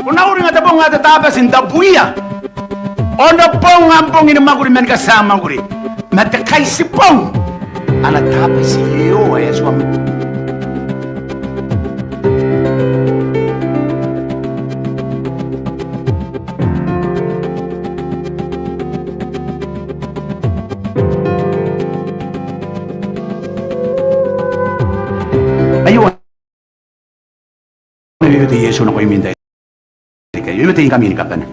Unauri nga tabong nga tatapas in dabuya. Ono pong ampong inamaguri men kasama guri. Matakay si pong. Anatapas iyo ay aswam. Ayun. Ano yung Yesu na ko iminday? Yung tingin kami ni Kapan.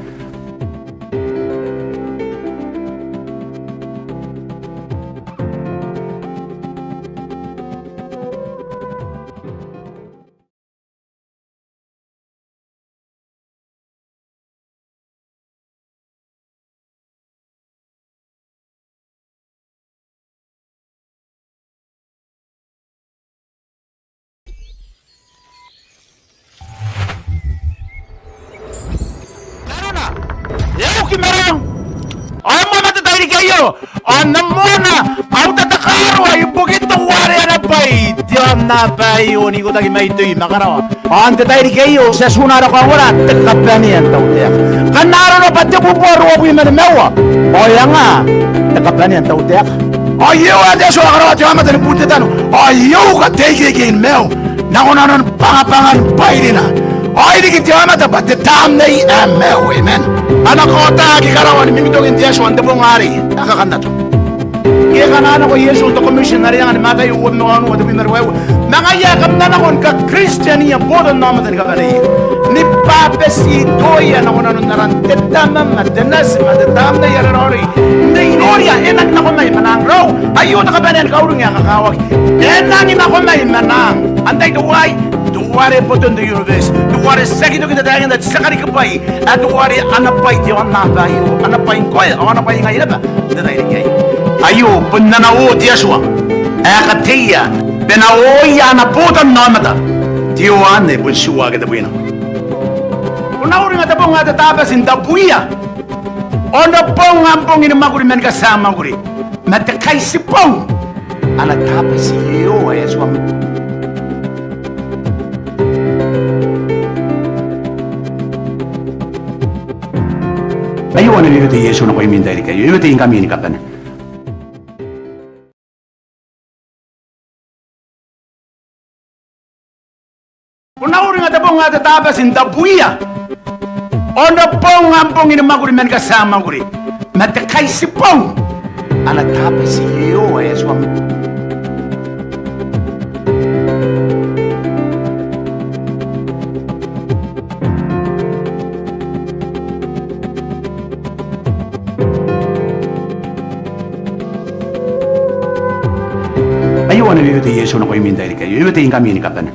Merong ay mo matatay kayo anamona au tatakaro ay bukit ng wari anapay diyan na payo ni ko tagi may tuy makarawa ante tayo kayo sa sunara ko wala takapanian tao tiyak kanaro no pati buboro ko yung mewa o yan nga takapanian tao tiyak ayaw ate so akarawa tiyan matan puti tano ayaw ka tegigin mew nakunanon pangapangan pay na ay di kita mata pati tam na i-mew amen anak kota kikarawan mimidogin Yesu ang tabong hari nakakanda to iya kanana ko Yesu to commissionary nga mata yung uwag no ano wadabin narwew nangayakam na nakon ka Christian iya bodon namatan ka kanay ni papes itoya na kunanon narantetama madanas madatam na yaranori na inoria enak na ko may manang raw ayo nakabanan kaurong nga kakawag enangin ako may manang antay duway duwari poton the universe duwari sakito kita dagan that sakari kapay at duwari anapay diwan napay anapay koy anapay ngayon ba dadai kay ayo punanawo Yeshua akatiya benawoya na poton namata diwan ne bunsuwa kita buena unauri nga tabong nga tatabas in dabuya ono pong ampong inamaguri men kasama guri matakay si pong anatapas iyo ay aswam ayun ano yung Yesu na ko iminday kayo yung tingin kami ni Kapan. Unauri nga tabong nga tatabas in dabuya ono pong ampong inamaguri men kasama guri matakay si pong anatapas iyo ay aswam ayun ano yung Yesu na ko iminday kayo yung tingin kami ni Kapan.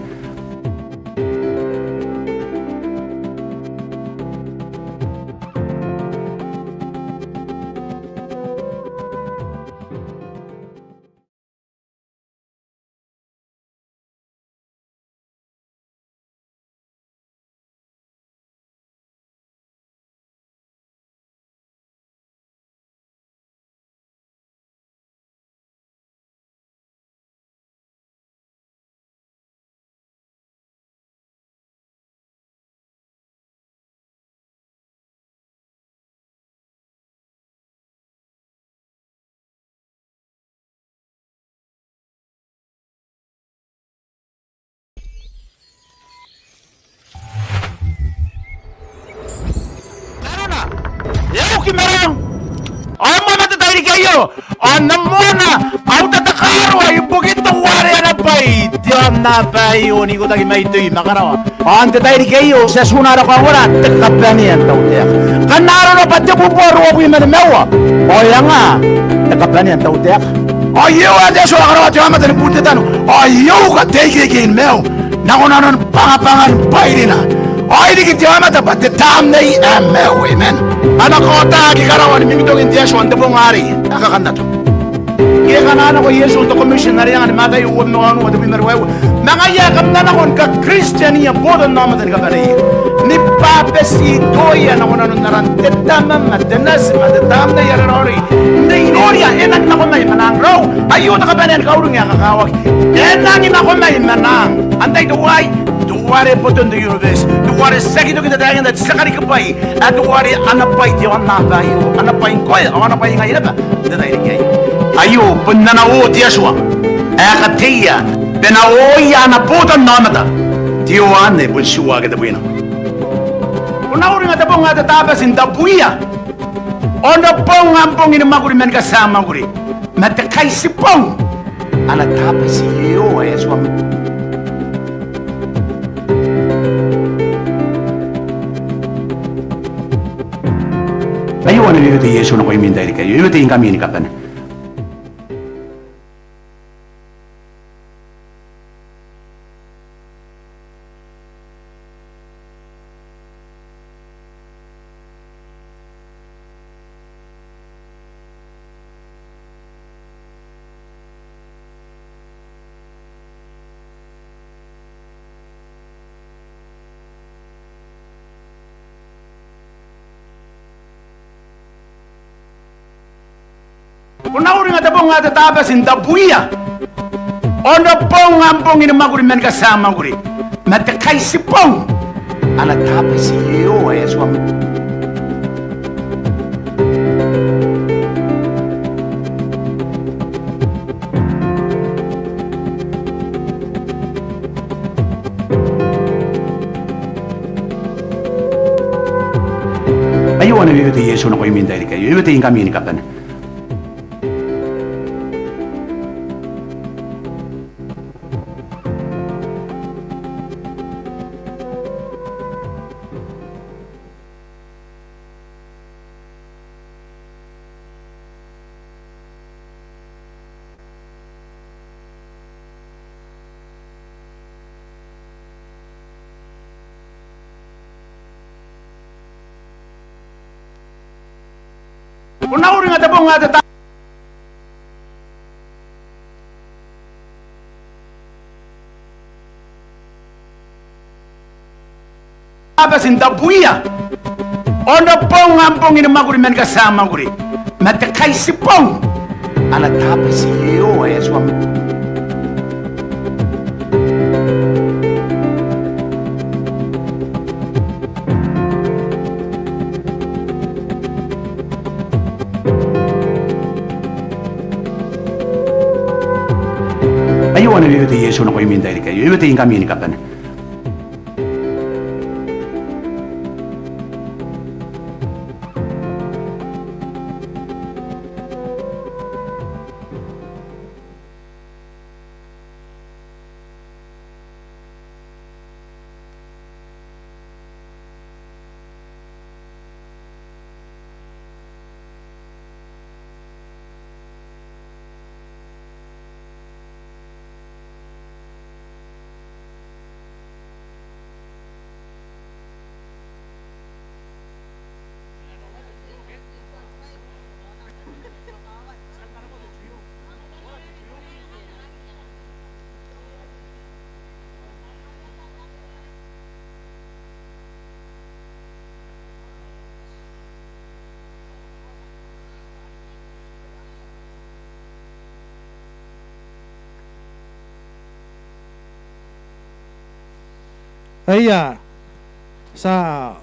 Merong ay mo matatay kayo anamona au tatakaro ay bukit ng wari anapay diyan na payo ni ko tagi may tuy makarawa ante tayo kayo sa sunara ko wala takapanian tao tiyak kanaro no pati buboro ko yung mewa o yan nga takapanian tao tiyak ayaw ate so akarawa tiyan matan puti tano ayaw ka tegigin mew nakunanon pangapangan pay na ay di kita mata pati tam na i-mew amen anak kota kikarawan mimidogin Yesu ang tabong hari nakakanda to iya kanana ko Yesu to commissionary nga mata yung uwag no ano wadabin narwew nangayakam na nakon ka Christian iya bodon namatan ka kanay ni papes itoya na kunanon narantetama madanas madatam na yaranori na inoria enak na ko may manang raw ayo nakabanan kaurong nga kakawag enangin ako may manang antay duway wari button the universe, the wari second to the day and that sakari kapai, at the wari anapai di anapa you, anapai koi, anapai ngayaba, the day gay. Ayu, punana o tiaswa, akatia, then a oya na puta namata, Tioane will show at the winner. Unauring at the bong at the tabas in the buia. On the bong ampong in the maguri menkasama guri. Matakaisi pong. And a tabas you as one. You want to do the yes or no women that you think I'm in Kapan. Unauring at the bong at the tabas in the buia. On the bong ampong in the maguri menkasama guri. Matakaisi pong. And a tabas you as one. You want to do the yes or no women that you think I'm in Kapan. Unauring at the bong at the tabas in the buia. On the bong ampong in the maguri menkasama guri. Matakaisi pong. And a tabas you as one. You want to do the yes or no women that you think I'm in Kapan. Iya sa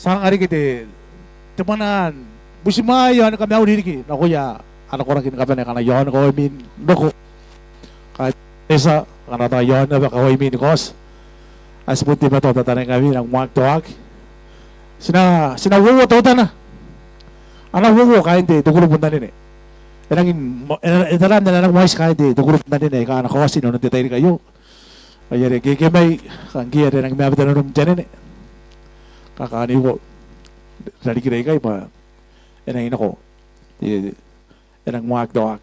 ari kiti temanan busimaya na kami awdi ki na kuya anak orang kin kapan kana yon ko min doko ka esa kana ta yon na ka min kos asputi ba to tatane kami nang muak toak sina wuwo to na ana wuwo ka hindi duguro punta ni enangin etaran na nang mais ka hindi duguro punta ni ka anak ko sino no tetay kayo ayere ke may kangki ada nang may abatan rum jane ne kakani ko dari kira kay pa enang ina ko enang muak doak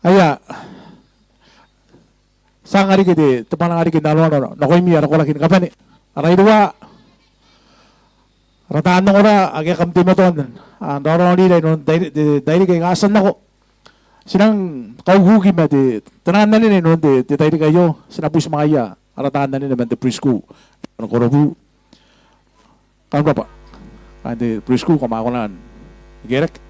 aya Sa nga rikiti, teman nga rikiti nalo na koy mi ara ko lakin kapani. Aray dua. Rataan nung ora, agi kamti mo ton. Doro ni dai non dai kay asan nako. Sinang kauhugi ma di tanan na ni non di dai kayo sinapus maya. Rataan na ni naman di preschool. Ano ko rabu. Kan pa. Kan di preschool kamakulan. Gerek.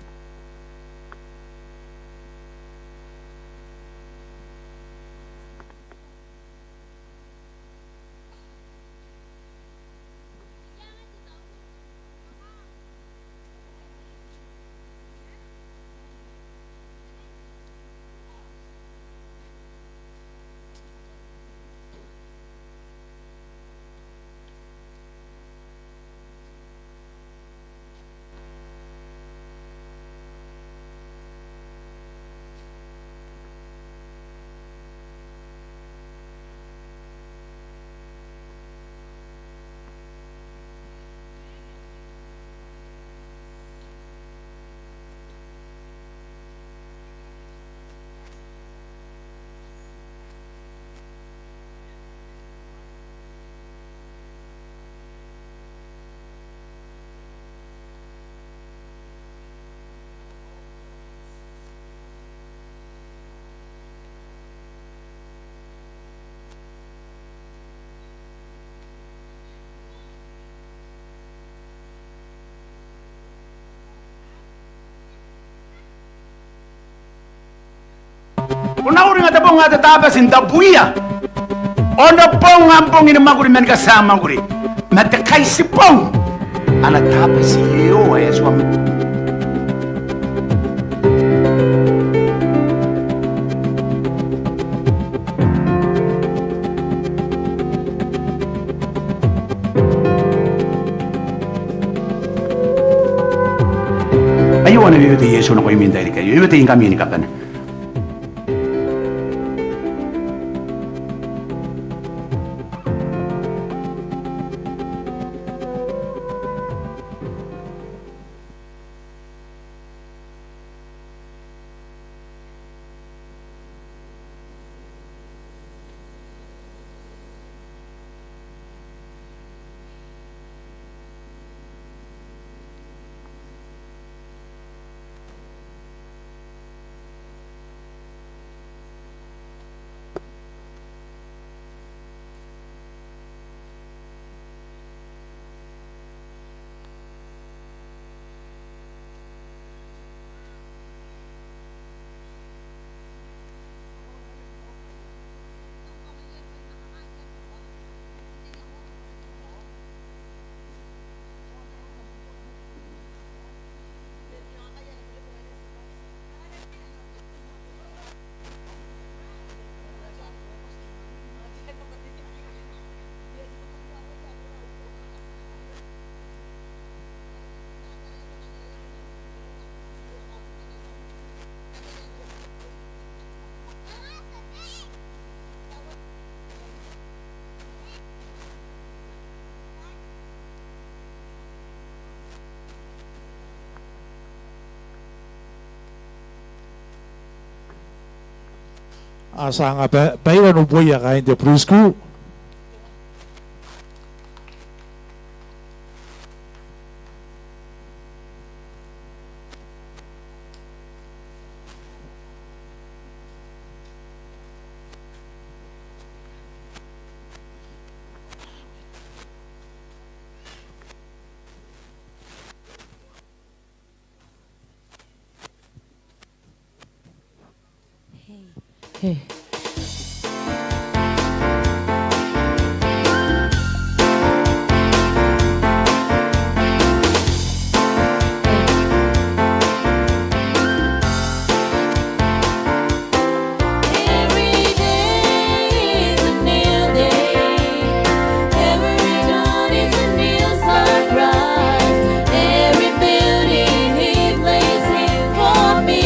Unauri nga tabong nga tatabas in dabuya. Ono pong ampong inamaguri men kasama guri. Matakay si pong. Anatapos si iyo ay swam. Ayaw na yun di Yesu na ko yung minday kayo. Yun yung kami ni kapan. Asa nga bayo no boya ka hindi preschool. Hey. Every day is a new day. Every dawn is a new sunrise. Every beauty He placed in for me.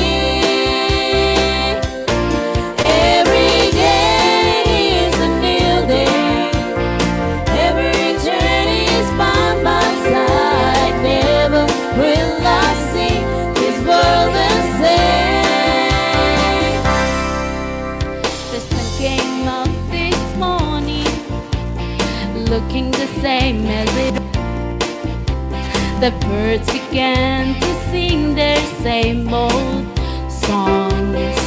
Every looking the same as it. The birds began to sing their same old songs.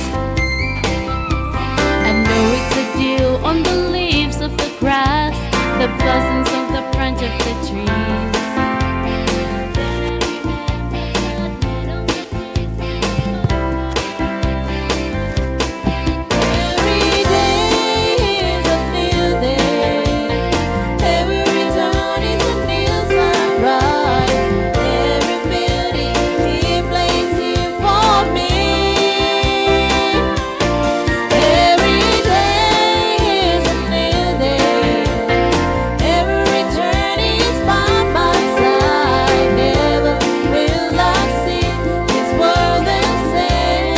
I know it's a dew on the leaves of the grass, the blossoms of the branch of the trees. Every day is a new day. Every dawn is a new sunrise. Every beauty He placed here for me. Every day is a new day. Every turn is by my side. Never will I see this world the same.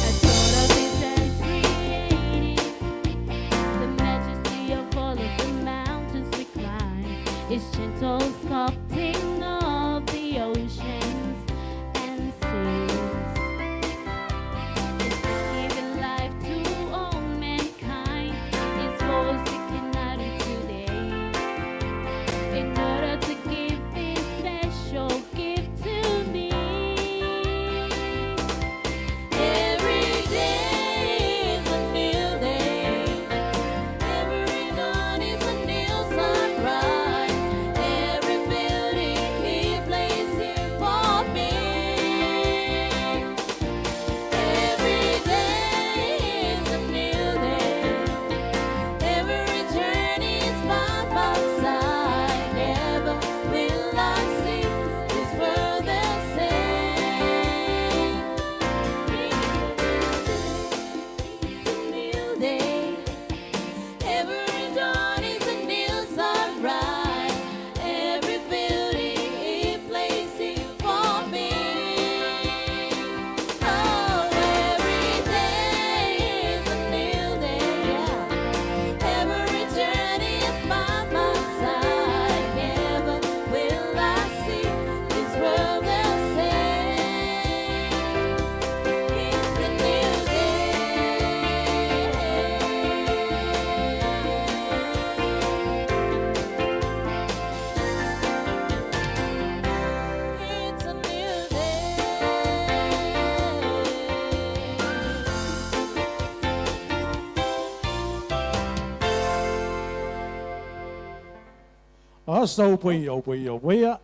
I thought of His hands creating the majesty of all of the mountains we climb. His gentle sculpting of the oceans and seas. It's giving life to all mankind. His voice speaking out into day. In order to give this special gift to me. Every day is a new day. Every dawn is a new sunrise. Every beauty He placed here for me. Every day is a new day. Every turn is by my side. Never will I see this world the same. It's a new day. Every dawn is a new sunrise. Every beauty He placed here for me. Oh, every day is a new day. Every turn is by my side. Never will I see this world the same. It's a new day. It's a new day.收杯又杯又杯啊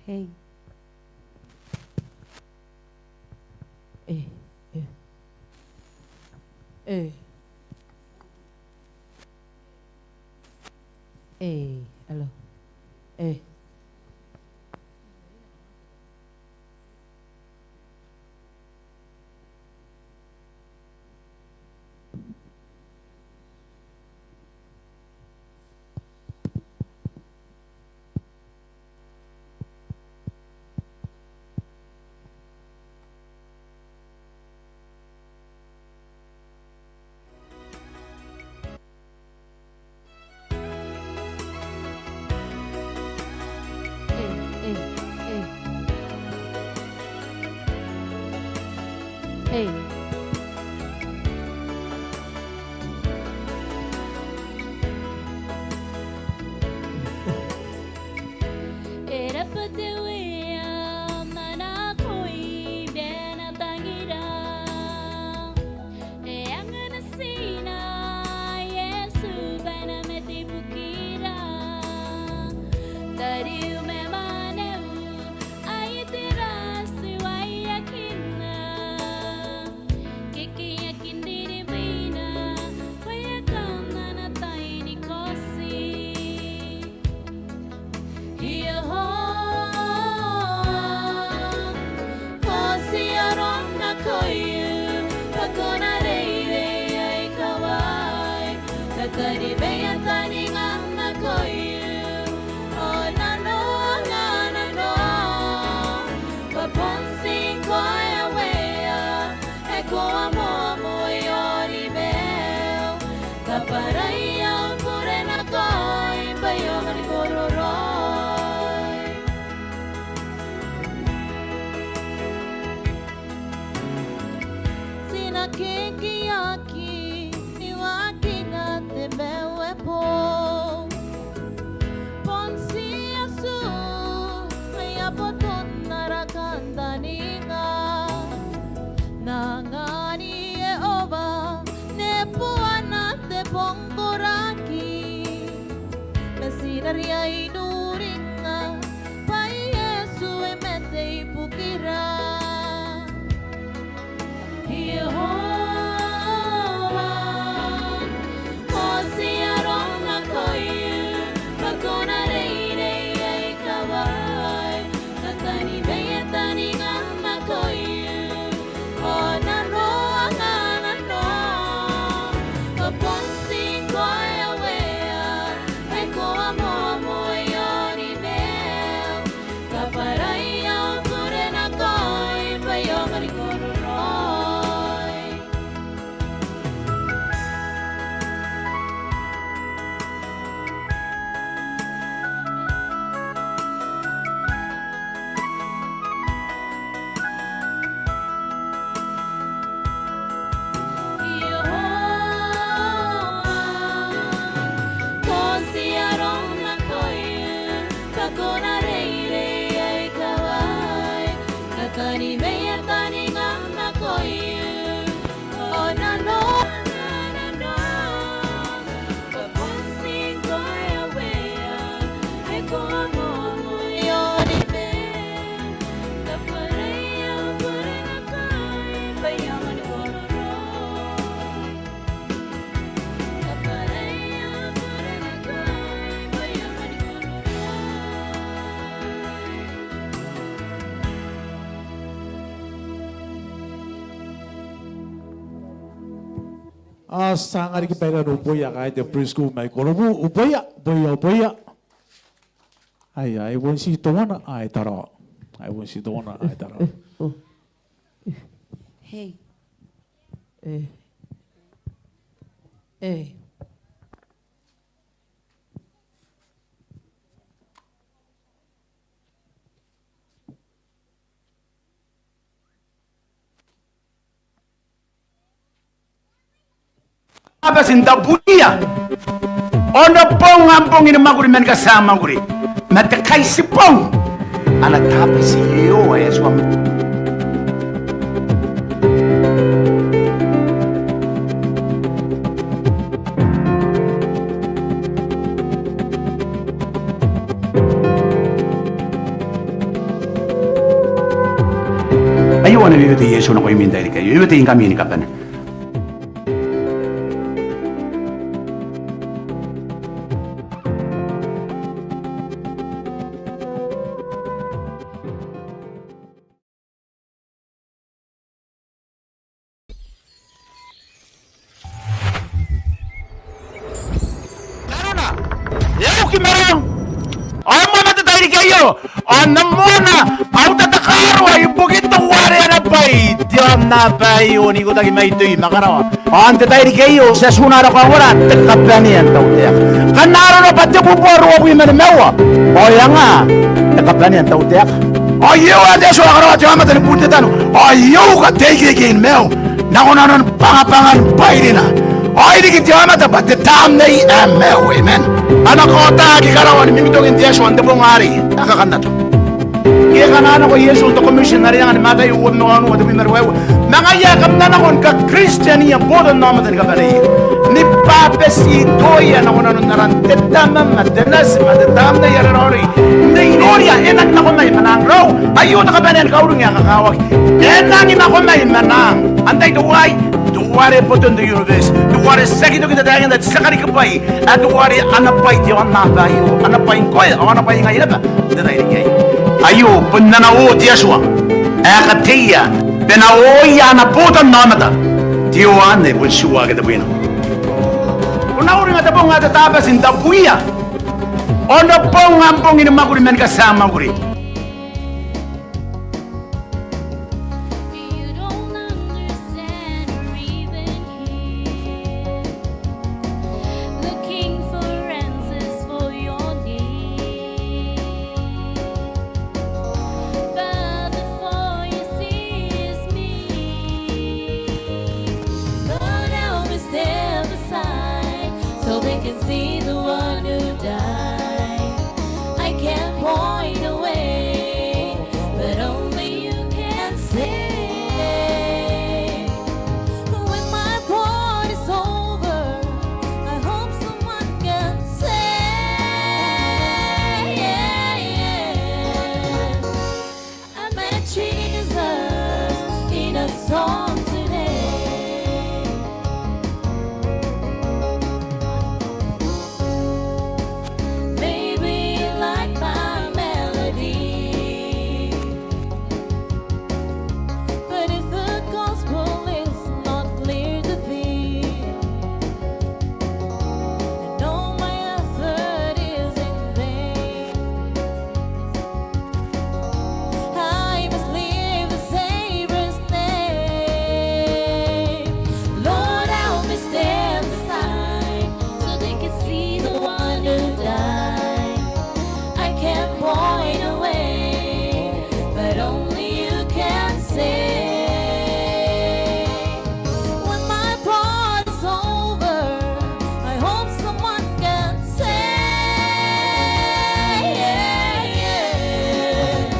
！Hey. Eh, eh. Eh. Eh, alo. Eh. Hey. Era para ter mana koi bena tangira. Ang nasina Yesu bena meti bukira. Dari umemaneu ay terasi way yakina. Kiki yakin diri bina kaya kana na tayo ni kosi. Here Kikiyaki ni wakina te mewe po Ponsi asu Maya poton narakanda ninga Nangani e oba Ne puana te pongoraki Mesinaria inuringa Pai Yesu e mete ipukira Jehovah, Kosiarong ako'y pagkunarere ay kaway Katani bayatani nga mako'y o nano ang anano Kaponsing ko'y awea ay kuha mo yon email Kaparayaw ko rin ako'y bayong alikoroy Sangari ki pera upoya kai te preschool mai korobu upoya upoya. Ai won si tona ai taro. Ai won si tona ai taro. Hey. Eh. Eh. Apa sinta buia ono pong ampong ini maguri men kasama guri mate kai si pong ala tapi si yo ay suam ayo wana vive de yesu na ko iminda ika yo te ingami ni kapana Napai ni ko tagi mai tui makarawa ante tai rikeyo se sunara ko ora te kapani antau te kanaro no patte bu boru ko men mewa o yanga te kapani antau te ayo ade so agara wa mata ni putte tanu ayo ka te ke mew na ona non pangan pairina ai diki te mata patte tam nei mew amen ana ko ta ki karawa ni mimito ngi so ante bongari akakandato Kaya kanana ko Yesu to commissionary nga ni mata yu no anu wadu bimer wewe mga yakam na nakon ka Christian ya bodo namatan ka bari ni papes itoya na kono naran tetama matenas matetam na yarori ni inoria enak na ko may manang raw ayo na ka banen ka urung ya kakawak enak na ko may manang antay duway duware poton the universe duware sakito kita dayan that sakari kapay at duware anapay diwan na tayo anapay koy anapay ngayon ba dahil kay ayo punna o Yeshua akatia bena o ya na puta namata tio ane bulshua ke bueno una uri ngata ponga ta tapa sin tapuia ono ponga pongi ni maguri men kasama guri You don't understand or even hear. Looking for answers for your needs. But before you see is me. can see the one who died. I can't point away, but only you can say. When my part is over, I hope someone can say, yeah, yeah. I met Jesus in a song today. Maybe you like my melody, but if the gospel is not clear to thee, I know my effort is in vain. I must live the Savior's name. Lord, help me stand aside so they can see the one who died. I can't point away, but only you can say. When my part is over, I hope someone can say, yeah, yeah.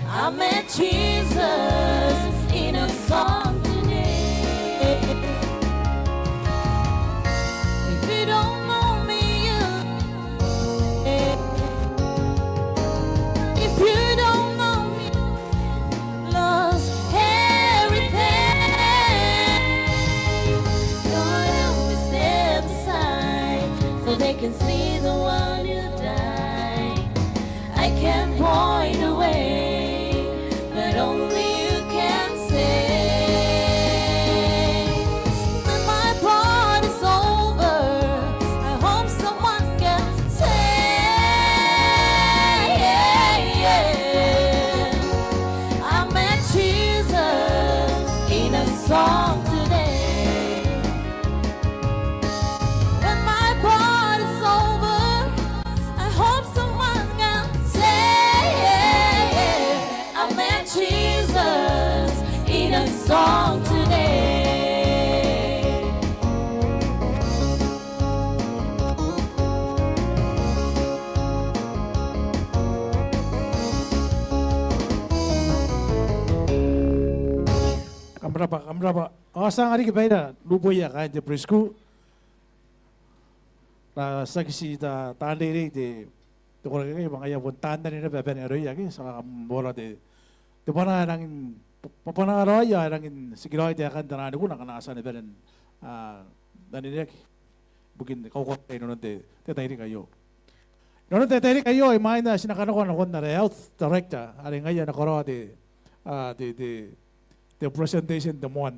I met Jesus in a song today. If you don't know me, if you don't know me, lost everything. Lord, help me stand aside so they can see the one who died. I can't point away, but only you can say. When my part is over, I hope someone can say, yeah, yeah. I met Jesus in a song today. When my part is over, I hope someone can say, I met Jesus in a song today. Kamraba. Asang ari kibaida lupoya ka de presku. Na saksi ta tandere de to ko ngai mga ya bon tanda ni na beben ero ya ki sa bola de pana nang papana ro ya nang sigiro ite kan tanani ko na asa ni beren dani ne bukin ko no te tairi kayo. No te tairi kayo mai na sinakano ko na health director ari ngai na ko de the presentation the mon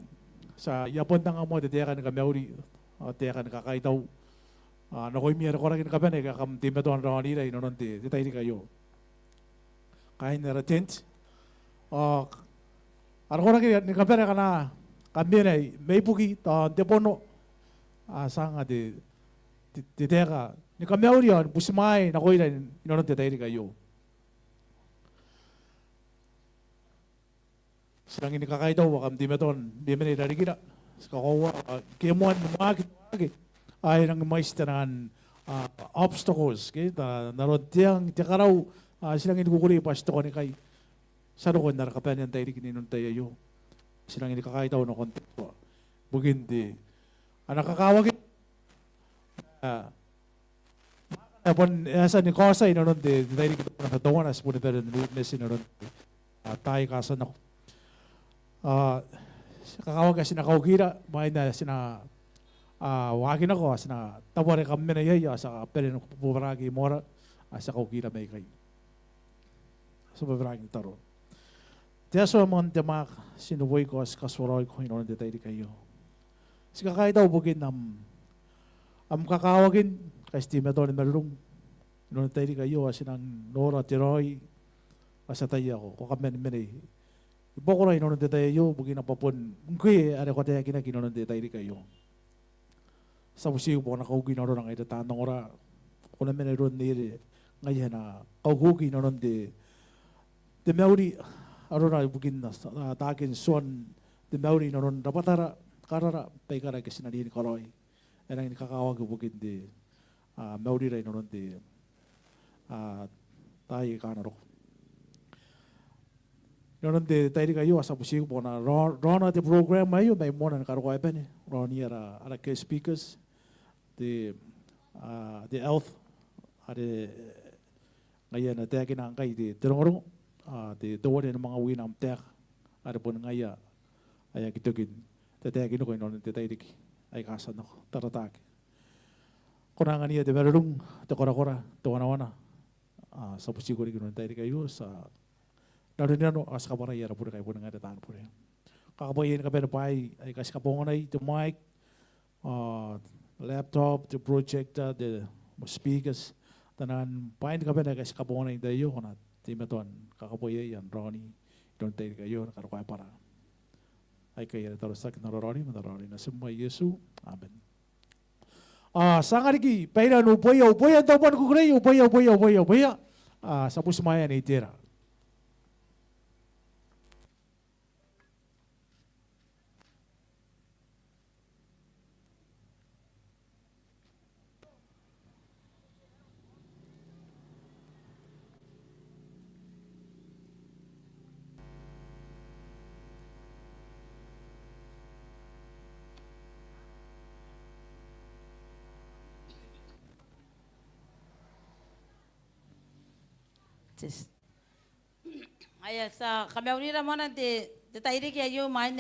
sa yapon tanga mo de kan ka meuri te kan ka kai daw na koy mier ko rin ka bene ka kam timbe don ron ira ino nonte de tairi kayo kain na tent ar ko rin ni ka bene kana kambene may puki ta de pono sanga de teka ni ka meuri on busmai na koy rin ino nonte tairi kayo. Sedang ini kakai tahu wakam di meton di mana dari kita sekawa kemuan maki ay nang maisteran obstacles kita narod tiang tikarau sedang ini kukuli pas to ni kai sado ko nar kapan yan tayo kini nun tayo sedang ini kakai tahu no kontek bugin di anak kakawag pon asa ni kosa ino nun di tayo kita nakatawan as puni pero witness ino nun tayo kasan ako kakawag kasi nakaugira may na sina wagin ako sina tawari kami na yaya sa pwede puparagi mora sa kaugira may kay so puparagi taro tiya so mon temak sinuboy ko as kaswaroy ko hinon detay di kayo si kakay daw bugin am kakawagin kay estimator ni marunong hinon detay di kayo sinang Nora Tiroy asa tayo ako ko kami ni Ipo rin nonon tayo bugin ang papon. Ngkwe ada ko tayo kinakinon tayo di kayo. Sa musiyo po nakaugi nonon ang tanong ora. Kung namin ron ni ngayon na kauhugi nonon de meuri aron na bugin na takin son de meuri nonon dapat karara pay kara kasi na din karoy. Yan ang kakawag bugin de Maori rai noron te tai kana ro. Noron te tai ka yo asa pusi ko na rona te program mai mai mona ka ro ai bene. Roni ara ke speakers the health are ngaya na te kina ngai te rongo te tore na mga win am te are pon ngaya aya kitokin te te kino ko noron te tai ki ai ka sa no taratak. Kona ngania te merung te kora te wana sa pusi ko ri no tai ka yo sa Narino as kapara yara pura kai pura ngada tan pura. Kakabayin ka pera pai ay kas kapongan ay the mic, laptop, the projector, the speakers. Tanan pain ka pera kas kapongan ay dayo kona timaton kakabayin yan Ronnie don tay kayo nakarukai para. Ay kaya tarusak na Ronnie na semua Yesu. Amen. Sangariki paira no upoya tapan ko grey upoya. Sa pusmaya ni tira. Aya sa kami ra mo nanti tairi ki ayo main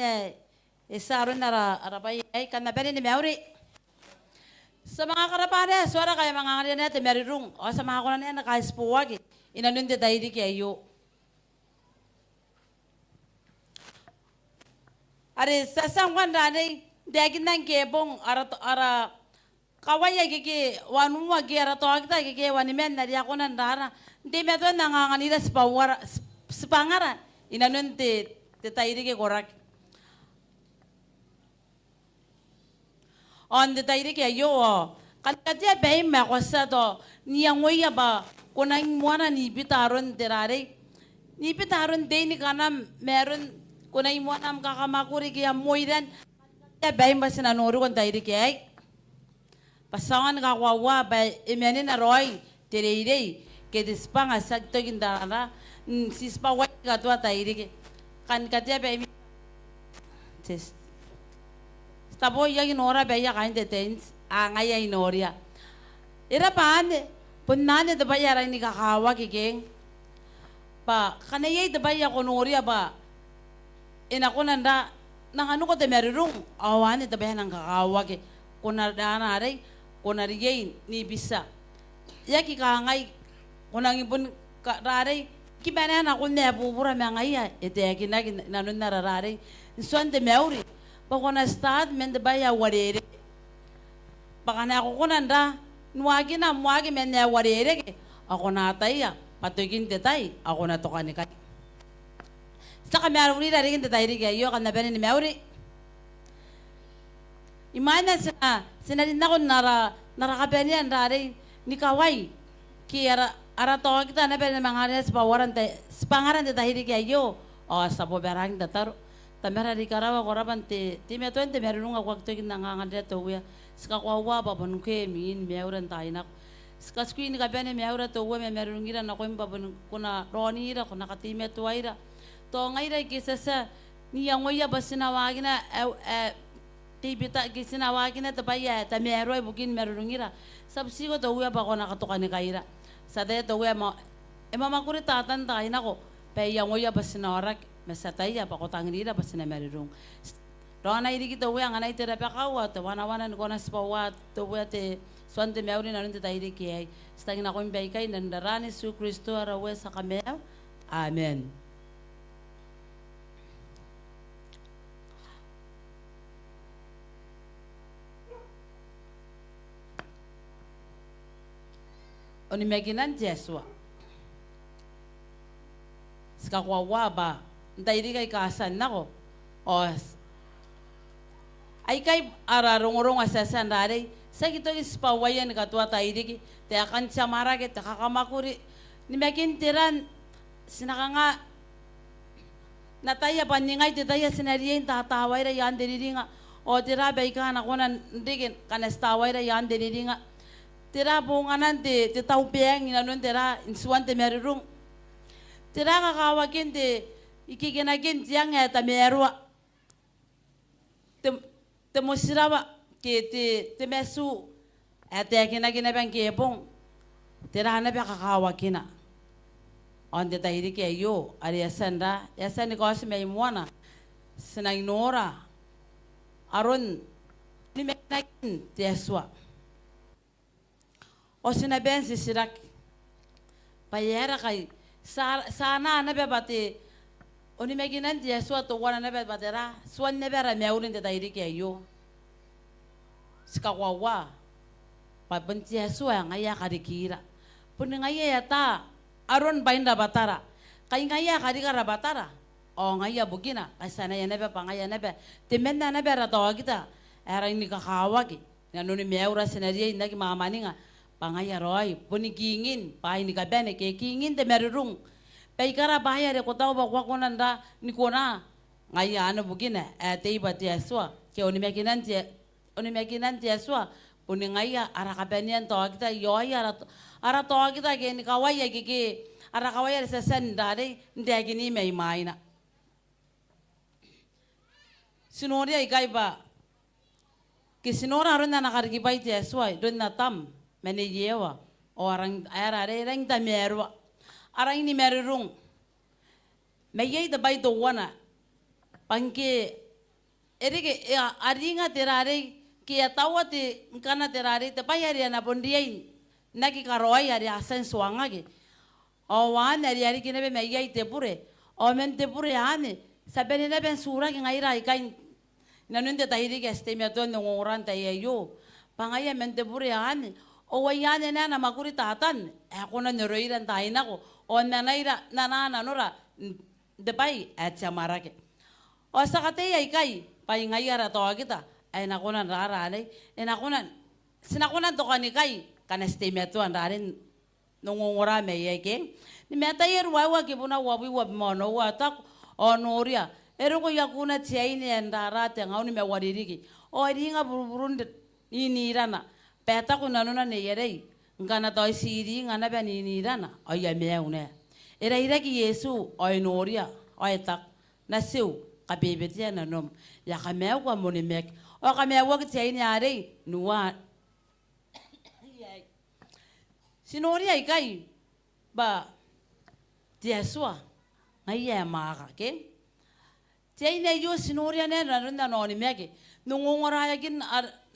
sa aron ara bai ay kan beri ni meuri sa mga karapane suara kaya mga ngari na te merirung o sa mga kunan na kay spuwagi inanun te tairi ki ayo are sa sangwan dani dagin nang kebong ara kawaya gigi wanuma gi ara to agta gigi wanimen na dia kunan dara di meto nanganganira sepangaran inanun te tairi ke korak on te tairi ke ayo kan katia bay makosa to niyangoy ba kunang muana ni bitaron terare ni bitaron de ni kanam meron kunay muana am kakamakuri kaya moiran katia bay masinanoro kon tairi ke ay pasangan kakwawa ba imenin aroy terire ke dispang asag to gindara sispa wai ka tua tairi ke kan katia be mi tes stabo ya inora be ya kain detens angaya inoria ira paande punnane de bayara ni kakawa ke geng pa kanayay de baya konoria ba ina kunanda nang ano ko te merirung awane de baya nang kakawa ke kunardana aray kunariyay ni bisa yaki kangay kunang ibon raray kibana na kun ne bubura mangaya ete yakina nanun na raray suante meuri pakona stad mende baya warere pakana ako kunanda nuagi na muagi mende warere ke ako na taya patugin tetay ako na to kanikay sa kamari rin tetay rin kayo kan nabenin ni meuri imana sinadin ako narakabenian raray ni kaway kaya ara to kita na pera mangaran sa pangaran te tahiri kayo o sa poberang datar tamera di karawa koraban te meto ente merunga waktu kita ngangadre to ya ska kwawa babon ke min meuran tainak ska screen ka bene meura to we merungira na ko babon kuna roni ra kuna katime to aira to ngaira kisasa niya ngoya basina wagina tibita kisina wagina to baya ta mero bukin merungira sabsigo to we ba ko nakatukan ni kaira sa dito we mo makuri tatan tayo nako paya ngoya basinarak masataya pakotangirira basinamerirung rona iri kita we ang anay terapi kawa to wana ko na spawa to we te swante meuri na nunti tayo kiyay stangin ako imbay kay nandarani su Kristo arawe sa kameo amen. Oni meginan Jesua. Skakwawa ba? Dahil kay kasan nako. Os. Ay kay ararong-rong asasan rari. Sa kito ispawayan katwa tayo di. Te akan siya maragit. Kakamakuri. Ni megin tiran. Sinaka nga. Nataya paningay titaya sinariyin. Tataway ra yan diri nga. O tira bay ka na kunan. Digin kanastaway ra yan diri nga. tira bunganan te taupeng inanun tira insuan te merurung. Tira kakawakin te ikikinakin tiyang eta merua. Te musirawa ke te mesu eta kinakina bang kepong. Tira hana ba kakawakina. On te tahiri ke yo ari asanda yasan ko asme muana senang nora aron ni menakin tiaswa. O sinaben si sirak payera kay sana na bebate oni meginan dia suatu wana na bebatera suan na bera meurin te tairi ke yo sikawawa pa bentia sua ngaya kadikira pun ngaya ta aron bainda batara kay ngaya kadikara batara o ngaya bugina kay sana ya nebe pangaya nebe timenda na bera tawa kita era ini kakawaki nanuni meura senaria indaki mamani nga pangaya roy puni kingin pai ni kabene ke kingin te merurung pai kara bahaya re kotau ba kwa konanda ni kona ngaya ano bugina te ibati aswa ke oni mekinan ti aswa puni ngaya ara kabenian to kita yoya ara to kita ke ni kawaya ke ara kawaya se sendare ndagi ni mai maina sinoria ikai ba ke sinora ron na nakargi pai ti aswa don na tam mene yewa orang era reng ta merwa arang ni merurung meyei da bai do wana pangke erike aringa terare ke atawa te kana terare te bai ari na pondiai naki karoi ari asen suanga ke o wan ari kinebe meyei te pure o men te pure ane sabene na ben sura ke ngaira ikai nanunde tahiri ke este me to ngoran ta yo pangaya men te pure ane o wayane na na makuri tatan ako na neroiran tayo na ko o nanaira nanana nora de pai at samarake o sa kate ay kay pai ngayara to kita ay nakunan rarane nakunan sinakunan to kani kay kaneste meto andarin nungungura me yake ni metayer wawa kibuna wabi wab mono watak o noria ero ko yakuna tiaini andarate ngauni me wadiriki o ringa burburun ini rana peta ko nanuna ne yerei ngana toy siri ngana ba ni rana ay meune era ira ki yesu ay noria ay tak nasiu kabebetia nanom ya kameu kwa monimek o kameu ki tiaini are nuwa sinoria ikai ba tiasua ngaya maka ke tiaini yo sinoria ne nanuna noni meke nungungora yakin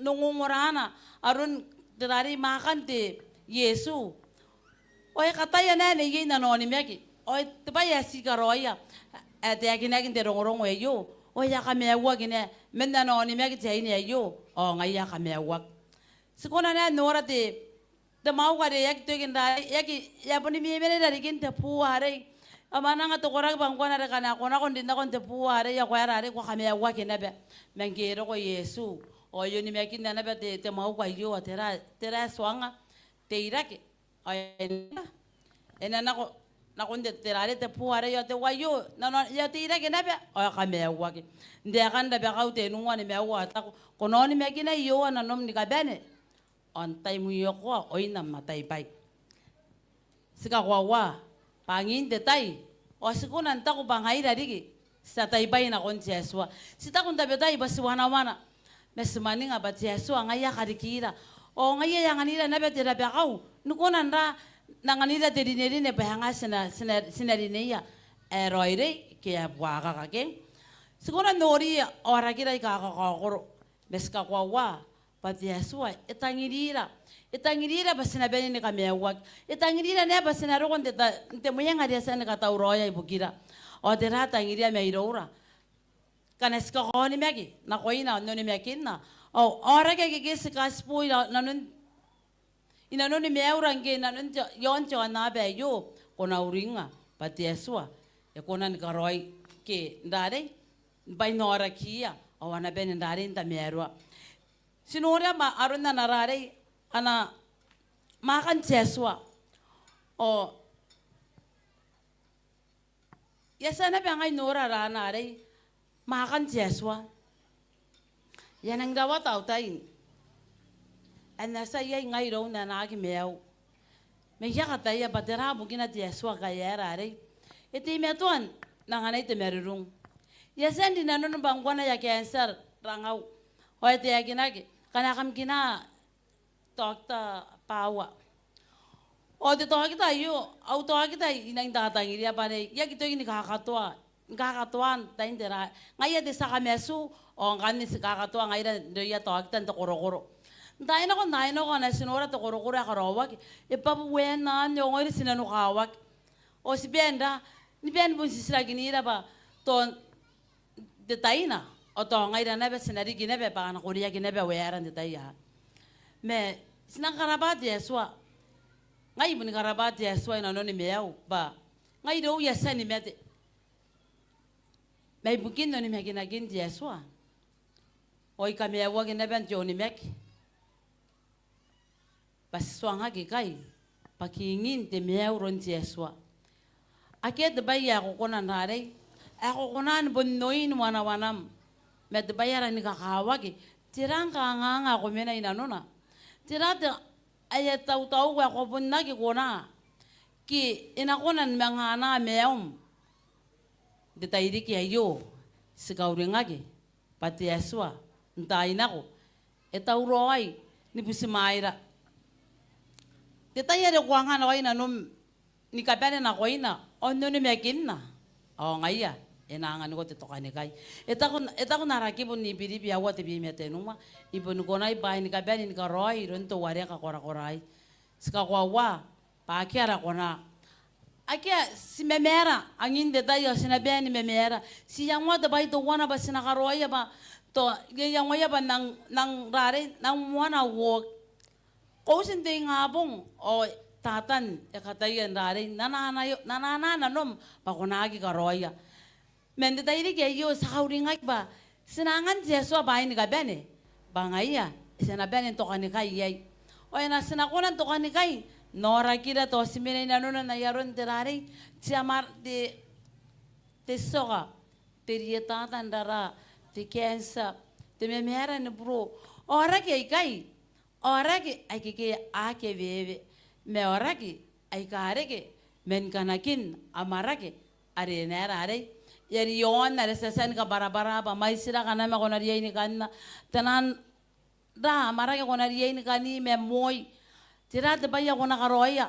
nungungorana arun dari makan te Yesu. Oy kataya na ne yin nanoni meki. Oy tebaya sikaroya. Ate yakin te rongorong yo. Oy ya kamewa gine men nanoni meki te ine yo. O ngaya kamewa. Sikona na nora te mau kare yak to ginda yaki ya poni mi mene dari kin te puare. Amana nga to korak bangkwana re kana kona kon dinda kon te puare ya kwara re ko kamewa gine be. Mengero ko Yesu. O yo ni mekin na ba te mau kwa yo tera swanga te irake ay ena na kon de terare te puare yo te wayo na ya te irake na ba o ka me wa ke nde kan da ba ka te nu wani me wa ta ko no ni mekin na yo na nom ni ka bene on tai mu yo ko o ina matai pai sika wa pangin de tai o sikunan ta ko bangai rigi sa tai pai na kon jeswa sita kon da betai basi wana mesemani nga bat Yesu ngaya kadikira o ngaya yang anira na betira bakau nukonan ra nanganira tedineri ne bahanga sinari ya eroire ke abwaga kake sigura nori ora kira ka ko meska kwa bat Yesu etangirira basina bene ne kamewak etangirira ne basina ro kon te muyanga dia sana kata uroya ibukira o derata ngiria meirora kaneska ko ni meki na koina no ni mekin na o ora ke sikas po nanun inanon ni meurang ke nanun yon cho na be yo kona uringa pati eswa e kona ni karoi ke ndare bai nora kia o ana ben ndare nta merwa sinora ma aruna narare ana makan eswa o yasana be ngai nora rana re makan Jeswa. Yan ang dawa tau tain. nasa iya ngai ro na na ki meu me ya kata ya batera bugina dia swa ka yara re iti me tuan na ngana ite merurung ya sendi na non bangwana ya cancer rangau o ite ya ginagi kana kam kina dokta pawa o de to kita yo auto kita ina inda ta ngiria pare ya kito ini kakatuan tain dera ngaya de saka mesu o ngani si kakatuan ngaira do ya to kita to koro dai na ko na sinora to koro ya karawak e papu wena nyo ngori sinanu kawak o si benda ni ben bun sisra ginira ba to de taina o to ngaira na be sinari gine be pa na koria gine be wera de taya me sinang karabat yeswa ngai bun karabat yeswa ina no ni meu ba ngai do ya sani mete mai bukin no ni megina gin yeswa oi ka mewa gine ben joni mek pas suang hagi kai pakingin te meu ron yeswa ake de baya ko konan hare ako konan bon noin wana wanam me de baya ni ka kawagi tirang ka nganga ko mena ina nona tirate aya tau wa ko bon nagi kona ki ina konan mangana meum de tairi ki ayo sigauringagi pati yeswa ntai nako etau roi ni busimaira de tayare ko ngana wa ina num ni kapane na ko ina onno ni mekin na o ngaya enangan ko te tokane kai eta ko naraki bun ni biri biya wa te bi mete numa ibun ko nai bai ni kapane ni ka roi ron to ware ka korai ska ko wa pa kiara ko na akia si memera angin de tayo sina ben ni memera si yang wa de bai to wana ba sina ka roi ba to yang wa ba nang rare nang wana wo ko sin de ngabong o tatan e katayan rare nanana nanom pakunagi karoya mende tairi ke yo sauringak ba sinangan jeso ba ini ka bene bangaya sina bene to kanikai yai o ena sinakunan to kanikai nora kira to simene nanona na yaron terare tiamar de soga terieta tandara de kensa de memera ne bro ora ke kai ora ke ake bebe me oraki ay kareke men kanakin amarake are nera are yari yon na resesan ka barabara ba mai sira kana ma kona riya ini kanna tanan da amarake kona riya ini kani me moy tira de baya kona karoya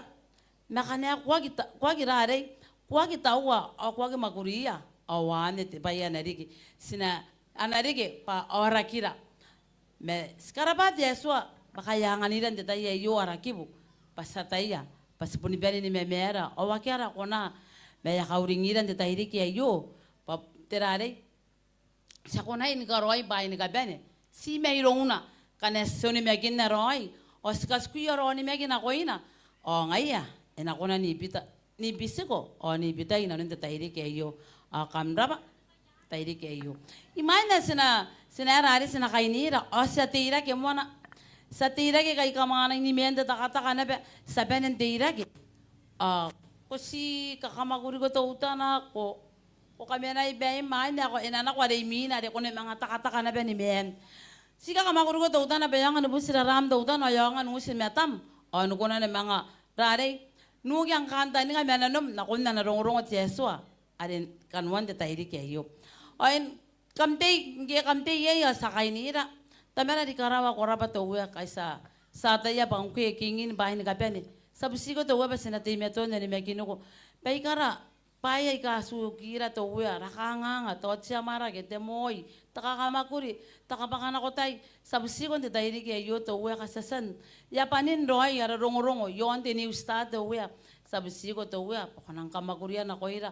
na kana kwa girare kwa gitawa o kwa makuria awane te baya nariki sina anarike pa orakira me skarabat yeswa bakayangan iran de tayo yo arakibu pasataya pasipuni bani ni memera o wakiara kona meya kauringiran de tahiri ki ayo pa terare sa kona ini karoi bai ni kabene si meirona kana soni megin na roi o skas kuya roni megin akoina o ngaya ena kona ni bisiko o ni bita ina de tahiri ki ayo kamraba tahiri ki ayo imana sina rari sina kainira o sa tira ke mona sa tira ke kay kamana ni menda takata na be saben tira ke ko si kakamaguri ko to utana ko kami na ibe man ako inana ko ay mina de ko na mga takata na be ni men si kakamaguri ko to utana be yang ano busira ram do utana yang ano si metam ano ko na mga rare nugyang kanta ni kami nanom na kun na narong at Yesua arin kanwan de tahiri ke yo ayin kamte ye sa kainira tamera di karawa koraba to we kaisa sa taya bang kwe kingin bahin kapene sabsi ko to we basina te meto ne mekino ko pai kara pai ka su kira to we rakanga nga to tia mara ke te moi takakamakuri takabakana ko tay sabsi ko te tairi ke yo to we kasasan ya panin roi ara rongo yon te new start to we sabsi ko to we pakanang kamakuriya na ko ira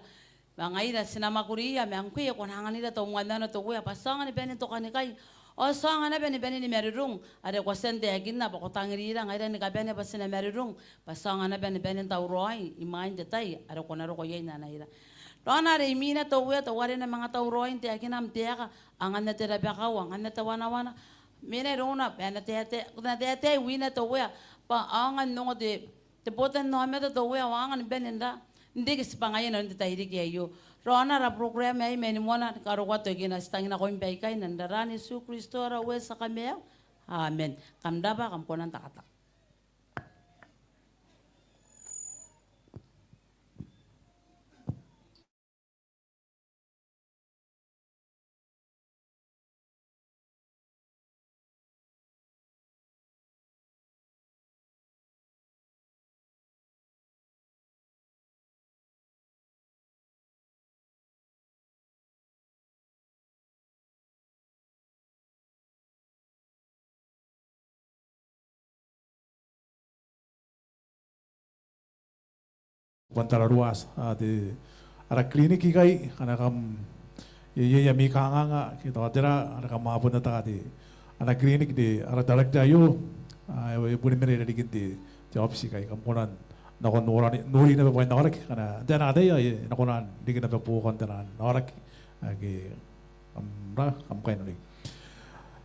bangaira sinamakuriya me angkwe ko nanganira to ngana to we pasangan ni benen to kanikai o songa na beni ni merirung ada ko sente agin na ko tangirira ngaira ni kabene pas na merirung pasanga na beni tau roi imain detai ada ko naro ko yai na naira rona re mina to we to ware na mga tau roi te agin am te ka angan na tera ba ka angan na tawana mina rona bena te wina to we pa angan no de botan no me to we angan beni nda ndi kis pangayen no detai ri ke yo rona ra program ay meni mona karo wato gina stangina ko imbay kay nandarani su Kristo ra we sa kamel 아멘. 감다바 감고난 다가다. Bantara ruas di ara klinik ikai ana kam ye mi kanga kita atera ana kam mapun ta di ana klinik di ara director ayo e puni mere di kinti job si kai kam konan na kon nuri na pa narak kana dana ada ya na konan di kina pa pu kon tanan narak agi kam kai nuri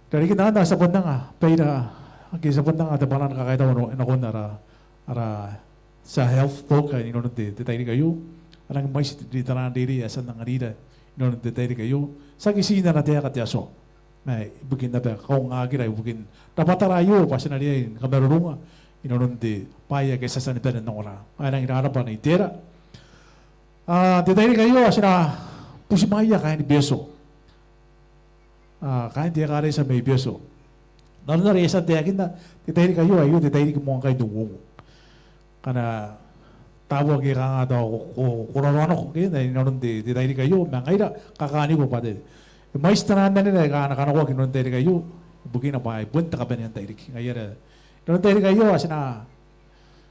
dari kita na sa pundang peira agi sa pundang ada balan ka kai ta no na kon ara sa health talk ino nte te tairi kayo anang mais di tanan diri asan nang arida ino nte tairi kayo sa kisina na te ka so mai bukin na ba kau ngagira bukin dapat tarayo pasan dia kamerunga ino nte paya ke sasan pe na ora anang ira pa ni tera te tairi kayo asina pusimaya kain beso kain dia kare sa mai beso nana resa te akinda te tairi kayo ayo te tairi mo kai dungu kana tabo ke kanga do kororano ke na inon de dai kayo mangaira kakani ko pade mais tanan na ne kana kana ko kinon dai kayo bukina pa bunta ka benen dai ki ngayara inon dai kayo asina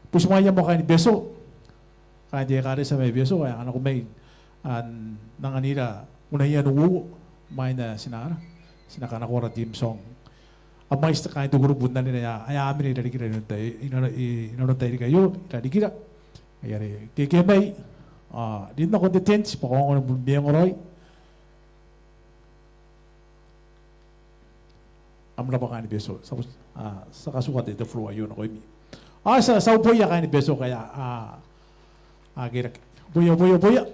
pusmaya mo kan beso kan dia kare sa may beso kaya ano ko may an nanganira unaya no may na sinara sinakana ko ra team song mais ta kain tu guru bunda ni ya ay amin dari kira ino dari kayo dari kira ayare ke mai din na konte tents pa ko ng biyang oroy amra pa kain beso sa kasukat ito flow ayo na ko mi sa upoy ya kain beso kaya kira boya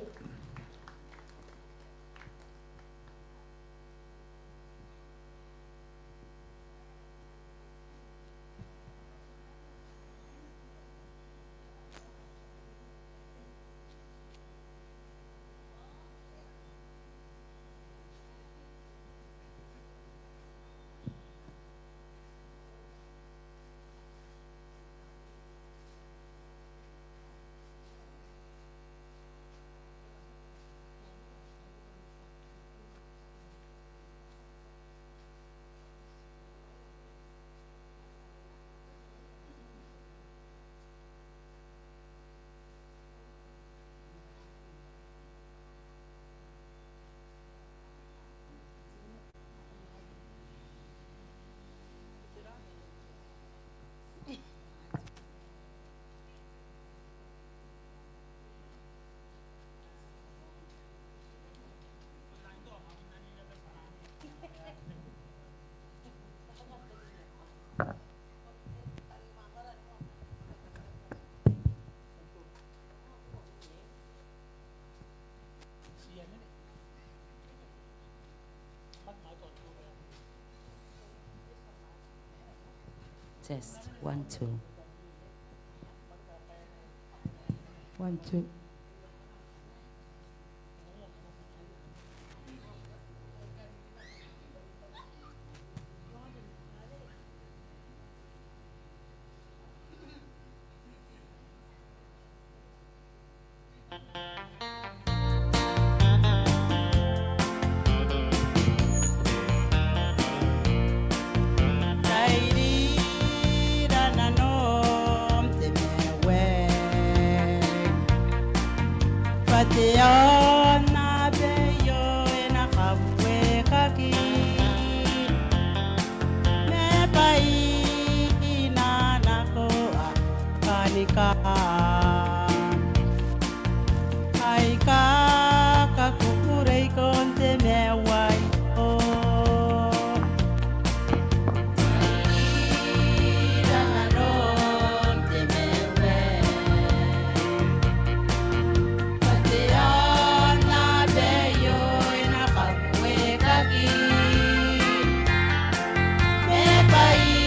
Test 1 2 1 2 Pationa beyo ena kabwe kaki me pai na nako kanika ai ka kakukurei konte me wai o Bye.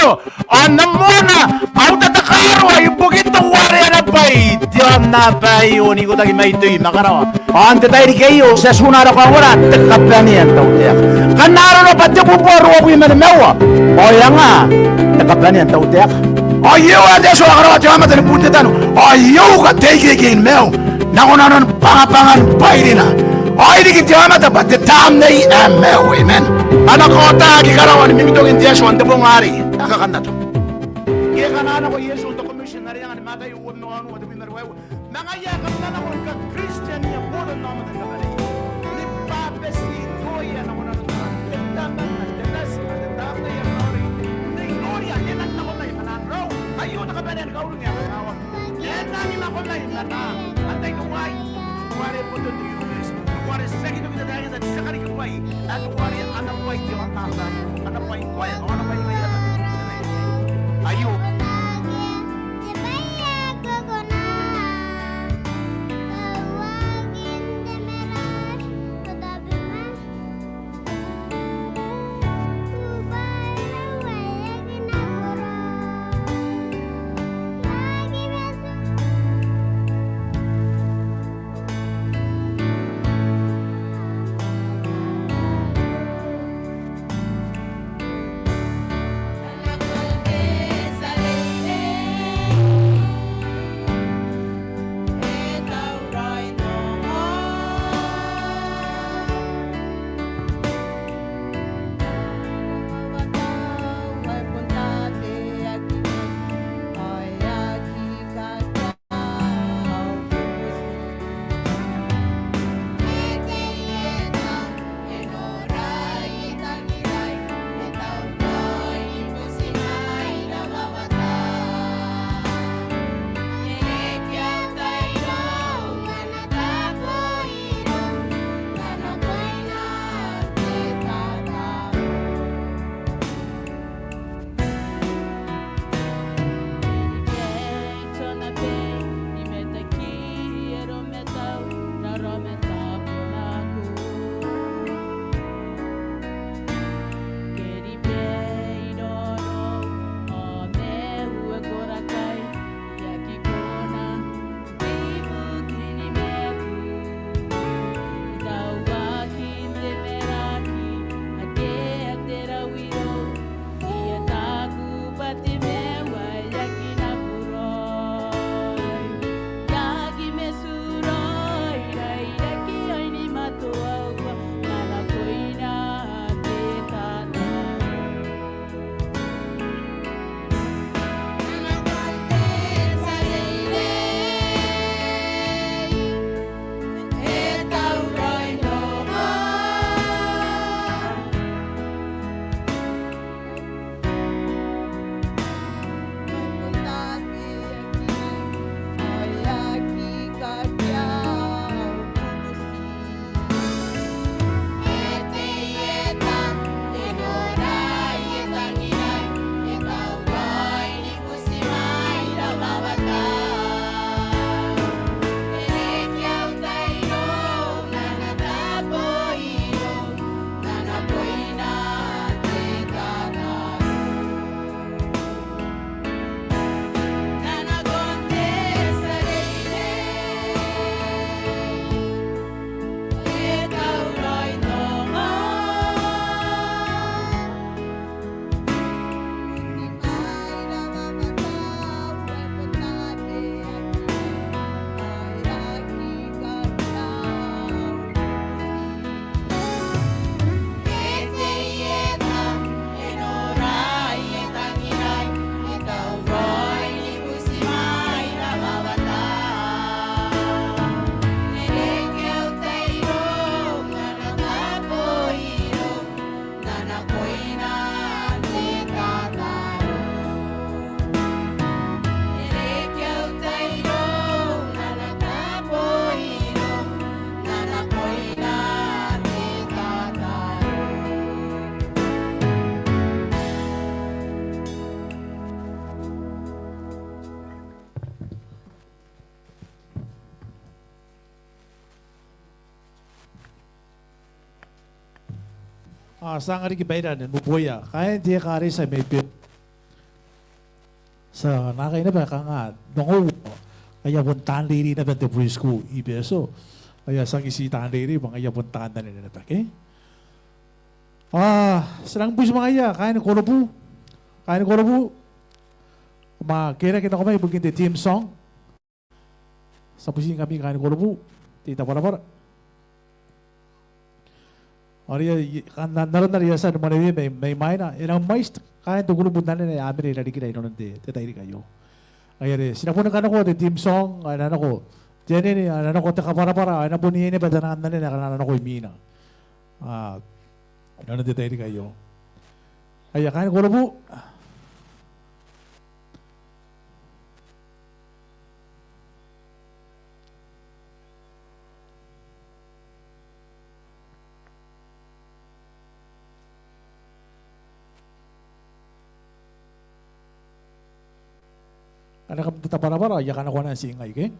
kayo. Namona, autatakaru ay bukitong wari na bay. Diyan na bayo ni ko tagi may tuy makarawa. Ante tayo kayo sa sunara ka wala takapanian tau tiyak. Kanaro na pati buboro ako yung mewa. O yan nga, takapanian tau tiyak. Ayo ada so akarawa tiyan matan puntetan. Ayo ka tegigin mew. Nakunanon pangapangan bay na. Ay di kita mata pati tam na mew amen. Anak ko tagi karawan mimitong indiya so ante pong hari. Nakakanta to. Iya kanana ko Yesu untuk komisionari yang mata yu no anu ada binar wewe. Nangaya kanana ko ka Christian ya bodo nama dan kabali. Ni papes ni toya na ko na tuan. Tama na telas ada tama ya nori. Ni gloria enak na ko na imanan raw. Ayo na kabali ang kaulong ya kawa. Enak ni na ko na imanan. Antay ko wai. Kuare puto di Yunis. Kuare sakit kita dahil sa sakari ko wai. At kuare anak wai di ang tanda. Anak wai ko ya. Anak wai kaya. Ayo. Sangari ki bayra ne muboya. Kaya dia kari sa may pin. sa nakay na ba ka nga dongo kaya puntahan diri na ba the preschool ibeso kaya sang isita diri mga ya puntahan na nila ba okay selang bus mga ya kain ko po kira kita ko may bugin the team song sa pusin kami kain ko po tita para Oriya naroon na riya sa mga may na ilang mais kain to grupo na nila amin nila dikita ino nante tatay kayo kaya rin sinapunan ka na ko the team song ano ko diyan ni ano ko ta para ano po niya ni badanan na nila kana ko imina ano nante tatay kayo kaya kain ko po Anak kita para ya kana ko na singay ke.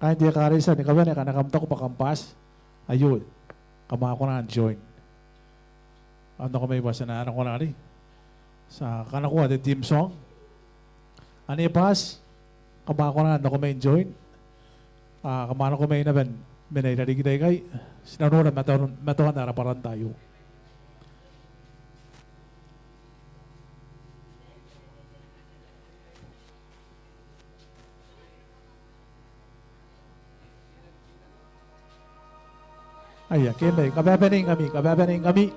Kahit di karisa ni kaban kana kamta ko pakampas. Ayun. Kama ko na join. Ano ko may basa na ko na ri. Sa kana ko the team song. Ani pas. Kama ko na ko may join. Kamano ko may naman, may narinig kay, sinanunan matuhan na raparan tayo. Ay, kaya kababaning kami.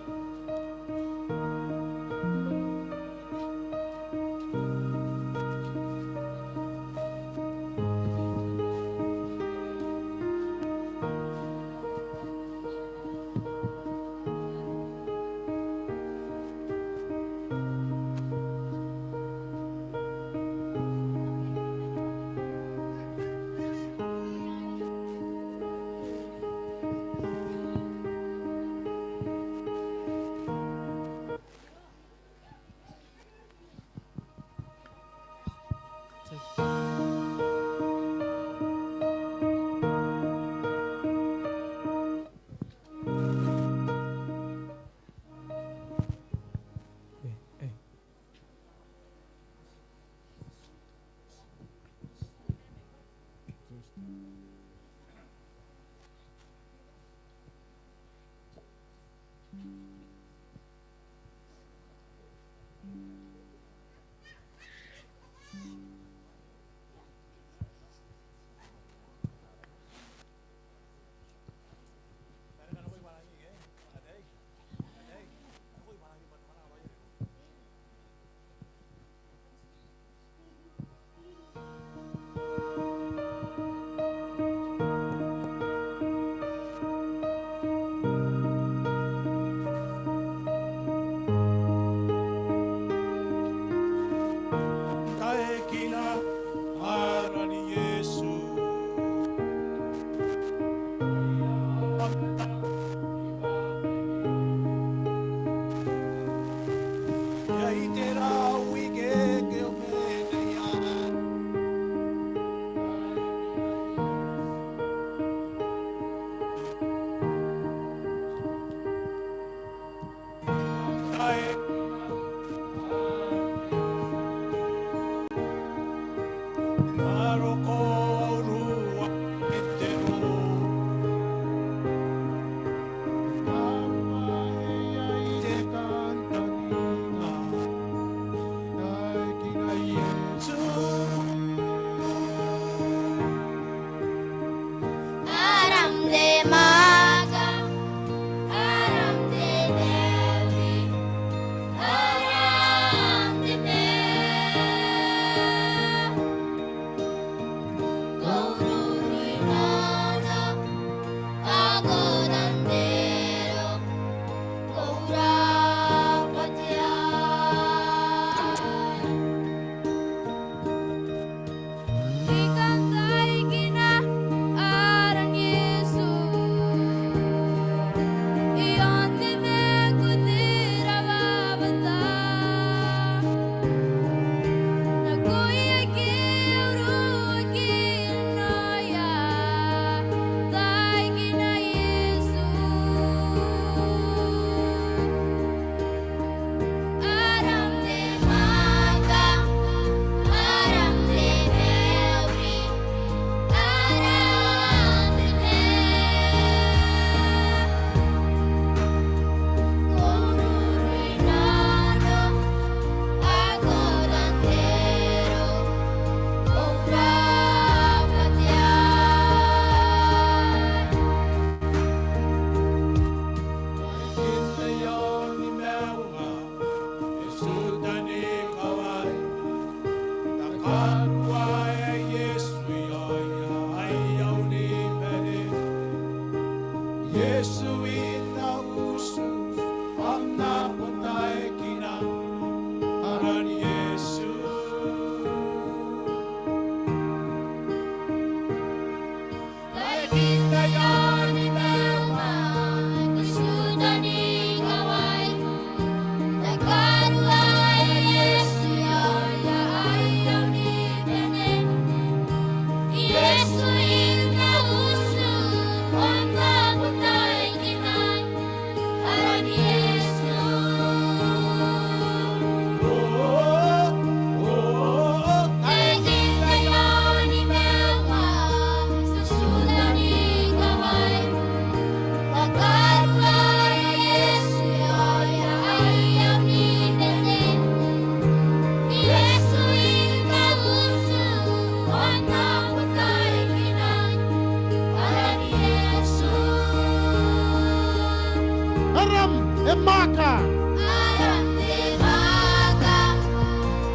maka. Aram de Maga,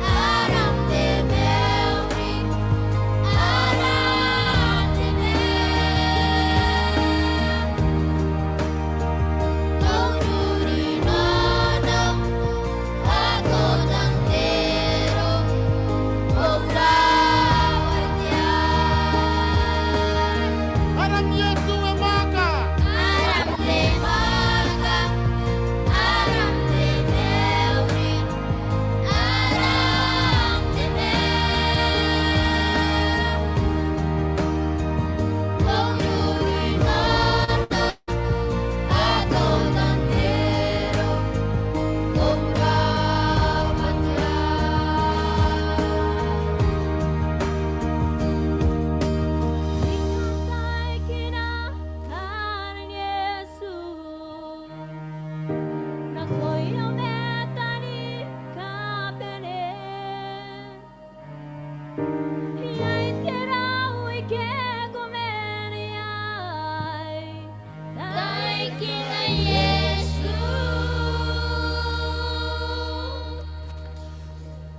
Aram de Melri, Aram de Mel. Taururi Nana, Ako Tandero, Oura Wardian. Aram Yesu maka. Aram de Maga, Aram de Melri, Aram de Mel. Taururi Nana, Ako Tandero, Oura Watyan. Kinakanan Yesus, nako'y nametani kapenen. Ya'y tiraw ikegumeniay, dahil kina Yesus.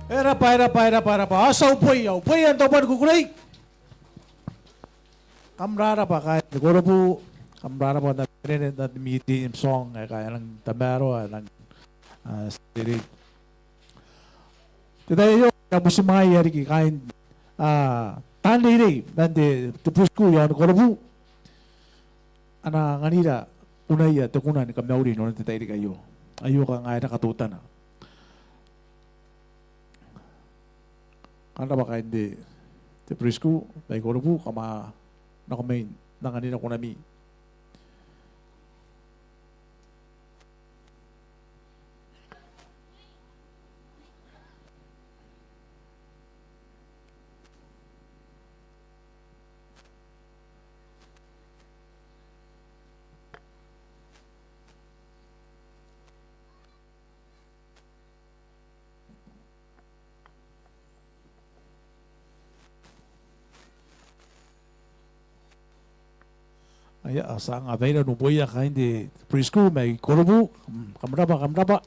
Era pa. Asa upoy ang taban kukulay. Kamrara pa kahit siguro po kamrara pa na pininin na meeting song kaya ng tamero ng spirit. Today yung kabusimay yari ki kain tanday nande tupus ko yan ko po ana nganira unay tukunan kami uri no nante tayo kayo ayo ka nga nakatutan na kanda ba kain di tupus ko tayo ko po kama nakamain na kanina ko nami. Ay, asa nga ba na nuboya ka hindi preschool may kurubu kamraba.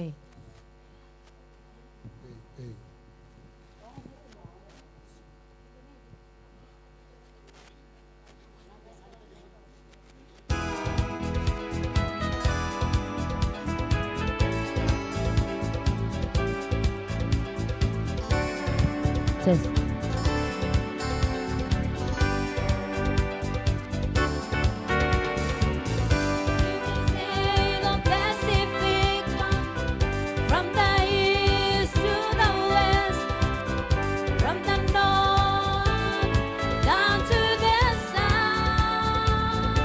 Hey. Test. From the east to the west, from the north down to the south,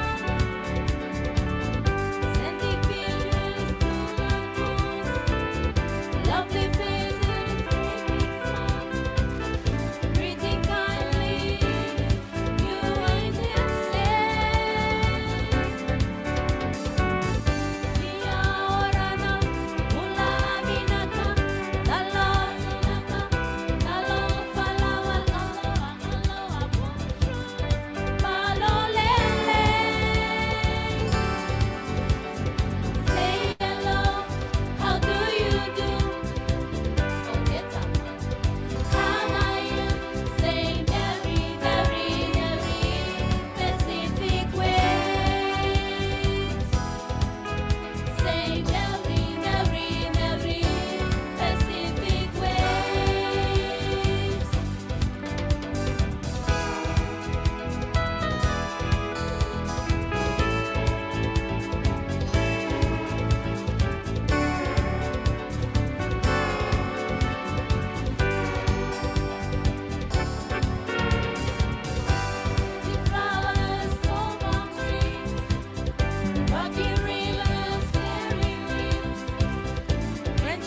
sending pilgrims to the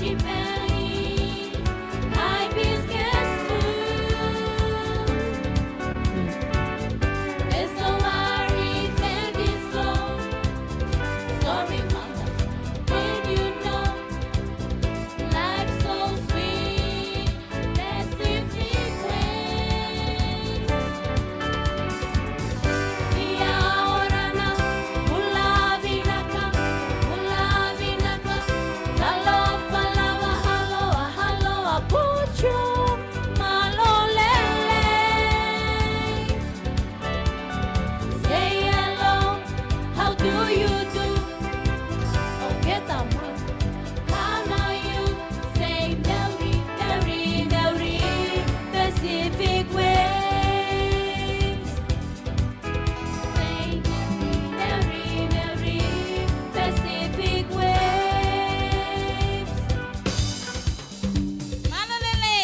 she pays high biscuits too. It's no worry, take it slow. Story wonder, did you know life's so sweet? Pacific waves. Y ahora no, mula vinaka, lalo palawa, halo, pucho, malolele. Say hello, how do you do? Oh, get them one. How are you? Say Nelly, Pacific waves. Say Nelly, Pacific waves. Manalele.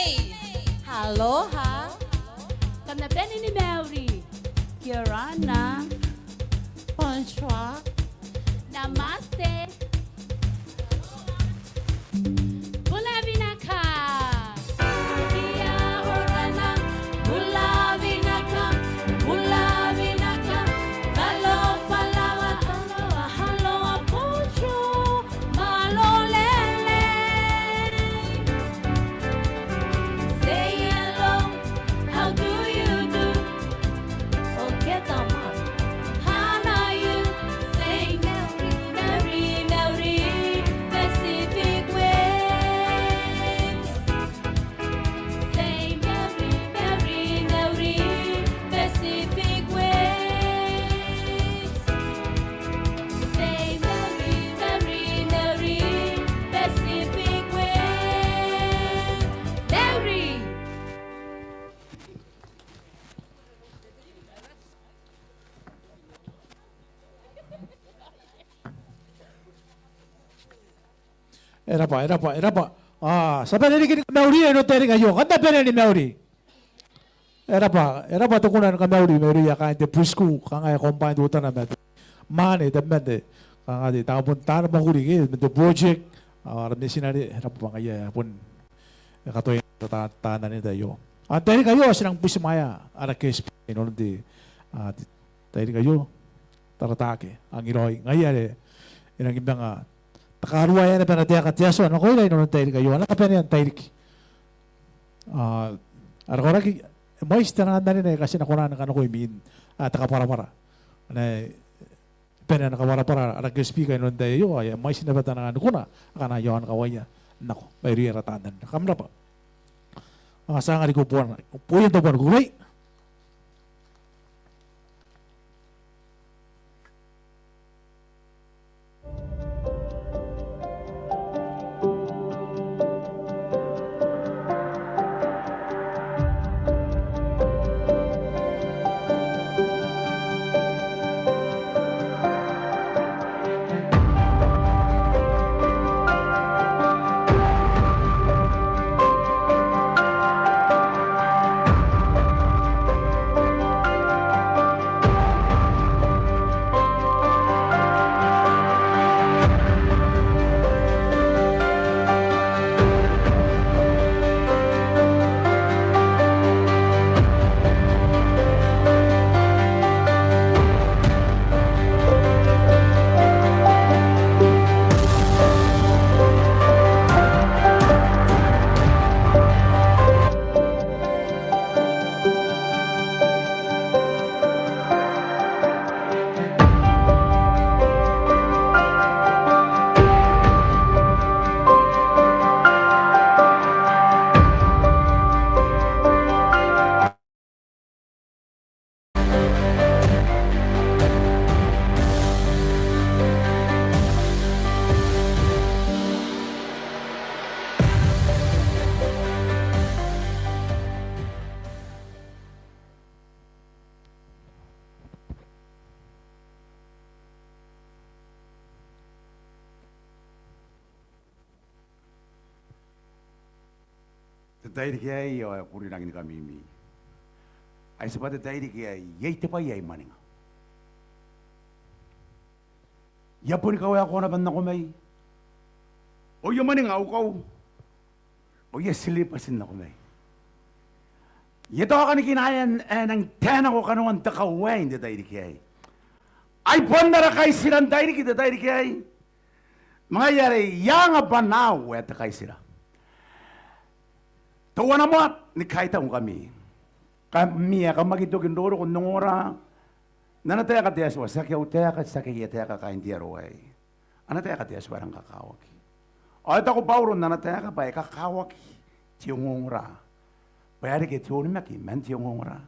Aloha. Kana Benny ni Mary. Kirana. Bonsoir. Namaste. Bula vinaka. Kia orana. Bula vinaka. Halo palawa. Halo apucho. Malolele. Say hello. How do you do? Oh, get them up. How are you? Say Nelly, Pacific waves. Say Nelly, Pacific waves. Say Nelly, Pacific waves. Nelly. Era pa. Sabi narinig ka Mauri, ano tayo kayo? Kanta pa ni Mauri. Era pa tukunan ka Mauri ya kain te preschool, kanga combined utan na met. Mane te met. Kanga di tapon tan mahuri ke met project. Aram ni sinari era pa kaya pun katoy tanan ni tayo. Tayo kayo sinang pusimaya ara kes non di tayo kayo taratake ang iroy ngayare inang ibang takarua yan na panatia katiaso ano ko ilay noon tayo kayo ano ka yan tayo ara ko raki mais tanahan na rin kasi nakunan ka ko imin takapara-para na pena nakawara-para ara ko speaker noon tayo ay mais na ba tanahan ko na kana yon kawaya nako may riyaratanan kamra pa sa nga ko puwan puyan to puwan gulay. Tairi ki ai o kuri nangi ka mimi. Ai sebab tairi ki ai yei te pai ai maninga. Ya pun kau ya kona banna ko mai. O yung maning aukaw. O yung silipasin na ko may. Ito ako ni kinayan ng tena ko kanuan takawain di tayo di kiyay. Ay pondara kay silang tayo di kita tayo di kiyay. Mga yari, yang abanaw at kay sila. Tawa na mo ni kaita ko kami. Kami ka magitugin doro kung nungora. Nanataya ka tiyaswa, sakya utaya ka, sakya ka kain tiyaroway. Anataya ka tiyaswa ang kakawak. O ito ko pauron, nanataya ka pa, kakawak. Tiyungungura. Pwede ka tiyunimaki, men tiyungungura.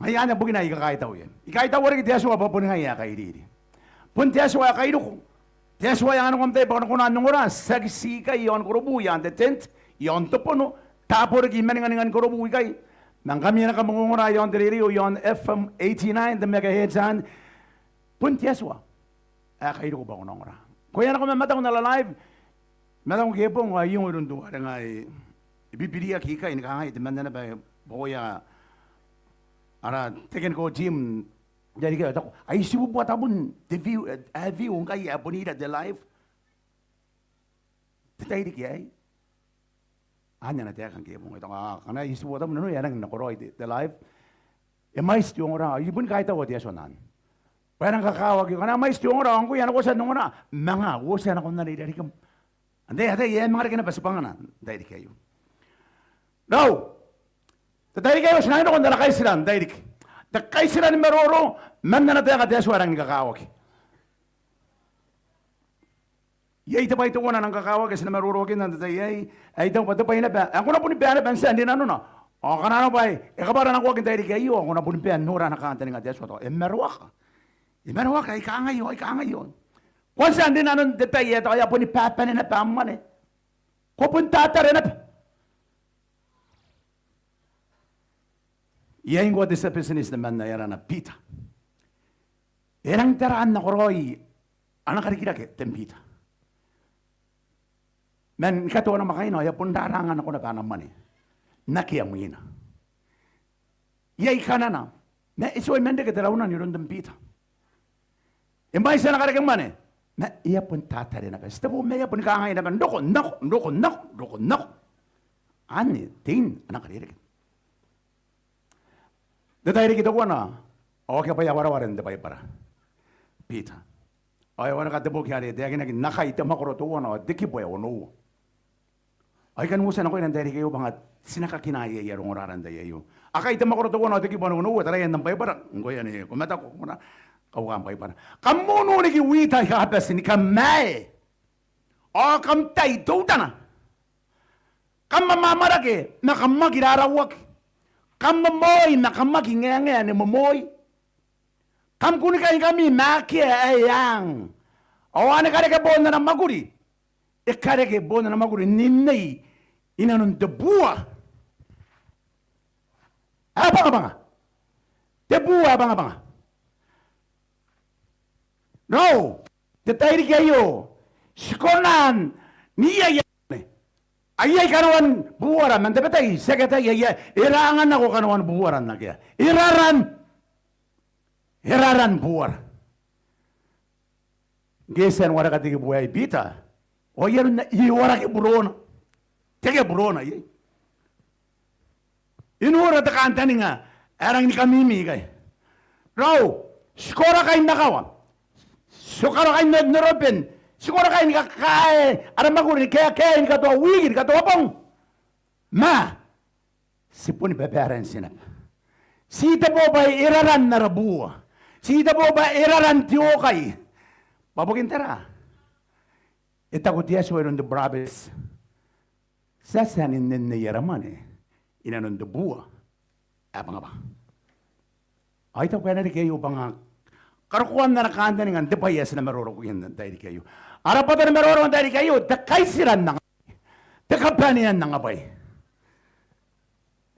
Ngayon na bugin na ikakaitaw yan. Ikaitaw wala ka tiyaswa, papunin nga iya kayo dito. Pun tiyaswa kayo ko. Tiyaswa yung anong kamtay, baka nakunan nungura, sagsika yon kurubu, yan the tent, yon topono, tapo rin maningan kurubu ikay. Nang kami na kamungura yon diririyo, yon FM 89, the megahertz and pun tiyaswa. Kayo ko ba ko nungura. Kaya na kung mamatang na live, matang kipong yung urundu, ada nga ibibiriya kika, inikangay, timanda na ba, boya, ara, teken ko Jim, jadi kayo, tako, ay sibu buat abun, view, ang kaya, bonita de live. Tatay di kaya, anya na tekan kaya mong ito nga, kana isibu buat abun, yan ang nakoroy de live. E mais yung orang, ibun kahit ako diya sonan. Parang kakawag yung, kana mais yung orang, ko yan ako sa nung orang, mga, wasa na kong nalidari kam. Ande, yan mga rin na pasipanganan, dahil kayo. Now, tatay kayo, sinayin ako na lakay sila, dahil Dakay sila ni Meroro, man na natin katiya suwarang kakawag. Yay, ito pa ito ko na ng kakawag, kasi na Meroro kin, ay ito pa ito pa hinapin. Ako na po ni Piana, pansa, hindi na ano na. O, kanano pa kabaran ako agin tayo di kayo, ako na po ni Piana, nura na kanta ni katiya suwarang. Meruak. Meruak, ay kaangayon. Kung saan din na nun detay, ito kaya po ni Papa na napaman Kupunta rin na Yang gua sa business naman na yaran na pita. Erang taraan na koroy, anak karikira ke tempita. Men katuwa na makaino, ya pundarangan ako na panaman Nakiyang mo yun. Yay ka na. Na isuay mende ke talaunan yun tempita. Imbay sa nakaragang man Na iya pun tatari na pa. Sita po maya pun kaangay na pa. Noko. Ani, tin, anak karikira. Detay kita ko na, okay pa yawara-waran de para. Pita. Ay wala ka tebo kaya de agin nakaita makoro to na diki po no. Ay kan musa na ko nan dari kayo bangat sinakakinaya yarong oraran da yayo. Akaita makoro to na diki po no tarayan ng para. Ngoy ani kumata ko muna kawam para. Kamuno ni kiwita ka hapas ni kamay. O kam tay do tana. Kam mamamarage na kamagirarawak. Kam mamoy na kamagingenge ni mamoy. Kam kunikay kami makia ayang. Awane kare ke bona na maguri. E kare ke bona na maguri ninay inanon debuah. Abang. Debuah abang. No. Detay kayo. Sikonan niya Ayay kanawan buwaran, man dapat sekata irangan ako kanawan buwaran na kaya. Iraran buwar. Gesen wara katigi buhay bita. O yan na iwara ki burona. Tege burona yay. Inura ta kanta ni nga, erang ni kamimi kay. Raw, skora kay nakawa. Sukara kay naropen. Siguro kayo ni kakain, aram maguri, kaya ni katuwa wigin, katuwa pong. Ma, si po ni beberan sinap. Sita po ba iraran na rabuwa? Sita po ba iraran tiyokay? Babagin tara. Ita ko tiya suwaron de brabes. Sasanin na yaraman Inanon de buwa. Abang. Ay, ito pwede kayo bang karukuan na nakanda nga, di pa yes na maroro ko yan tayo kayo. Araw pa na maroro tayo kayo, takay siran na nga. Takapanian na nga bay.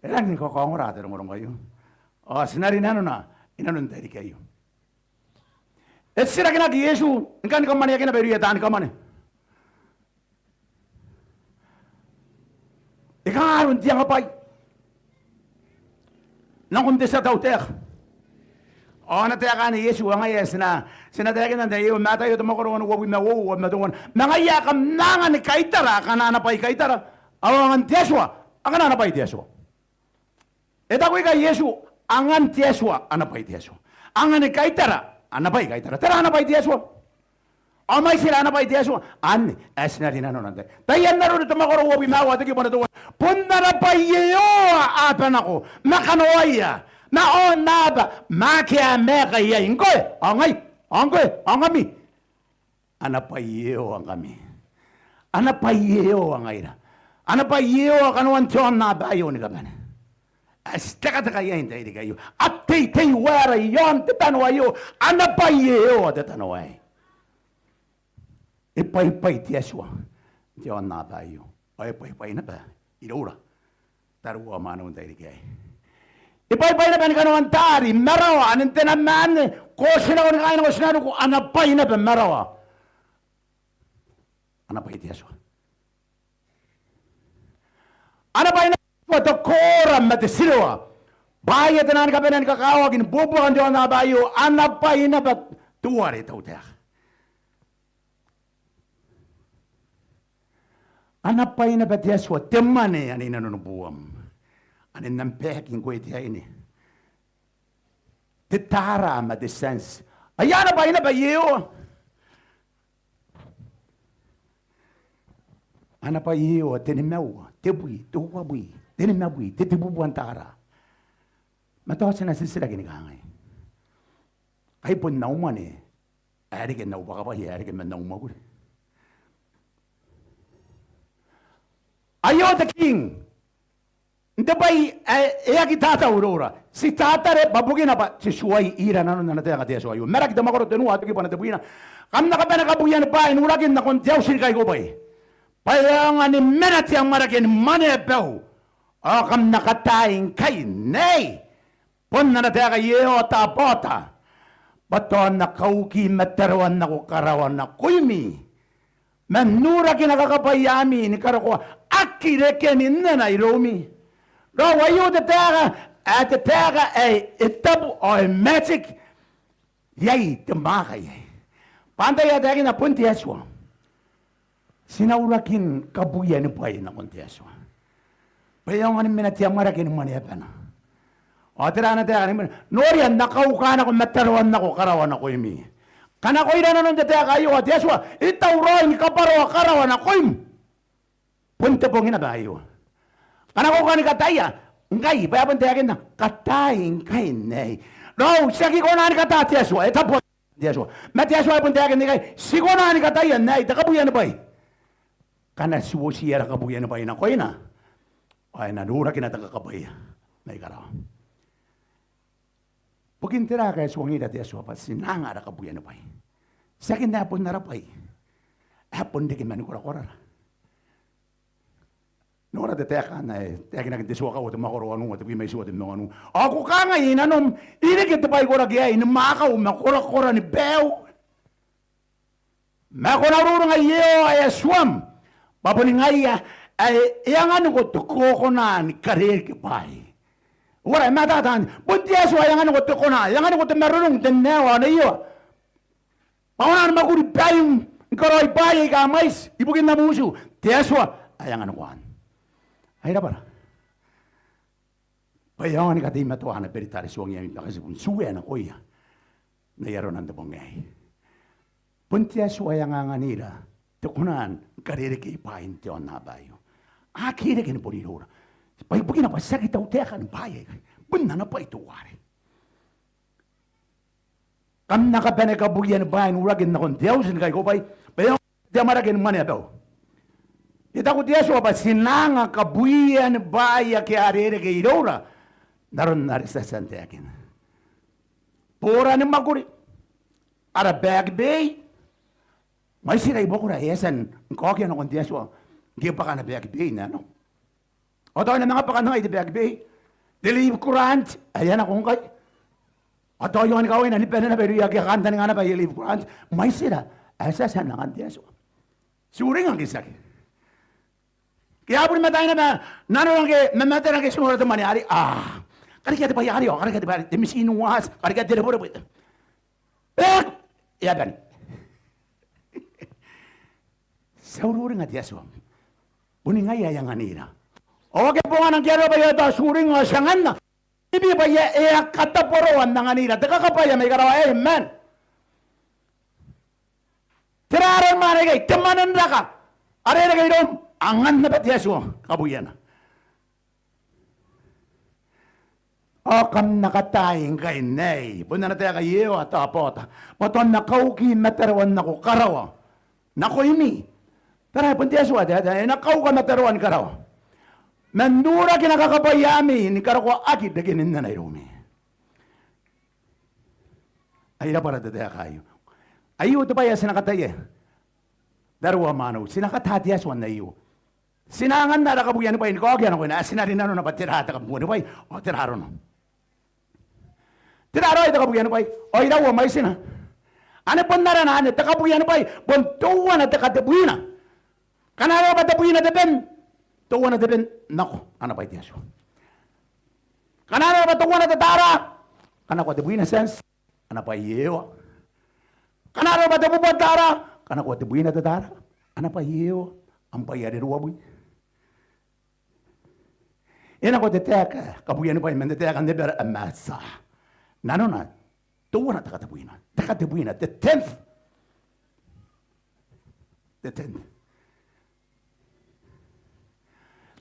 Ilang ko kong rata ng kayo. O, sinarin na, inanon tayo kayo. Et sira kinagi Yesu, ingkan ka man yakin na beriyatan ka man Ikaron tiyang apay. Nang kundi sa tautek. na teka ni Yesu nga yes na sinateke na tayo mata yo tumakoro no wabi mawo madon mga yakam nangan kaitara kana na pai kaitara awangan tieswa angana na pai tieswa eta ko ka Yesu angan tieswa ana pai tieswa angan kaitara ana pai kaitara tara ana pai tieswa amai sila ana pai tieswa an asna rina no nante tayan na ro tumakoro wabi mawo atiki bona to punna na pai yo apa nako makanoya na on naba makia mega ya ingoy angami ana payeo angami ana payeo angaira ana payeo kanwan ton na bayo ni kabane astaka taka ya inta iri kayo ate te wara yon tetano ayo ana payeo tetano ai e pai tiaswa ton na bayo ai pai na ba irora taru amano inta iri kayo Ipai-pai na ba ni kanuan tari, merawa, anin tinaman, kosin ako ni kain ako sinano ko, anapay na ba, merawa. Anapay tiyaso. Anapay na ba, to koram matisirawa. Bayat na ka ba na kakawagin, bubukan diyo na bayo, anapay na ba, tuwari tau tiyak. Anapay na ba tiyaso, temane, anin nanunubuam. Anin nang peking ko iti ini. Titara ma desens. Ayana ba ina ba iyo? Ana pa iyo tinimew, tibui, tuwabui, tinimabui, titibubuan tara. Matawa sina sisira ginikangay. Kay pun nauman eh. Ayari kin naupa ka pa, ayari kin man naumagul. Ayo the king. Hindi ba'y kita aurora. Si tatare, babugin na ba? Si suway ira na nun na natin ang katiya suwayo. Merak ito makarot dinu, ato kipa na tabuyin na. Kam na ka ba nakabuyan ba? Inulagin na kung diyaw sirikay ko ba'y. Payang ni menat yang marakin manebaw. Kam nakataing kay nay. Pon na natin ang iyo tapota. Bato na kauki matarawan na ko karawan na kuymi. Manura kinakakapayami ni karakwa. Akirekenin na na iromi. No, wayo de terra etabu o magic yay temaka yay. Panta ya dagi na punti aswa. Sinaurakin kabuyan pa yun na punti aswa. Payong anim minati ang marakin mani apana. O tira na tira anim norian nakaukan ako mataruan ako karawan ako imi. Kana ko ina nun de kayo at aswa itauroin kaparo karawan ako im. Punta pong inabayo. Kana ko kani kataya, ngai pa yapan tayakin na katayin kay nay. No, sagi ko na ni katati aswa, etapo aswa. Mati aswa pun tayakin ni kay, sigo na ni kataya nay, takabuyan na bay. Kana siwo siya kabuyan na bay na koy na. Ay nadura kinatagakabay. May karaw. Pagintira kay aswang ida ti aswa pa sinanga na kabuyan na bay. Sakin na pun narapay. Hapon di kiman kura-kura. Nora de teka na teka na kintiswa ka o tumakoro anu at may suot no anu. Ako ka nga inanom ini kita pay ko ragya in makaw makura-kura ni beo. Makunaruro nga iyo ay aswam. Babulingaya ay yang anu ko tuko ko na ni karir ki pay. Wala matatan bunti aswa yang anu ko tuko na yang anu ko tumarurong denewa na iyo. Paunan makuri payong karoy pay ka mais ibugin na musu. Tiaswa ay yang anu ko an. Ay para. Payawan ni kati matuwa na peritari suwang yamin kasi kung suwe na koya na yaron ang tabongay. Puntia suwa yang anganira tukunan karere kay pain tiyon na bayo. Akire kini porirora. Pagbukin na pa sakit au teka ni baye. Bunna na pa ito wari. Kam nakapene ka bugyan bayin uragin na kon diyawsin kay ko bay. Payawan diya maragin mani daw. Ita ko tiya suwa sinanga kabuyan baya ke arere ke irora. Naron narisa sante akin. Pura ni maguri. Ara bag bay. May sila ibo ko na esan. Kokya no kon tiya suwa. Giya pa ka na bag bay na no. O tayo na mga pa ka na iti bag bay. Diliv kurant. Ayan akong kay. O tayo yung kawin na ni pena na pero yakakanta nga na ba yung liv kurant. May sila. Esasan na kan tiya suwa. Suring ang kisaki. Kaya po naman tayo na nano lang kay mamatay lang kay sumura ito maniari. Karikati pa yari, karikati pa demisino was, karikati de boro. Ya bani. Saururi nga tiaso. Buni nga ya yang anira. Oke pongan ang kero ba ya ta suri nga sangan na. Ibi ba ya kata poro ang anira. Teka ka pa ya may karawa amen. Tiraran mare kay temanan raka. Are na kay dom angan na ba tiaso kabuyan. Akam nakataing kay nay. Buna na tayo kayo at apota. Paton nakauki matarawan na ko karawa. Nako ini. Tara puntiya suwa dada. Nakau ka matarawan karawa. Mandura kinakakapayami. Ni karawa akit na ginin na nairumi. Ay na para dada kayo. Ayo ito pa ya sinakataya. Darwa mano. Sinakatatiya suwan na iyo. Sinangan na nakabuyan pa yun. Kogyan ako na. Sinarin na na patirata kabuyan pa yun. O tiraro no. Tiraro ay takabuyan pa yun. O iraw may sina. Ano po naran na takabuyan pa yun. Buntuwa na takatabuyan na. Kanara ba tabuyan na deben? Tuwa na deben. Nako. Ano pa itiyaso? Kanara ba tuwa na tatara? Kana ko tabuyan na sense. Ano pa iyo? Kanara ba tabuyan na tara? Kana ko tabuyan na tatara? Ano pa iyo? Ang payari ruwaboy. Ina ko teteka, kabuyan pa yung teteka hindi pero amasa. Nano na, tuwa na takatabuyan na. Takatabuyan na, the 10th. The 10th.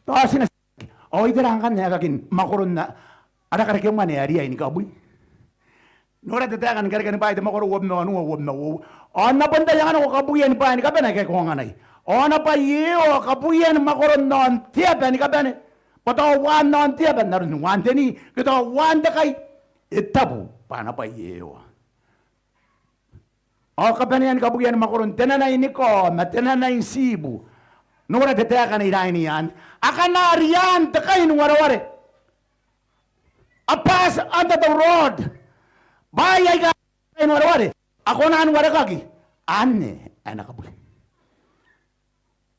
Toa sinasaki, o itirangkan niya kakin, makuron na, ada karakyung manayari ay ni kabuy. Nora teteka, nagkarakan pa ito makuron, wab na, wab na. O napanda yung ano, kabuyan pa, ni kabanay, kaya kung anay. O napayiyo, kabuyan makuron noon, tiyapan, ni kabanay. Patawa non tiyapan naroon wante ni kita wante kay itabu pana pa yewa. O kapanian kabuyan makuron tenanay ni ko matenanay sibu. Nura teteka kan irain yan. Akan nariyan takay nung waraware. A pass under the road. Bayay ka nung waraware. Ako na ang warakagi. Ane anak kabuyan.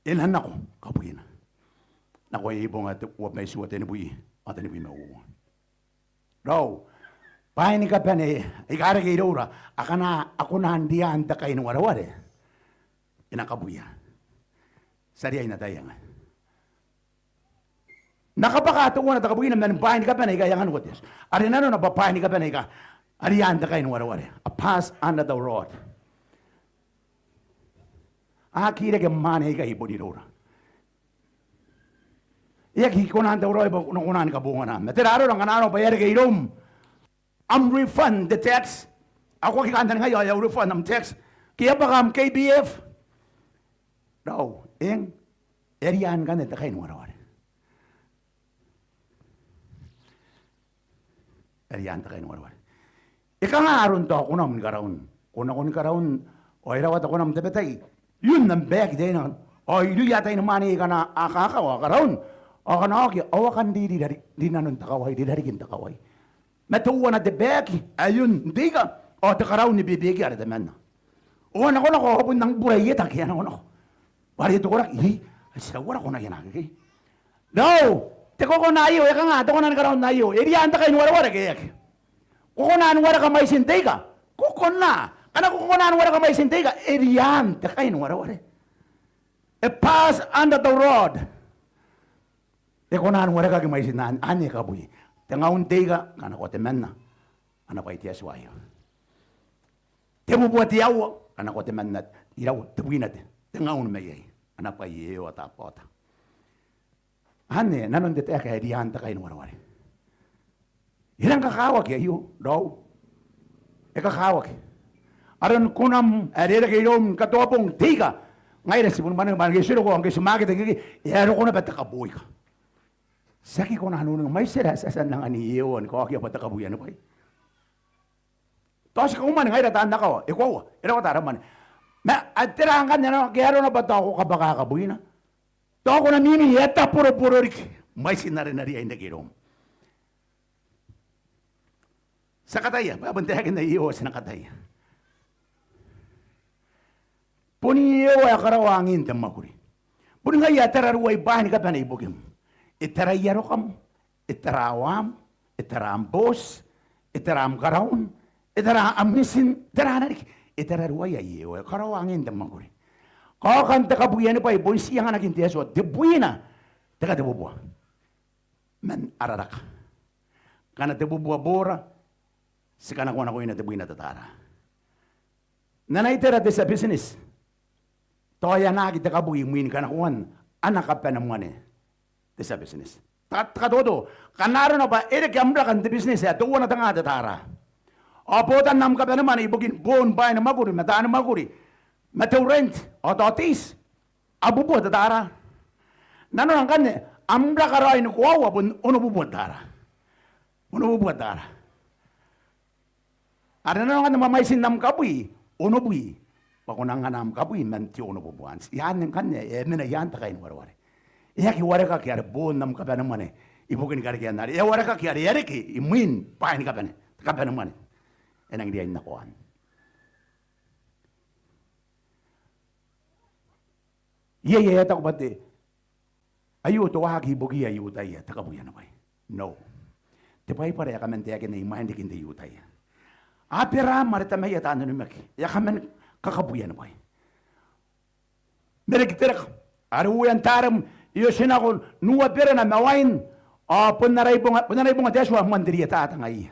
Ilan ako kabuyan. Nakoy ibong at wap may suwat ni buyi at ni buyi mauwa. Raw, pahay ni kapan ikara kay Dora, ako na handiyan ta kayo ng warawari. Inakabuya. Sari ay natayang. Nakapakatuwa na takabuya naman pahay ni kapan ikayangan ko Diyos. Ari na no, napapahay ni kapan ika, ariyan ta kayo ng warawari. A pass under the road. Akira ka manay ka ibo ni Dora. Iyak hikunan daw roy ba kunan kabungan na. Matiraro lang kanano bayar kay Rom. Am refund the tax. Ako kikanta ngayon ayaw refund ang tax. Kaya ba kam KBF? Daw, eriyan ka nita kayo warawari. Eriyan ta kayo warawari. Ika nga aron to ako naman karaon. Kung ako ni karaon, o irawat ako naman tapetay. Yun nang bag din na. O yun yata yung mani ka na akakawa karaon. O kanaki, awakan di nanon takaway, di dari kinta kaway. Matuwa na de beki, ayun, di ka. O takaraw ni bibigi, ara daman na. O nako hapon ng burayet, kaya nako. Bari ito ko rak, sawa ko na yan aki. No, teko ko na iyo, eka nga, teko na nagkaroon na iyo. Iriyan ta kayo wara kaya. Kukunan wara ka may sintay ka. Kukuna. Kana kukunan wara ka may sintay ka, iriyan ta kayo wara. A pass under the road. Ekonan wala ka may sinan ani ka buhi. Tengaun tega kana ko temen na. Ana pa itiya suwayo. Temu buat yawo kana ko temen na iraw tuwinat. Tengaun mayay. Ana pa yeyo atapota. Ane nanon dete ka diyan ta kain warware. Ilang kakawak yayo daw. Kakawak. Aron kunam arera kayom katopong tiga. Ngayon sipun man siro ko ang sumagit yaro ko na patakabuy ka. Saki ko na hanunong may sirasasan ng aniyon ko aki pata kabuyan pa. Tos ko man ngay rataan nako, ikaw, ira ko taraman. Ma atirahan ka na kaya na ba ako kabaka kabuyan na? To ko na mimi yata puro rik. May sinarinari ay nagirom. Sa kataya, babantayakin na iyo sa nakataya. Puniyo ay karawangin tamakuri. Puni nga yatararuay bahan ka pa na ibugim. Itarayaro kam, itarawam, itara ang boss, itara ang karaon, itara ang misin, itara na itara ruwaya iyo, karawangin damang kuri. Kau kan teka buya ni pa ibon siya nga naging tiyaso, di buya na, teka di bubuwa. Man ararak. Kana di bubuwa bora, si kanak ko na di buya na tatara. Nanay tira di sa business, toya na kita kabuhi muin kanakuan, anak ka penamuan di sa business. Katodo, kanaro na ba, ere kamra kan di business ya, tuwa na tanga tatara. Apotan nam ka penaman, ibugin bon bay na maguri, mataan na maguri, matau rent, o totis, abubuwa tatara. Nano lang kanya, ambra karoy no kuwawa, uno bubuwa tatara. Uno bubuwa tatara. Ada nano kan mamaisin nam kabuhi, uno bui. Pakunang nam kabuhi, manti uno bubuwan. Yan yung kanya, mina yan takayin warwari. Iya ki wara ka kiara bon nam ka bana mane ibugin kar kiara nari iya wara ka kiara yare ki imuin pain ka bana mane enang dia inakuan iya tak bate ayu to hagi bugi ayu taya takabuya na bai no te pai pare ka mente ya ni main dikin de yutaya apera marita me ya tanu ni mek ya kamen kakabuya na bai mere kitera aru yan taram iyo sinakol nuwa pera na mawain punaray bunga deswa mandiriya tata ngai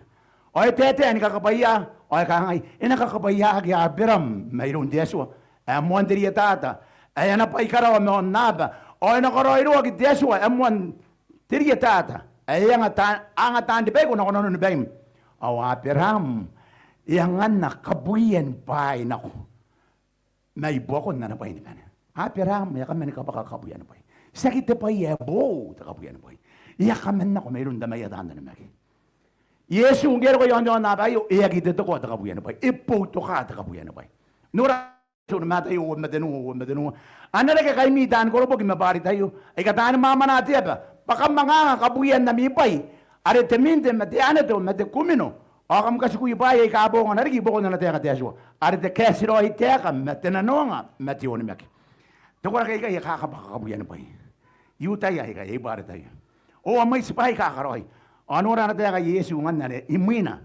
o tete ani kakapaya o kangai ina kakapaya agi abiram mayroon deswa mandiriya tata ay ana pa ikaraw mo naba o ina koroiro agi deswa mandiriya tata ay ang atan di bego na kono ni baim o abiram yang na kabuyen pa inako may bokon na pa ini man abiram ya kami kapakabuyan pa sakit pa iya bo takabuyan pa iya kamen na ko mayroon damay atan na magi Yesu ngero ko yon na bayo iya kita to ko takabuyan pa ipoto ka takabuyan pa nura so mata yo madenu anara ka kay mitan ko pag mabari tayo ay kataan mama na tiya baka mga kabuyan na mipay are teminte mate anato mate kumino akam kasi ko ipay ay kabongan narigi boko na nataya katyaso are te kesiro iteka mate nanonga mate yon magi Tukar kay kay kakabakabuyan pa Yutay ay kay ibare tayo. O may sipay kakaroy. Ano na tayo kay Yesu ngan na imina.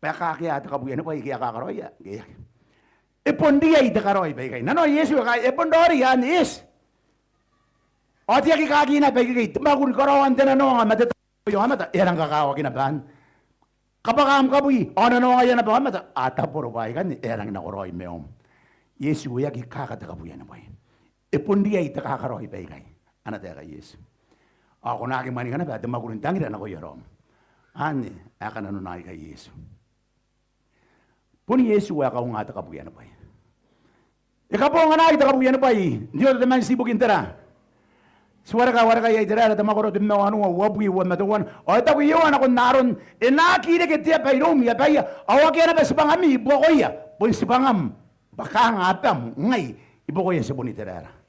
Pekakya takabuyan pa kaya kakaroy. Ipondi ay takaroy pa kay. Nano Yesu kay ipondori yan is. O tiya kikagina pa kay tumagun karawan din ano nga matatayo yung amata. Erang kakawa kinabahan. Kapakam kabuy. O nano nga yan na pa amata. Ata puro pa kan erang nakoroy meom. Yesu ya kikakatakabuyan pa Ipondi ay takakaroy pa kay. Anak dia kay Yesu. Ako na aking maningan na ba, maguling tangi na ako yarom. Ani, akan ano na kay Yesu. Puni Yesu, ako nga takabuyan na pa. Ikaw po nga na takabuyan na pa. Hindi ko naman sibugin tira. Suwara ka yay tira, tamakuro din mo ano, wabwi, wamatuan. O ito ko yun, ako naroon, inakita kita pa inom, yapaya. Awag yan na ba sa pangami, ibo ko ya. Pun sa pangam, baka nga apam, ngay, ibo ko yan sa bunitira.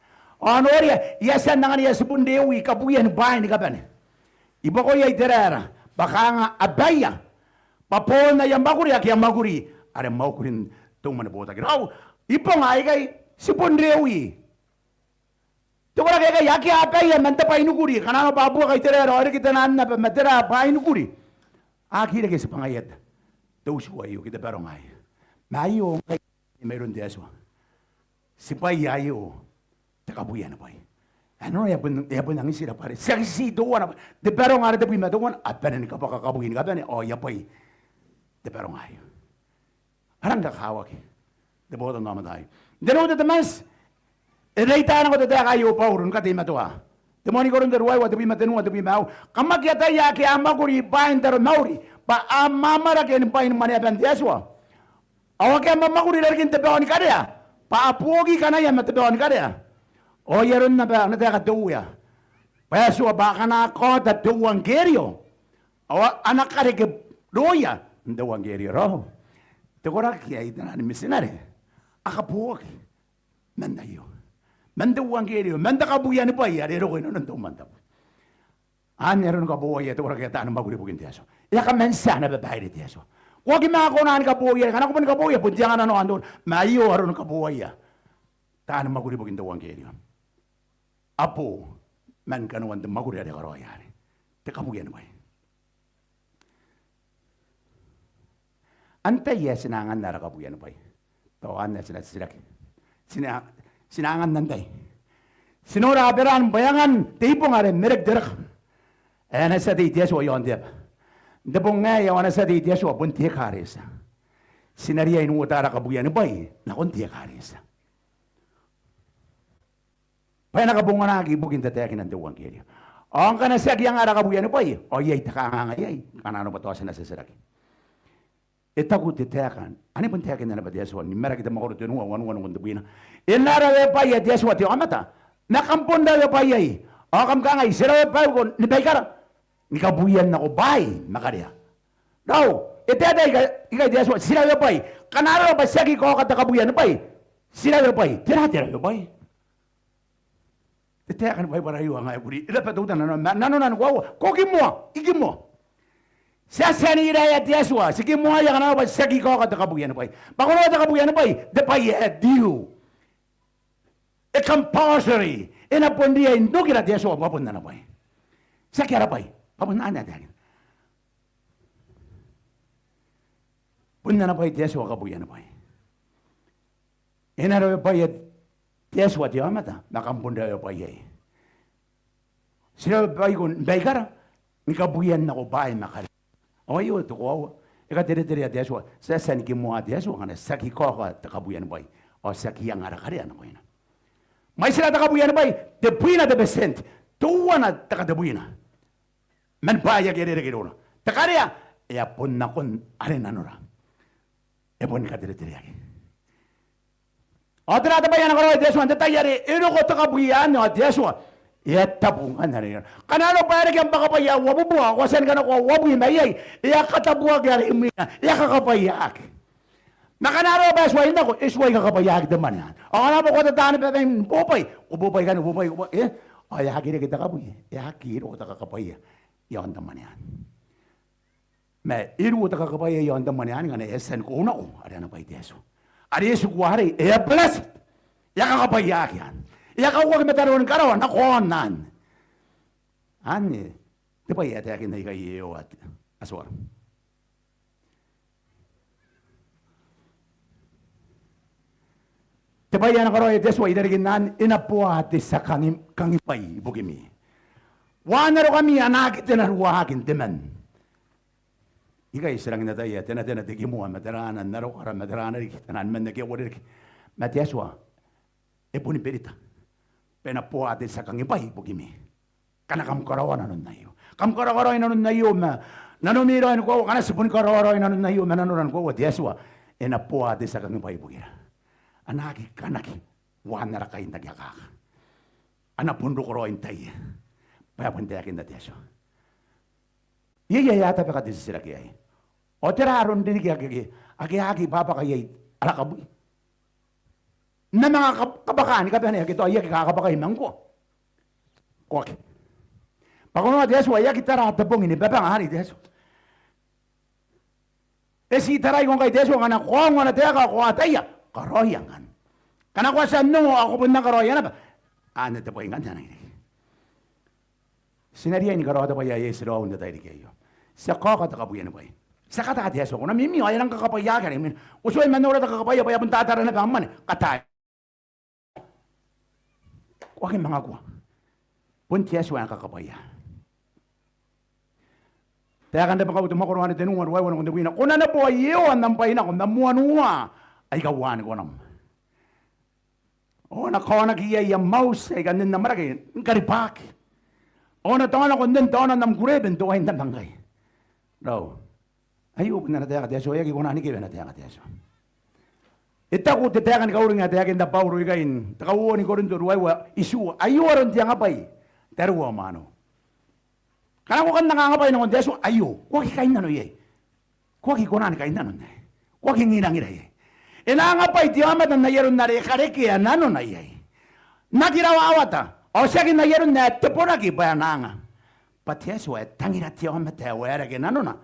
Ano rin, yasan na nga niya sa bundewi, kabuyan bahay ni kapan. Iba ko yay terera, baka nga abaya, papon na yung maguri, kaya maguri, are magurin itong manabota. Iba nga ay kay si bundewi. Ito ko na kaya yaki abaya, manta pa inuguri, kanano babuwa kay terera, ori kita na na, matera pa inuguri. Aki na kaya sa pangayat, tawsuwa iyo, kita pero nga ay. Mayo, kay mayroon diyaso. Si payayo, kabuyan pa ano yapon ang sila pare saksi doon de pero nga de pima doon at panen ka pa kakabuhin ka panen o yapay de pero nga yun harang kakawak de boto naman tayo de no de mas reita na ko de kayo pa urun ka de matwa de moni ko ron de ruway wa de pima tenu wa de pima kamak yata ya ke amaguri pain ter mauri pa amamara ke ni pain mane ban deswa awake amaguri lerkin de peon kada pa apogi kana ya mate peon kada O yaron na ba, nataka duya. Peso baka na ako, datuwang geryo. O anak ka rin doya. Dawang geryo raw. Tukurak kaya ito na ni misinari. Akapuwag. Mandayo. Mandawang geryo. Mandakabuya ni pa, yari ro ko yun, mandap. Yaron ka buhay, tukurak kaya tanong magulipugin tiyaso. Iya ka mensa na babae ni tiyaso. Huwag imakunahan ka buhay, kanak man ka buhay, puntiyan ka na noon doon. Mayo, haron ka buhay. Tanong magulipugin dawang geryo. Apo, man kanuan de maguri ada karo yari. Te kabuyan bay. Ante ya sinangan nara kabuyan bay. Tawan na sila sila. Sinangan nanday. Sinora beran bayangan tipong are merek derak. Ana sa di Yesu yon dep. Debong nga ya ana sa di Yesu bunti karesa. Sinariya inu utara kabuyan bay na kunti karesa. Paya nakabunga na bugin tatayakin ng duwang kiri. Ang kana sa kiyang ara kabuyan bay. O yay takanga yay. Kanano ba to sa nasasaraki. Itaku titakan. Ani pun tayakin na ba Yesu ni mera kita makoro tenu wan buina. Inara we pa ya Yesu ti amata. Nakampunda we pa yai. Akam ka ngai sira we pa ko ni baikara. Ni kabuyan na ko bay makaria. Daw, itata ika Yesu sira we pa. Kanaro ba sagi ko ka kabuyan pa. Sira we pa. Tira we pa. Titakan bay para yu ngai buri. Ila pa tutan nanonan ko igimo. Sasa ni ira ya Yesu, sige mo ya kana ba sagi ko ka kabuyan pa. Bago na kabuyan pa, de pa ye diu. E compulsory. Ina pondia indugi ra Yesu ba pun na pa. Saki ara pa. Papun na na dagin. Pun na pa Yesu kabuyan pa. Ina ra pa ye Yesu ti amata, nakampunda pa ye. Sila pa ko baikara, ni kabuyan na ko ba makari. Ayo tu kau, eka tere Yesu, saya sen kimu Yesu kana saki kau ka kabuyan bay, o saki yang ara karian ko ina. Mai sila kabuyan bay, de buina de besent, tuwana de buina. Men baya gere gere. Takaria, ya pun nakon arena nora. E pun ka tere yake. Otra ta bayan ko Yesu ante tayari, ino ko kabuyan no Yesu. Ya tabungan hari ini. Kanano pa rin yung pakapaya, wabubuha, wasan ka na ko, wabuhin na yay. Iya katabuha gari imina, iya kakapayak. Nakanaro ba iswayin ako, isway kakapayak naman yan. Ang alam mo ko tataan pa tayong bupay. Ubupay ka na, ubupay. Ay, hakiri kita kabuhi. Hakiri ko kakapaya. Yan naman yan. May iru ko kakapaya yan naman yan. Nga na esen ko una ko. Ari na pa iteso. Ari yesu ko hari, iya blessed. Iya kakapayak yan. Ya kau wag metaron karawan na konan. Ani, di ba yata yakin na ikayo at aswar. Di ba yan karo ito so idarigin inapuati sa kangipay bugimi. Wanaro kami anak ito na ruwahakin timan. Ikay sarang na tayo, tinatena tigimuha, mataranan, naro kara, mataranan, tanan man nakiyawarik. Matiyaswa, epuni perita. Penapuati sa kangipay bugimi. Kana kam karawan nanon nayo. Kam karawan nanon nayo ma nanomiro an ko kana sipun karawan nanon nayo mananon ko wa Yesu enapuati sa kangipay bugira. Anaki kanaki wana ra kay nagyaka. Ana pundo ko roin tay. Pa pante akin na Yesu. Iya yata pa kadis sila kay. O tira aron din kay agi papa kay ala kabuy. Na mga kabakaan, kabahan ito ay kakabakay mangko. Kuwak. Pakuno at Yesu ay kita ratabong ini bebang hari Yesu. Si taray kong kay Yesu nga na kuwang nga na tiya ka kuwa taya, karoyangan. Kana kuwa sa nungo ako pun na karoyan na ba? Ano ito po ingan yan ini. Sinariya ni karoya pa ya Yesu raw na tayo di kayo. Sa kakata kabuyan ba sa kata Yesu, kung namimi ay ang kakapayagan, usoy manura na kakapaya, paya pun tatara na kaman, katay. Wag mga kuwa. Punti Yesu ang kakapaya. Kaya kanda pa kauto makuruhan ni tinungan, wawan kong dawina. Kung na po ay iyon ng paina, kung namuanua, ay kawan ko nam. O nakawa nagiyay yung mouse, ay ganin na maragay, karipak. O natawa kung din tawa na namgureben, tuwain na bangay. No. Ayun na nataya ka Yesu, ay kung nani kiwen nataya ka Yesu. Itaku titakan kau ringa tayakin da pauro igain. Takau ni korin tu ruwa isu ayu aron tiang apai. Terwa mano. Karena ko kan nangangapai ngon Yesu ayu. Ko kain nano ye. Ko konan kain nano ne. Ko nginang ira ye. Inangapai tiamat na yeron na rekareke nano na ye. Nakirawa awata. O siya na yeron na tepora ki pa nanga. Pat Yesu tangira tiamat tawera ke nano na.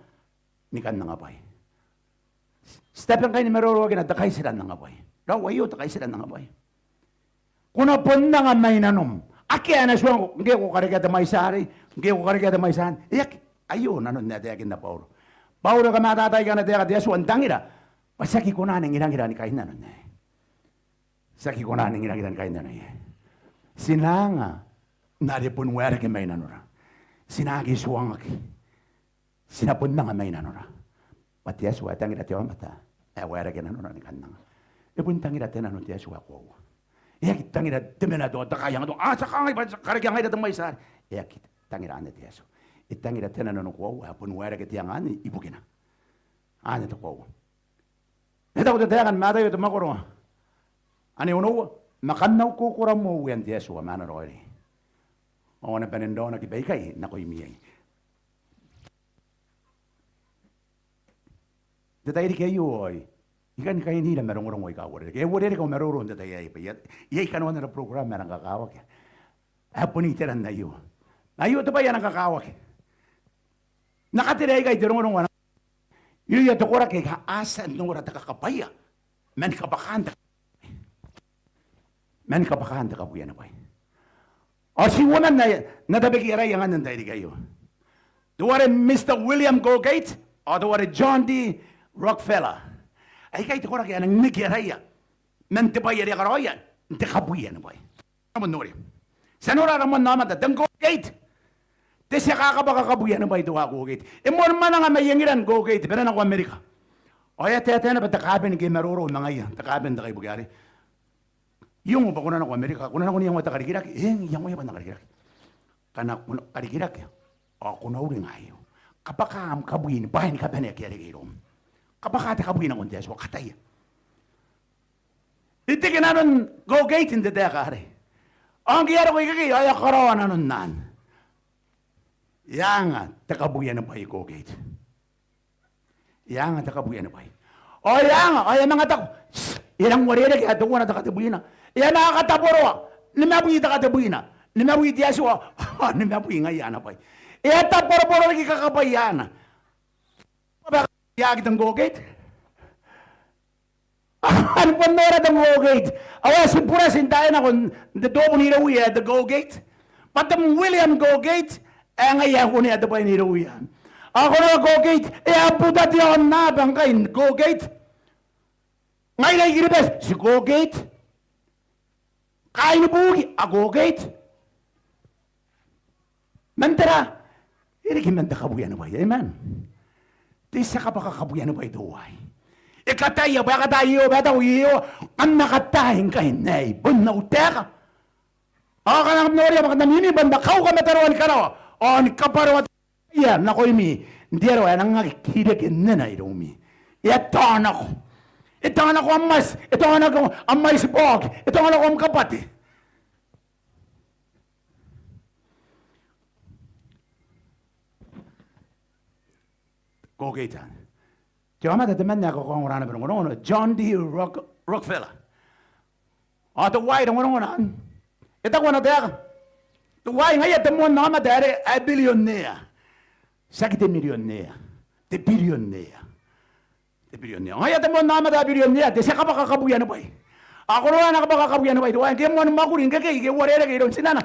Ni kan nangapai. Step yang kain meroro gina takay sila nga bay. Daw ayo takay sila nga bay. Kuna pon nga may nanom. Aki ana suang ngi ko karega ta may sari, ngi ko karega ta may san. Iyak ayo nanon na tayakin na Paulo. Paulo ka matatay ka na teka Yesu ang tangira. Pasaki ko na ng ilang kain na nun eh. Saki ko na ng ilang kain na nun eh. Sinanga naripun wera ke may nanura. Sinagi suwangak. Sinapun na nga may nanura. Pati Yesu ay tangira tiyo mata. Wera ke nanura ni kanang. Ipun tangira tenan ti Yesu ako. Iya tangira temena do takayang do sakangay ba karikang ay datang may sar. Iya tangira ane ti Yesu. Itangira tenan no ko apun wera ke tiang ani ibukina. Ane to ko. Neta ko tetangan mata yo to makoro. Ani uno makannaw ko kuram mo wen ti Yesu amana roiri. Ona penendona ki baikai na ko imiyay. Detay ke yoy. Ikan kain nila merong urong ikaw wala. Kaya wala ko meron detay ay pa. Yay kanon na program merang kakawak. Apun iteran na yo. Ayo to pa yan ang kakawak. Nakatiray kay dirong urong wana. Iyo to kora kay asa no ora ta kakapaya. Men kabakanta. Men kabakanta ka buyan pa. O si woman na tabi kiray ang anong tayo kayo. Duwari Mr. William Colgate o duwari John D. Rockefeller. Ay kay to kora kay anong nikiraya. Men te pa yari karoyan. Te kabuyan pa. Naman nori. Sanura naman naman ta. Dang Colgate. Te siya kakabaka kabuyan pa ito ako Colgate. E mo naman nga may yangiran Colgate. Pero na ko Amerika. O ya te na ba takabin kay maruro mga yan. Takabin ta kay bugari. Yung ba kuna na ko Amerika. Kuna na ko niyang wata karikirak. Yang mo yaman na karikirak. Kana karikirak. O kuna uri nga iyo. Kapaka am kabuyin. Bahin ka pa niya kaya rikirom. Kapaka ata kabuyin ang kontes. Wakatay. Iti kinanon Colgate hindi tayo kare. Ang kiyara ko ikaki. Ay akarawan na nun nan. Yang takabuyan na pa yung Colgate. Yang takabuyan na pa yung. O yang, ay mga tako. Ilang warira kaya doon na takatabuyin na. Yan nakakatapuro. Limabuyi takatabuyin na. Limabuyi tiyaso. Limabuyi nga yan na pa yung. Iya tapuro-puro lagi kakabayan na. Yagit ang Colgate. Ano pa nora ng Colgate? Awa, simpura sintayan ako. Doon nila uya, the Colgate. Patam William Colgate. Ngayon ko niya ito pa iniruyan. Ako na Colgate, puta diya ang nabang kain, Colgate. Ngayon ay giribes, si Colgate. Kain na bugi, Colgate. Mantara, hindi manta kabuyan na ba, amen. Tisa ka pa kakabuyan na ba ito, ay. Ikatayo, baka tayo, bata uyo, ang nakatahin kain, nay, bunaw teka. Ako ka nang nori, baka namini, banda, kau ka mataruan ka na, on kaparwa ya na ko imi ndiero ya nang kire ke nena iromi ya tana ko amas itana ko amais bog itana ko am kapati ko gaitan Jama da temannya ko kong rana berngono John D. Rockefeller ato wai dong ngono ita ko na dia Why ngayon tamo nama dari a billionaire. Sakit millionaire. The billionaire. The billionaire. Ngayon tamo nama dari billionaire. Desa ka makakabuyan na ba? Ako na nakakakabuyan na ba? Duwa kaya mo makuling kay warere kay don sinana.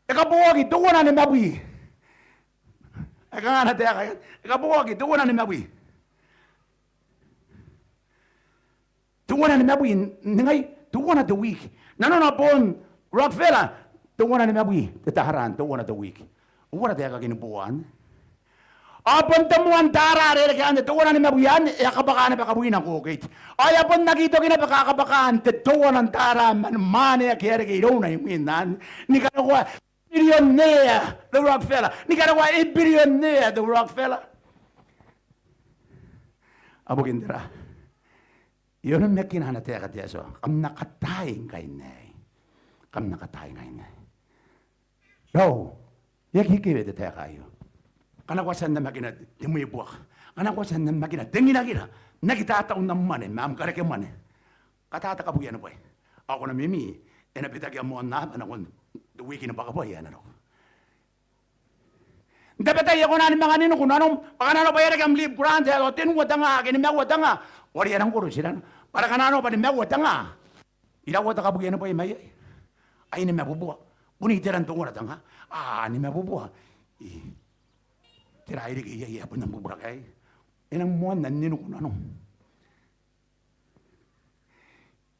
Ikabuwagi tuwa na ni mabuhi. Eka nga na tayo kaya. Ikabuwagi tuwa na ni mabuhi. Tuwa na ni mabuhi. Ngay tuwa na the week. Nanonapon Rockefeller. Tuwa na ni mabuhi, tataharan, tuwa na the week. Uwa na tayo kaginubuan. Apon tamuan tara, relegaan, tuwa na ni mabuhian, kabakaan na pakabuhi ng Colgate. Ay, apon nakito kinapakakabakaan, tuwa ng tara, manmane, kaya ikaw na yung minan. Ni kanakuha, billionaire, the Rockefeller. Ni kanakuha, billionaire, the Rockefeller. Abo kindira. Yun ang may kinanataya ka tiyaso. Kam nakatayang kay nay. Kam nakatayang kay nay. Yo, yak hikiwe de tayo kayo. Kanakwasan na makina, timuibuak. Kanakwasan na makina, tingin-nakina. Nagitataon ng mani, maam kareke mani. Katataka po yan po eh. Ako na mimi, napitagyan mo ang naman ako, wiki na baka po yan ano. Dapat tayo ko na ni mga nino, kung anong, baka nano pa yan ang live grant, o tinuwata nga, kinimawata nga. Wari yan ang kuro sila. Para kanano pa ni mawata nga. Ilawata ka po yan po eh, may ay ni mabubuwa. Unitiran tungo na tanga. Ni mabubuwa. Tirahay di kaya iya po ng bubrakay. Inang mo nanino ko nano.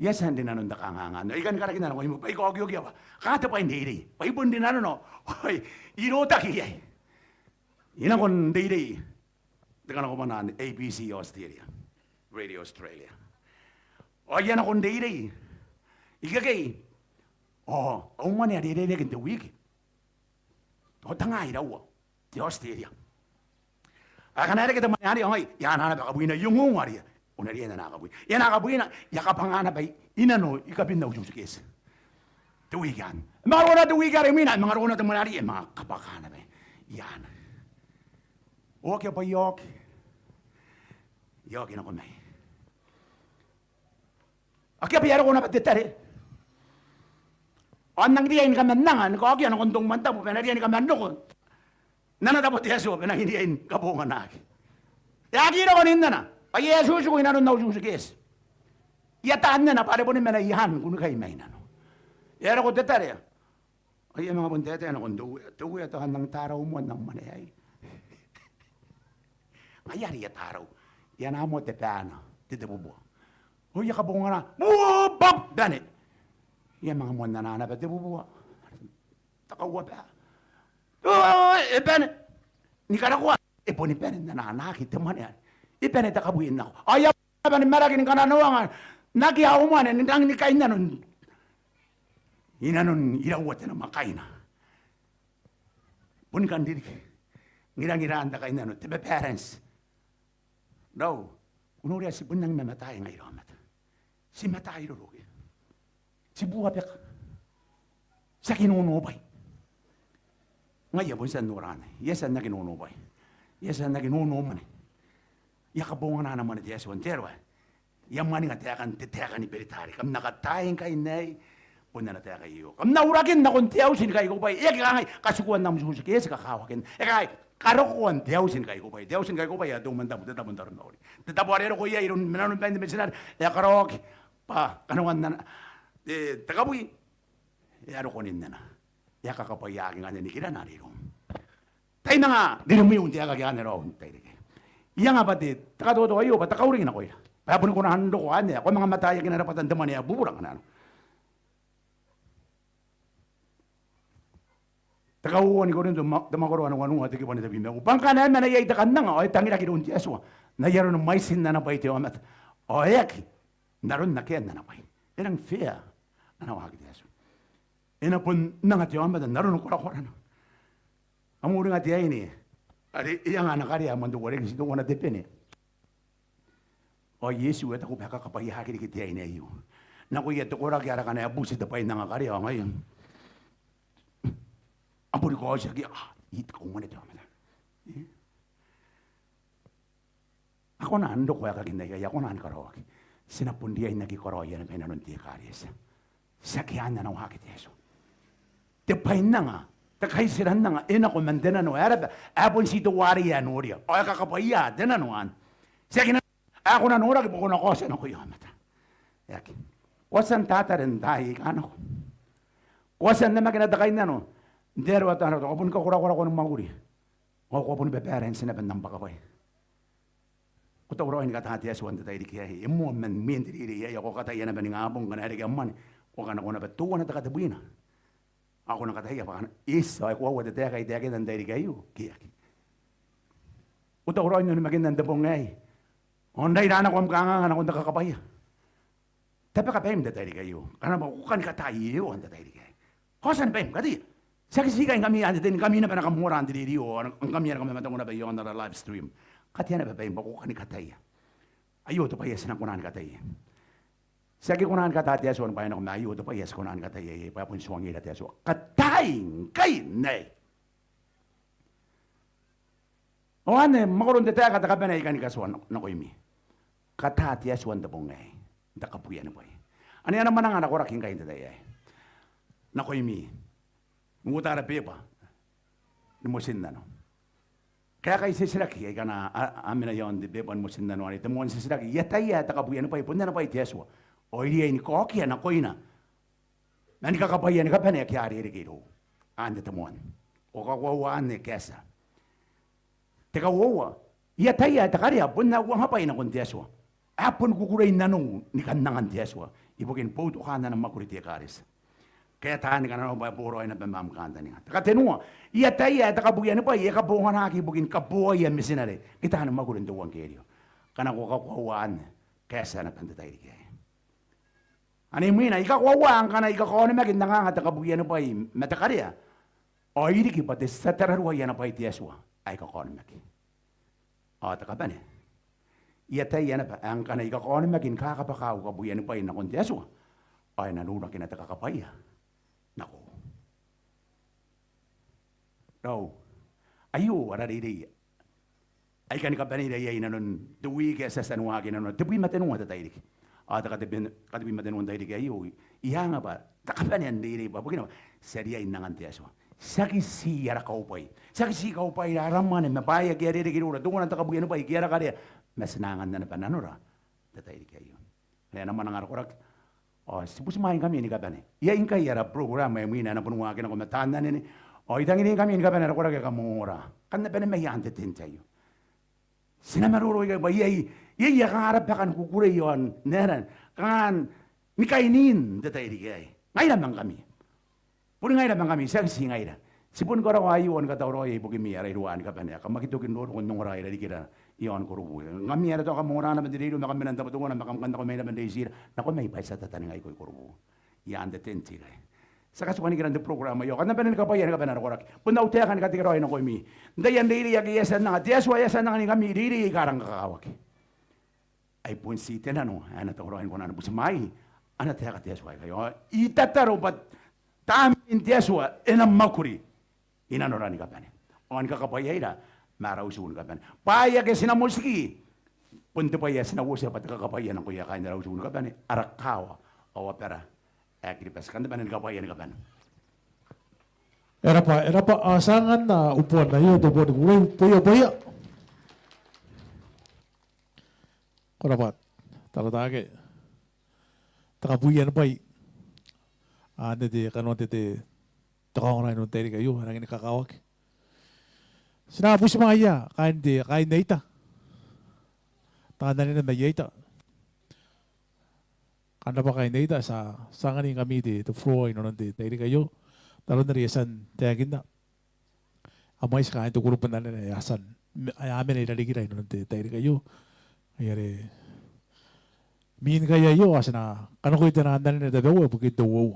Yes, hindi na nun nakanganga. Ikan karakin na ko, pa ikaw ba? Kata pa hindi. Pa ibon din na no. Hoy, inuta kiyay. Inang kon hindi. Tekan ako manan ABC Australia, Radio Australia. O yan akong hindi. Ikagay. Ang mani ada dia kan tuwig. Tengah ida wa. Di Australia. Akan ada kita mani ay ya na ba kabuina yung ngari. Una dia na kabuina. Ya na kabuina ya kapangana bay inano ikapin na ujung sikes. Tuwigan. Mga tuwigan mina mga rona tong manari mga kapakana bay. Yan. Okay pa yok. Yok ina ko may. Okay pa yaro ko na patitare. Anang diyan ka manangan, ko agyan ang kondong manta mo, penariyan ka manukon. Nanatapot Yesu, penahiniyan kabungan na. Yagi na ko ninda na. Pag Yesu ko inanon na usong sikis. Yataan na pare po ni menayihan, kung kayo may nano. Yara ko tetare. Ay, mga puntete, ano kung tuwi ito ng taraw mo ng manayay. Ngayari ya taraw. Yan amo te peana, titibubo. Uy, kabungan na. Bubab! Danit. Yan mga mga nananap at bubuwa. Takawa pa. Ipen! Ni karakuha. Ipo ni pen nananakit man yan. Ipen ita kabuin na ako. Ayaw pa ni maragin ng kananawangan. Nagiyaw nang ni kain na nun. Inanon irawat na makain na. Pun kan diri. Ngirang-ngiraan na kain na nun. Tiba parents. Daw. Unuri si pun nang mamatay ngayon. Si matay ro. Si buwapek sa kinunubay. Ngayon po sa nuran, yesan na kinunubay. Yesan na kinunuman. Yakabungan na naman at yesuan terwa. Yang mani nga titekan ni peritari. Kam nakatayin kay nay, puna na teka kayo. Kam nauragin na kung tiyawsin kayo ko ba. Iya kaya kasukuan na mususi kaya sa kakawakin. Kaya karokuan tiyawsin kayo ko ba. Tiyawsin kayo ko ba. Dumanda mo, tatabundar na uli. Tatabuarero ko iya, irun menanon pa yung dimensionar. Ya karok, pa, kanuan na tagabuin. Yaro ko ninna na. Ya kakapayagin nga ni kila nariro. Tayo na nga, dinumi yung tiyaga kaya nero. Iya nga pati, takadodo kayo, patakaurin ako ya. Payapun ko na hando ko, ane, ako mga mataya kinarapatan daman niya, buburang na. Takauwan ko rin, damakoro anong ati kipan ito bimbe. Upang ka na, manayay takan na nga, o tangina kinun tiyaswa. Nayaro ng maisin na napay tiyo amat. O yak, naroon na kaya na napay. Yan ang fear. Ano wakit Yesu? Inapun na nga tiyo amat, naroon ng kura-kura na. Amuro nga tiya ini. Ari, iya nga nakariya, manduwaring sito ko na depene. O Yesu, ito ko baka kapayahaki di kitiya ini ayo. Naku, ito ko ragyara ka na abusit na pa yung nakariya ngayon. Apo di ko siya, hit ko muna ito amat. Ako na ando ko ya kaginday kaya ako na karawak. Sinapundiya yung nagikoroya na pinanon tiya karyas. Sakyan na ng hakit Yesu. Tepain na nga. Takaisiran na nga. Ina ko man din ano. Apon si tuwari yan uriya. O kakapaya. Din ano an. Sakin na. Ako na nurag. Buko na ko. Saan ako yung mata. Yakin. Wasan tatarin tayo. Ano ko. Wasan na makinadakay na no. Dero at ano. Kapun ka kura-kura ko ng maguri. O kapun beperens na bandang pakapay. Kutawro ini kata hati Yesu anta tayo di kaya. Imo man min diri ako kataya na ba ng abong kanari gaman. O kana ko na ba tuwa na takatabuina. Ako na kataya pa kana. Isa ay kuwa wadata kay dagi nan tayo di kayo. Kaya. Kutawro ini magin nan dabong ngay. Onday na anak ko amkangan ako nakakapaya. Tapi kapayim da tayo di kayo. Kana ba kukan katayo anta tayo di kayo. Kosan pa kati. Sakisikan kami anda din kami na pa nakamura andi diri o ang kami na kami matang na ba yung na live stream. Katiya na ba yung bako ka ni kataya? Ayo to pa yes na kunahan kataya. Sagi kunahan kataya so ano pa yun ako na ayo to pa yes kunahan kataya. Payapon suwangi kataya so. Kataying kay nay. O ane, makurun detaya katakapan na ikan ikasuan na ko imi. Katatiya suwan da pong ngay. Dakapuya na po eh. Ano yan naman ang anak ko raking kain tataya eh. Na ko imi. Ngutara pepa. Nimusin na no. Kaya kay sisiraki, kaya na amin na yon, di beban mo sindanuan, ito mo ang sisiraki, yataya, takabuyan na pa, ipun na pa itiyaswa. O iya ini kokya na koy na. Nani kakapayan ka pa na kyari rikiro. Ande tamuan. O kakawaan ni kesa. Teka wawa, Ia taia takaria pun na wang apa ina kon tiaswa. Apun kukuray nanong ni kanangan tiaswa. Ibukin po to kana ng makuriti karis. Kaya tahan ka na ba puro ay napamam kanta niya. Takatenua, ia taia takabuyan pa ia kabungan haki bukin kabuaya misinare. Kita na makurin tuwang keryo. Kana ko kakuhaan kesa na pantatay di kaya. Ani mo na ikakawaan kana ikakaw na maging nangangat takabuyan pa ay matakaria. O hindi kipati sa tararuwa yan pa itiaswa ay kakaw na maging. O takapan eh. Ia taia na pa ang kana ikakaw na maging kakapakaw kabuyan pa ay nakontiaswa. Ay nanuna kinatakakapaya. Nako. No. Ayo, arariri. Ay kan kapani da yay nanon tuwi ke sa sanwa ke nanon tuwi matenwa ta tayrik. Ata katabi matenwa tayrik ayo. Iya nga ba? Takapani andiri ba? Bukina seria inangan tiaso. Saki si yara kaupay. Saki si kaupay araman na mapaya ke ariri kirura. Tungan ta kabugino pa ikira kare. Masnangan na pananora. Ta tayrik ayo. Kaya naman ang arakorak. Oh, sibus main kami ini kapan? Ya ingka ya program yang mina na punwa kina ko matanda ni. Oh, idang ini kami ini kapan na ko ka mura. Kan na pene may ante tintayo. Sinamaruro ka ba yai ya kan arab kan kukure yon neran kan ni kainin detay di kay. Ngayon man kami. Puri ngayon man kami saksi ngayon. Sipun ko raw ayon ka tawro ay bugi mi aray ruan kapan ya. Kamakitukin do ko nung ray di kira. Iyon ko rubo. Ngami ara to ka mura na bandiro makam nan tabutungan na makam kanta ko may na bandisir. Nako may paisa tatani ngay ko rubo. Yan de tenti kay. Sa kasukan ni grande programa yo. Kana panen ka pa yan ka panen ko rak. Pun daw tekan ka tigro ay na ko mi. Ndayan dili yag yesan na. Tiaswa yesan na ni kami dili karang kakawak. Ay pun si tenano. Ana to roin ko na busmai. Ana teka tiaswa kayo. Itataro pat tamin tiaswa enam makuri. Inanorani ka panen. On ka kapayira. Marausun ka panen. Paya ke sinamuski. Punta pa yes na wusya pat kakapayan ng kuya kain rausun ka panen. Arakawa. O pera. Agripas kan panen kapayan ka panen. Era pa asangan na upuan na yun, tubuan ko puyo. Kung dapat, talatake. Takabuyan pa ano di, kanon di, takawang na nung teri kayo, hanangin kakawak. Sinabu si mga iya, kain na ita. Takan na may ita. Kanda pa kain na ita sa sanganin kami di, to floor, nung teri kayo. Taron na riyasan, tiyagin na. Amay sa kain, tukurupan na yasan. Ay amin ay naligiray nung teri kayo. Ayari, min kaya yo, asa na, kano ko itinandan na dabaw, bukit dawaw.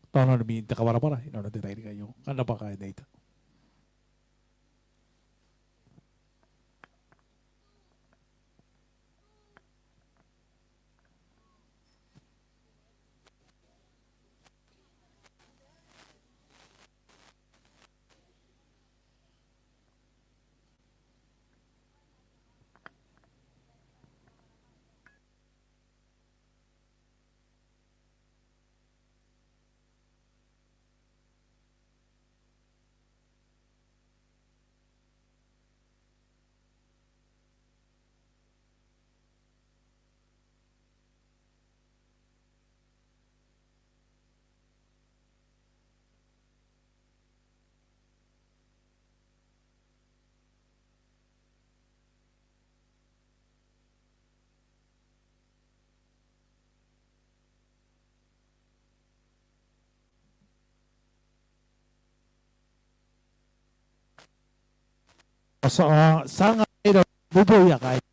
Taon na min, takawara para, ino na teri kayo. Kanda pa kain na ita. Sa nga ito, bubuya kahit.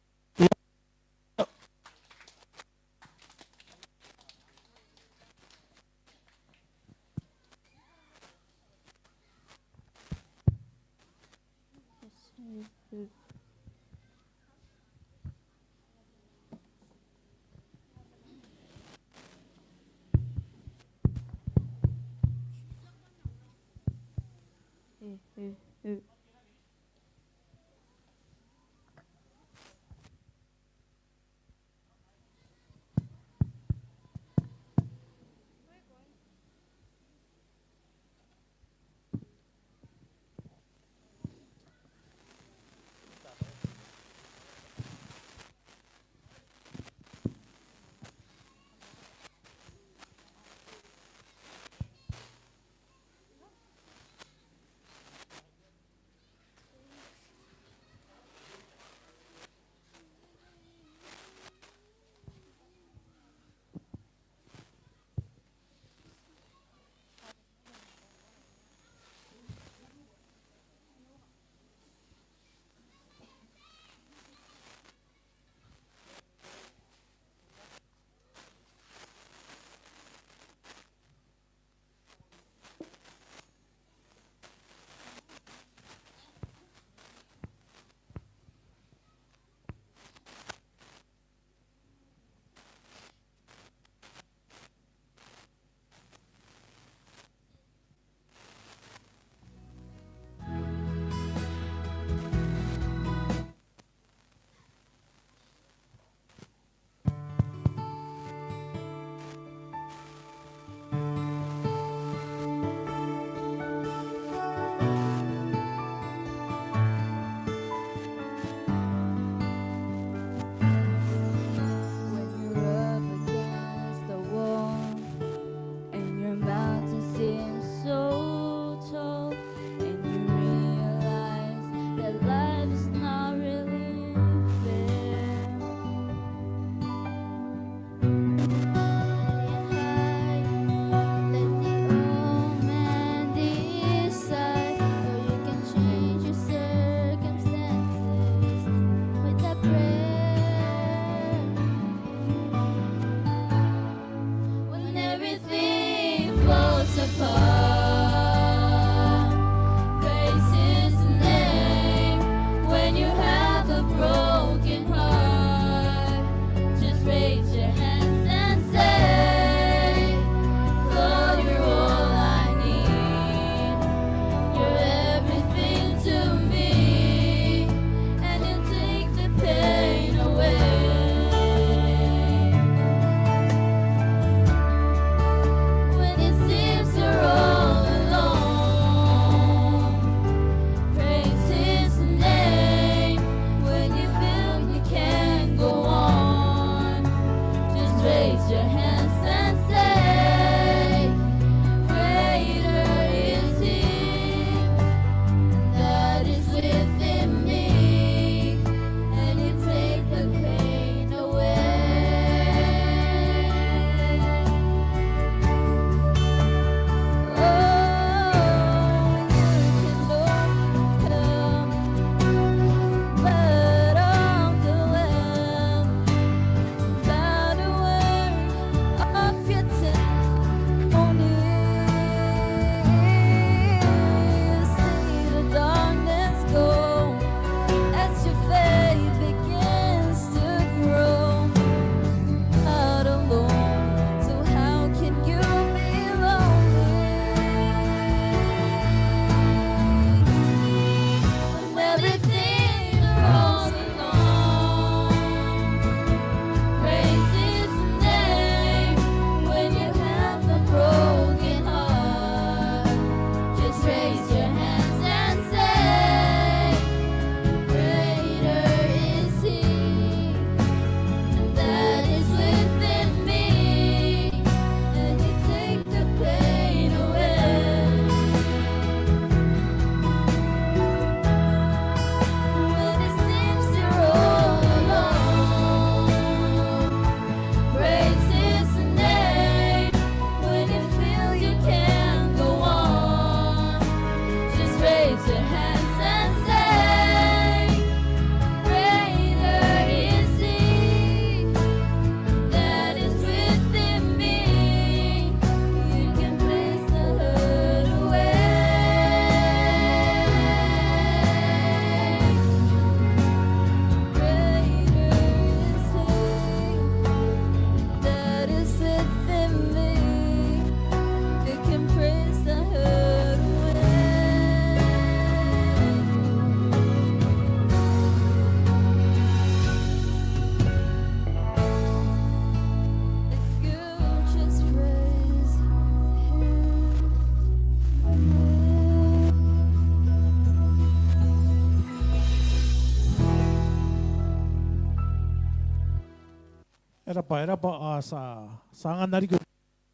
era pa sa sangan nari ko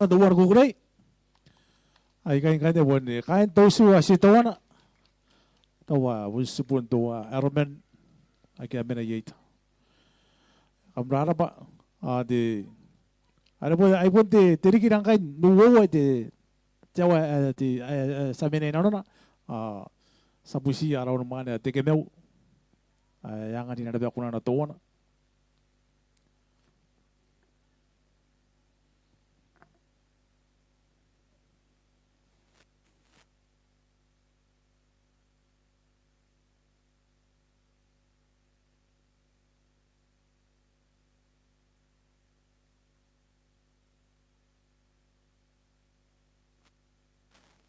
na duwar ko gray. Ay kain kain bon kain to su si to na. Tawa wusipun to Armen ay kaya benayit. Kamrara pa de ano po ay po de tirikirang kain nuwo de jawa de sa menay na sa pusi araw naman tekemeu yang nga dinadabi ako na to na.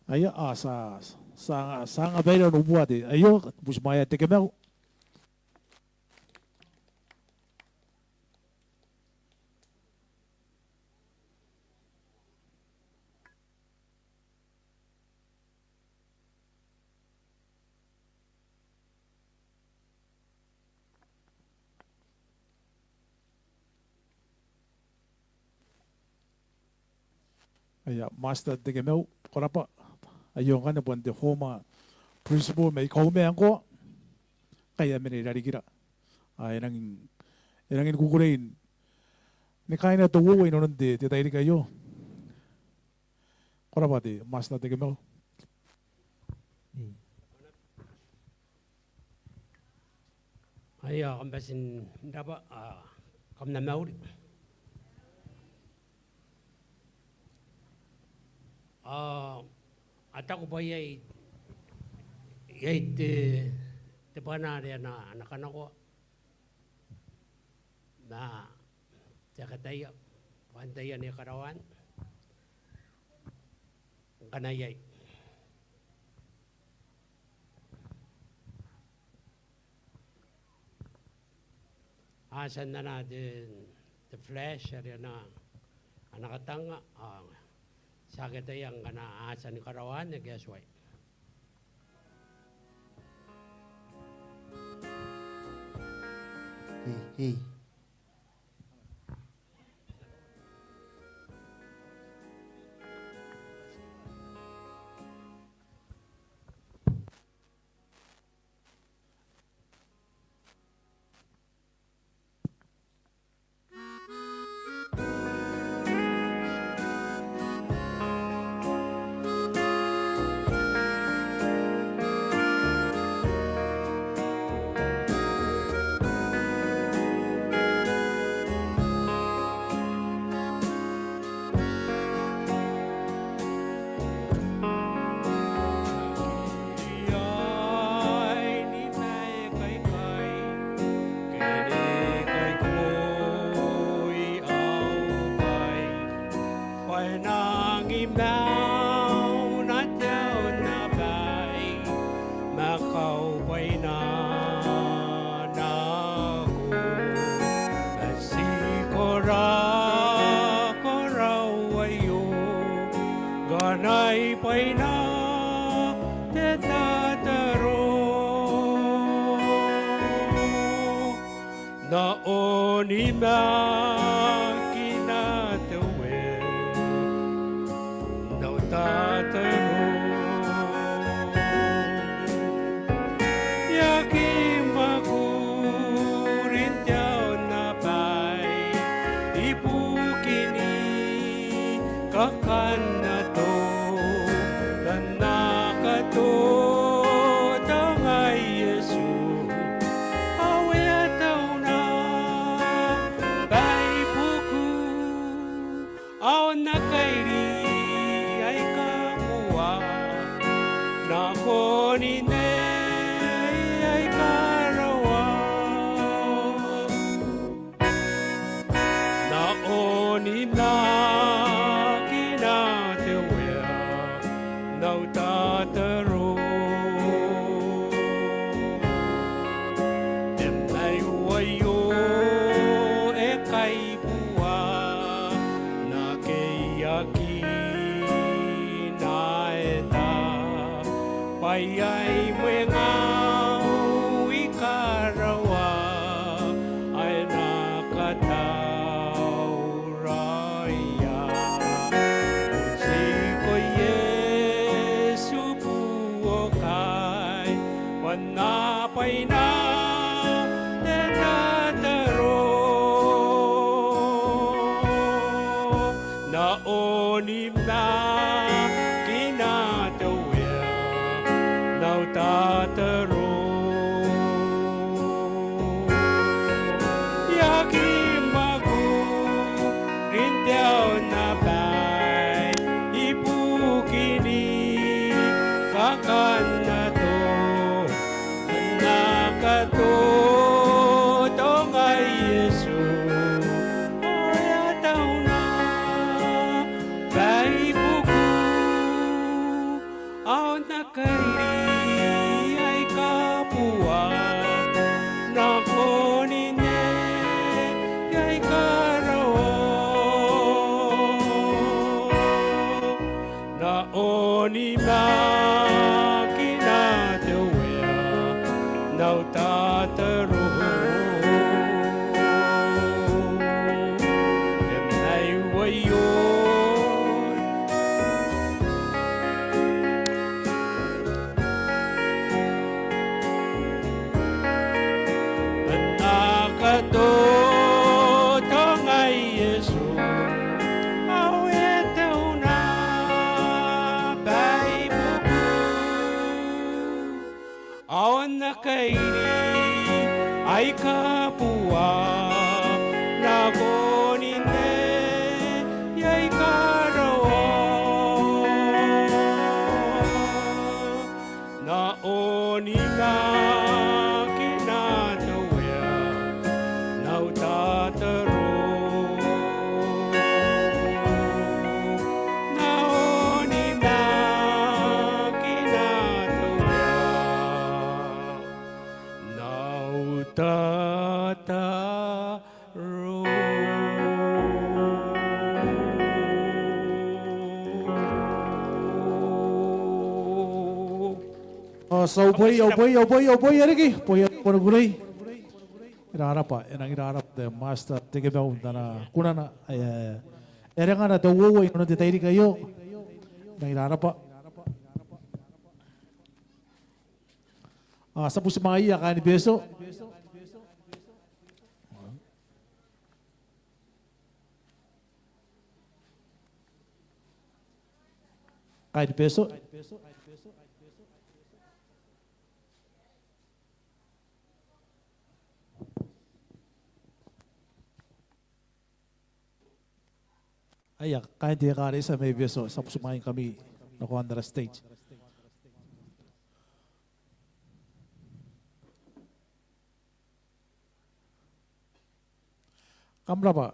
Ayo sa nga bayro no buat ayo busmaya tekemeu. Aya master tekemeu korapa ayo nga na bon de former principal may kaume angko kaya menirari kira ay nang kukurein ni kaya na tuwo ino nande te tayo kayo korapa de master tekemeu. Ay kambasin dapat kam na mauri. Atako ba yay te pana ria na anak-anak ko na sakataya pantaya ni karawan kanayay asan na natin the flesh ria na anakatanga sakit yang kena asan karawan ya guys why Hey. Ganay pa'y na tetataro na onima kinatawin na tataro yakin makurin tiyaw na pa'y ipukini kakan na to dan nakato tangay Yesu awe ataw na bay buku aw nakairi ay kamuwa na konine ay karawa na onim na no tataro em nay wayo e kay buwa na kayaki na eta payay mengaw ikarawa ay nakataw วันนาไปนาแต่ตาตะโรนาโอนิมนากินาตะเวียนาตาตะโรยากิมากูรินเดียวนาไปอีปูกินีกากันนาโตKato tong ay Yesu Oya tao na Kay buku Aw na kairi ay kapua Na konine ay karawa Na onima kinatawea Now tataro Em nay wayo Anakato tangay Yesu Awetaw na bay buku Awan na kaini ay kapua na konine yay karawa na onina kinatawya na utataro na onina kinatawya Tataro So boy, erigi, boy, gulay. Iraharap pa, iraharap the master tige ba na kuna na nga na dawo yung detayli kayo. Iraharap pa. Sa puso mga iya kani beso. Kani beso. Ayak, kaya di kari sa may beso, sa sumayin kami nakuha na stage. Kamla ba?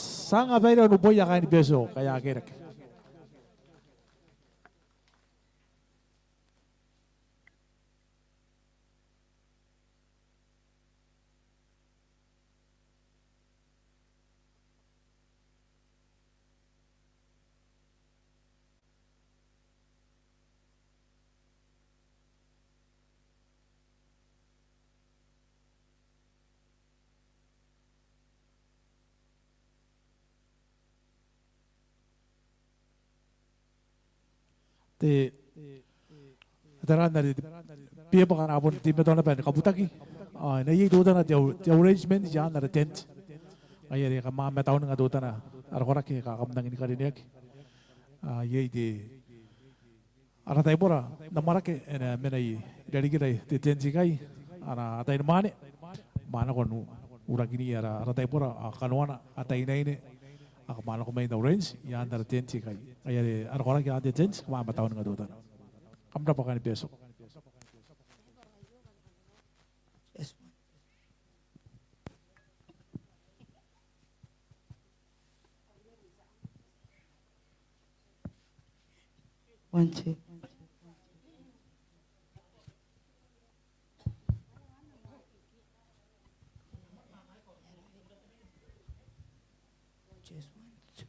Sanga bayra no boya kaya ni beso, kaya kirak. Te daran dari piye pakan apun tim betul apa kabutaki na ye do na the arrangement ya na tent ay re kama ma taon nga do na ar korak ke kakam nang ini karinek ye de ara tay bora na marake na menai dari kita te tent sikai ana tay mane mana kon uragini ara tay bora kanwana atay na ini ako mana ko may na orange yan na tent sikai ay ar korak ya de tent kama ma taon nga do na kamra pakan peso One, two. Just one, two.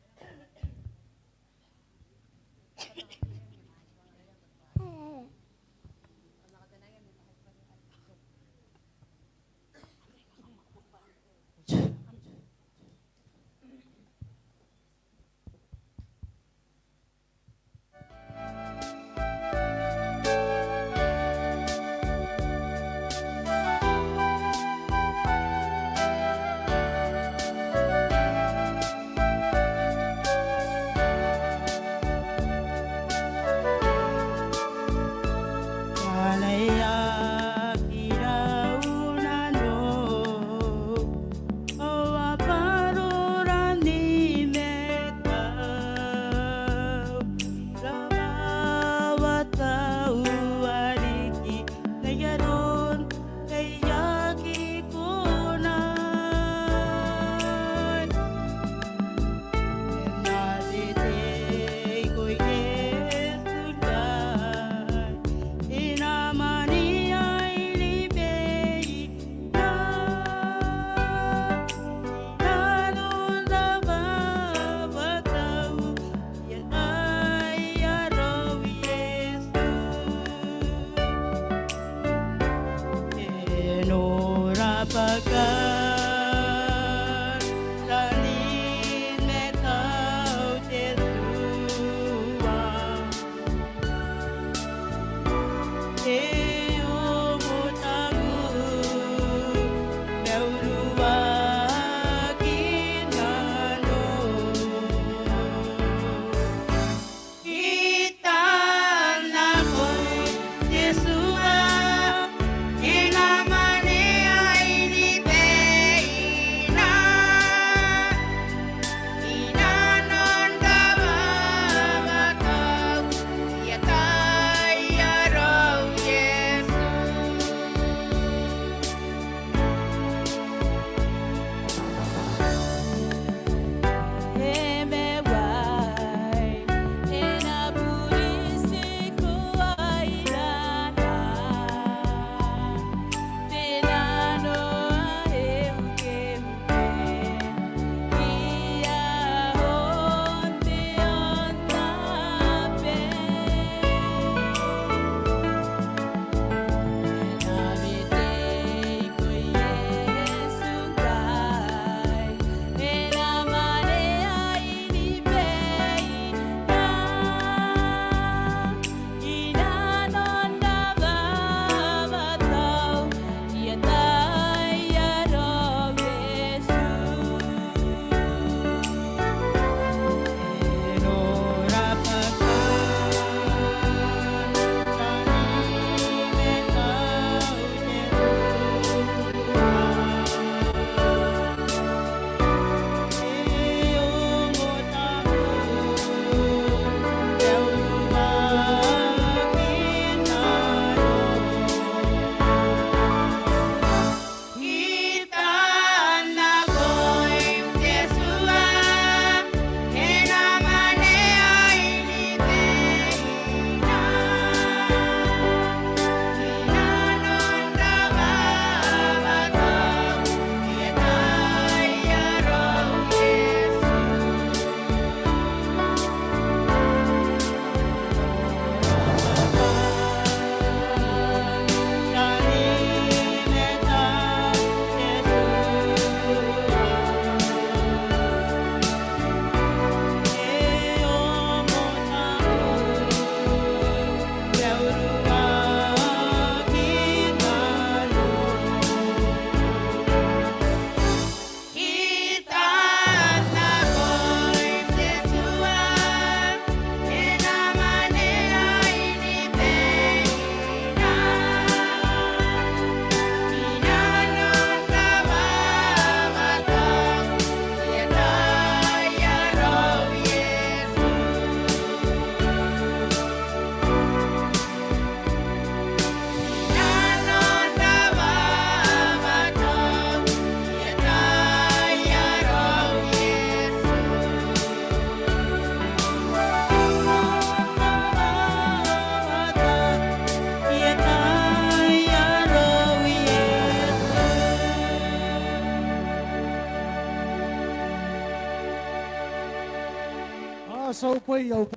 sau poi au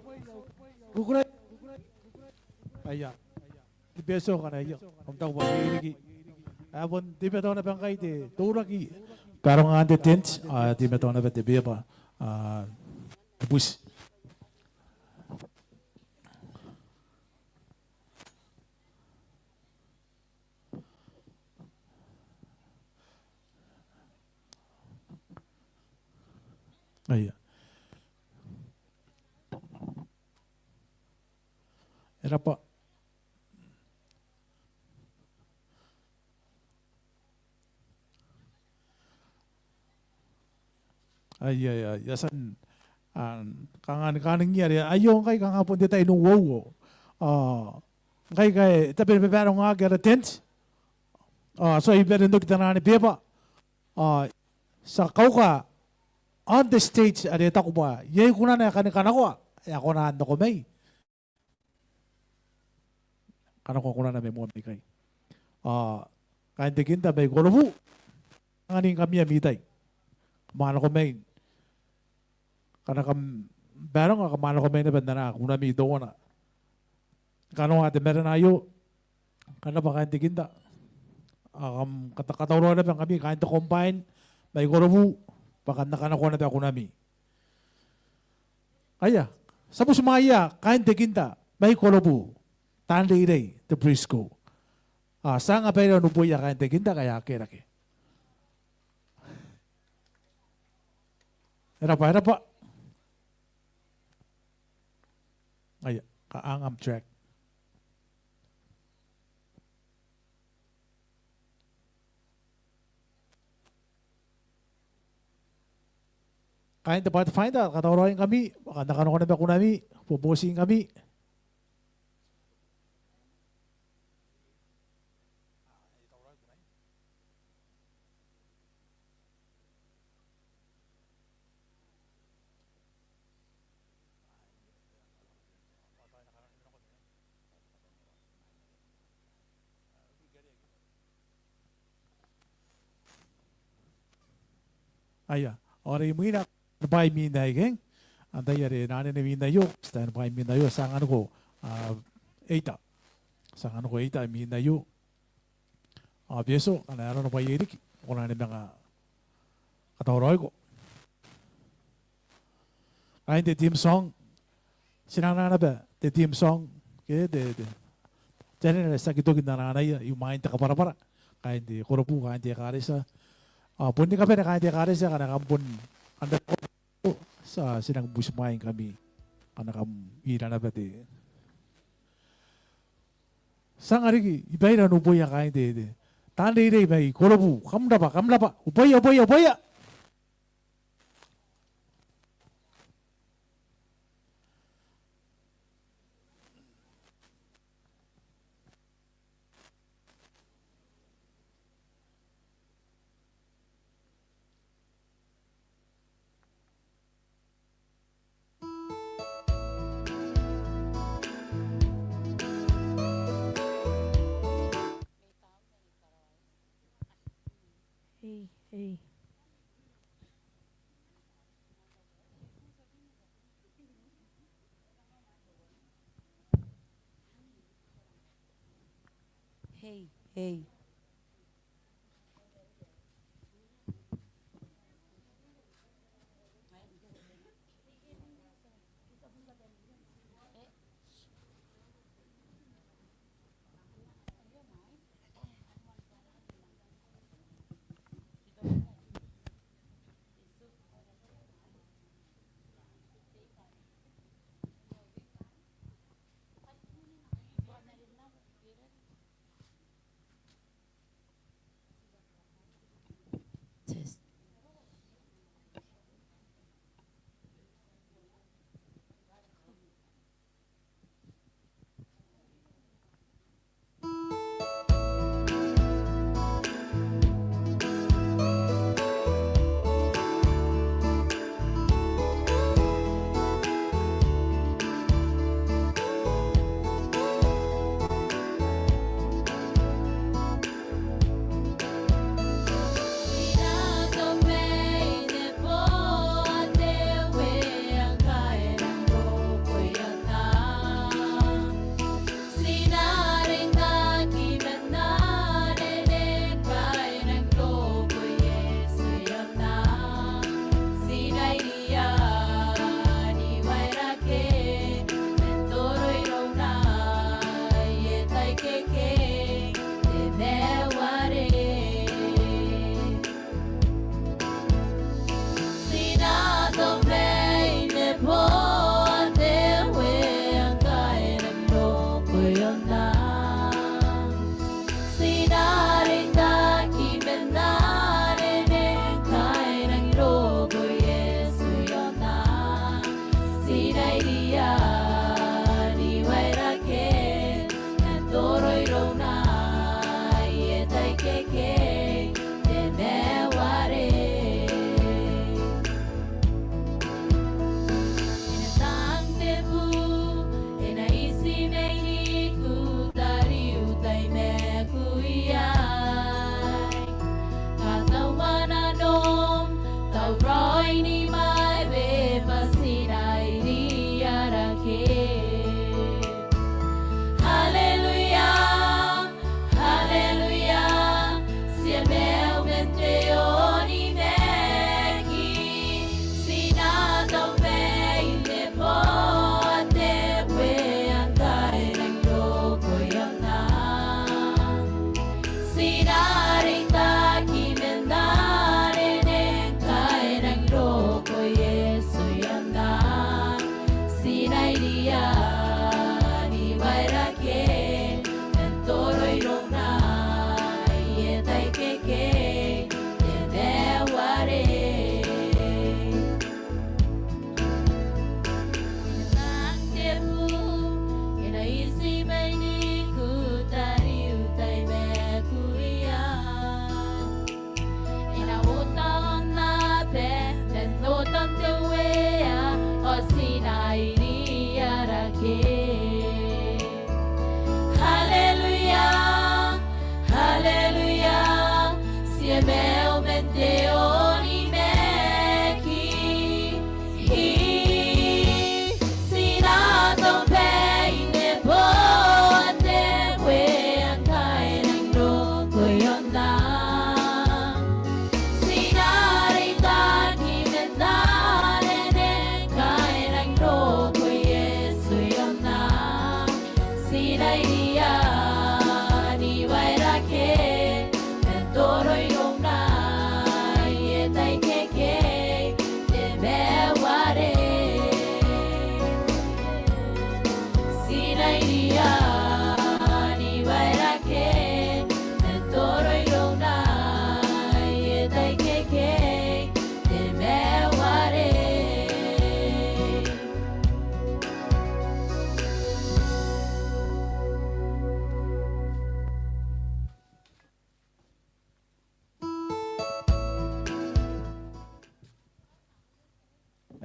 gugure aya beso kana yo om tau ba gi abon di betona bang kai de tora ki karong ande tent di betona vet de beba bus aya era pa ay yasan kangan kaning yari ayo kay kang hapon dita inu wow kay tapi bebero nga gera tent so ibero ndok tanani beba sa kauka on the stage ari ta ko ba yey kuna na kan kanako ako na ando ko may kanako kuna na may mo kay kain tikinta may golobu nganing kami amitay mana ko may karena barang ka mana ko may na bandana kuna mi do na kano ate meron ayo kana ba kain tikinta Katakatawa na kami, kain to combine, may korobu, baka nakanakuha na ako nami. Kaya, sa musmaya, kain tekinta, may korobu, tandiray, the brisco. Sa nga pa rin nubuya kain tekinta, kaya kirake. Era pa. Ay, kaangam track. Kain dapat find out, katawarin kami, baka nakano na ba kunami, pupusin kami. Aya, ori mo ina, napay mi na igeng. Antay yari, nani na mi na yo, stand napay mi na yo, sang ano ko, eita. Sang ano ko, eita, mi na yo. Bieso, ano na pa yirik, kung nani mga katawaroy ko. Kain de team song, sinana na ba, de team song, kaya de. Diyan na sa kitogin na nanay, yung main ta kapara-para. Kain de koropu, kain de karisa. Pundi kami na kain de karisa, kanakampun, anda ko sa sinang busmain kami, kanakam ira na ba de. Sang arigi, ibay na nuboy ang kain de. Tanda ire ibay, koropu, kamlapa, upaya. Hey. Hey.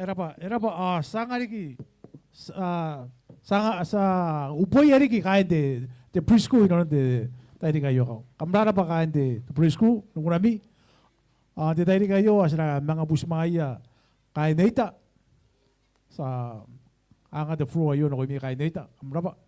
era ba sangariki sa upoy ariki kainde the preschool ironde tairi kayo kamrara pa kainde the preschool nungurami the tairi kayo asira mga busmaya kainde ita sa anga the floor ayo no mi kainde ita kamraba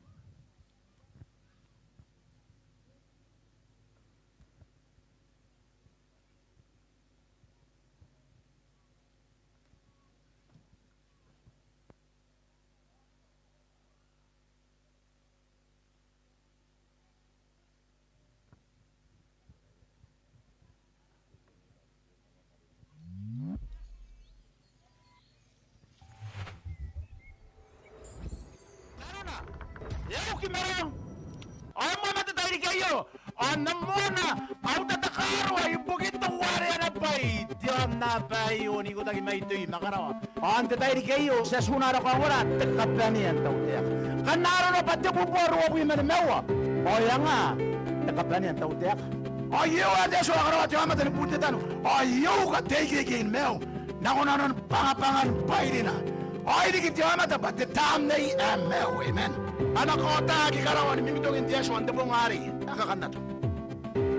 Eu que merang. Ay mama tayo kayo. Namona auta takaro ay bukit ng wari na bay. Diyan na bayo ni ko tagi may tuy makarawa. Ante tayo kayo sa sunara ko wala takapanian taw tiyak. Kanaro na pati buboro ko yung mewa. O ya nga takapanian taw tiyak. Ayo ade so akarawa tiyan mata ni puti tano. Ayo ka tege gin mew. Nakunanon pangapangan bay na. Ay di tiyan mata pati tam na mew. Amen. Anak ko tagi karawan mimito ng Diyos wanda pong hari nakakanta to.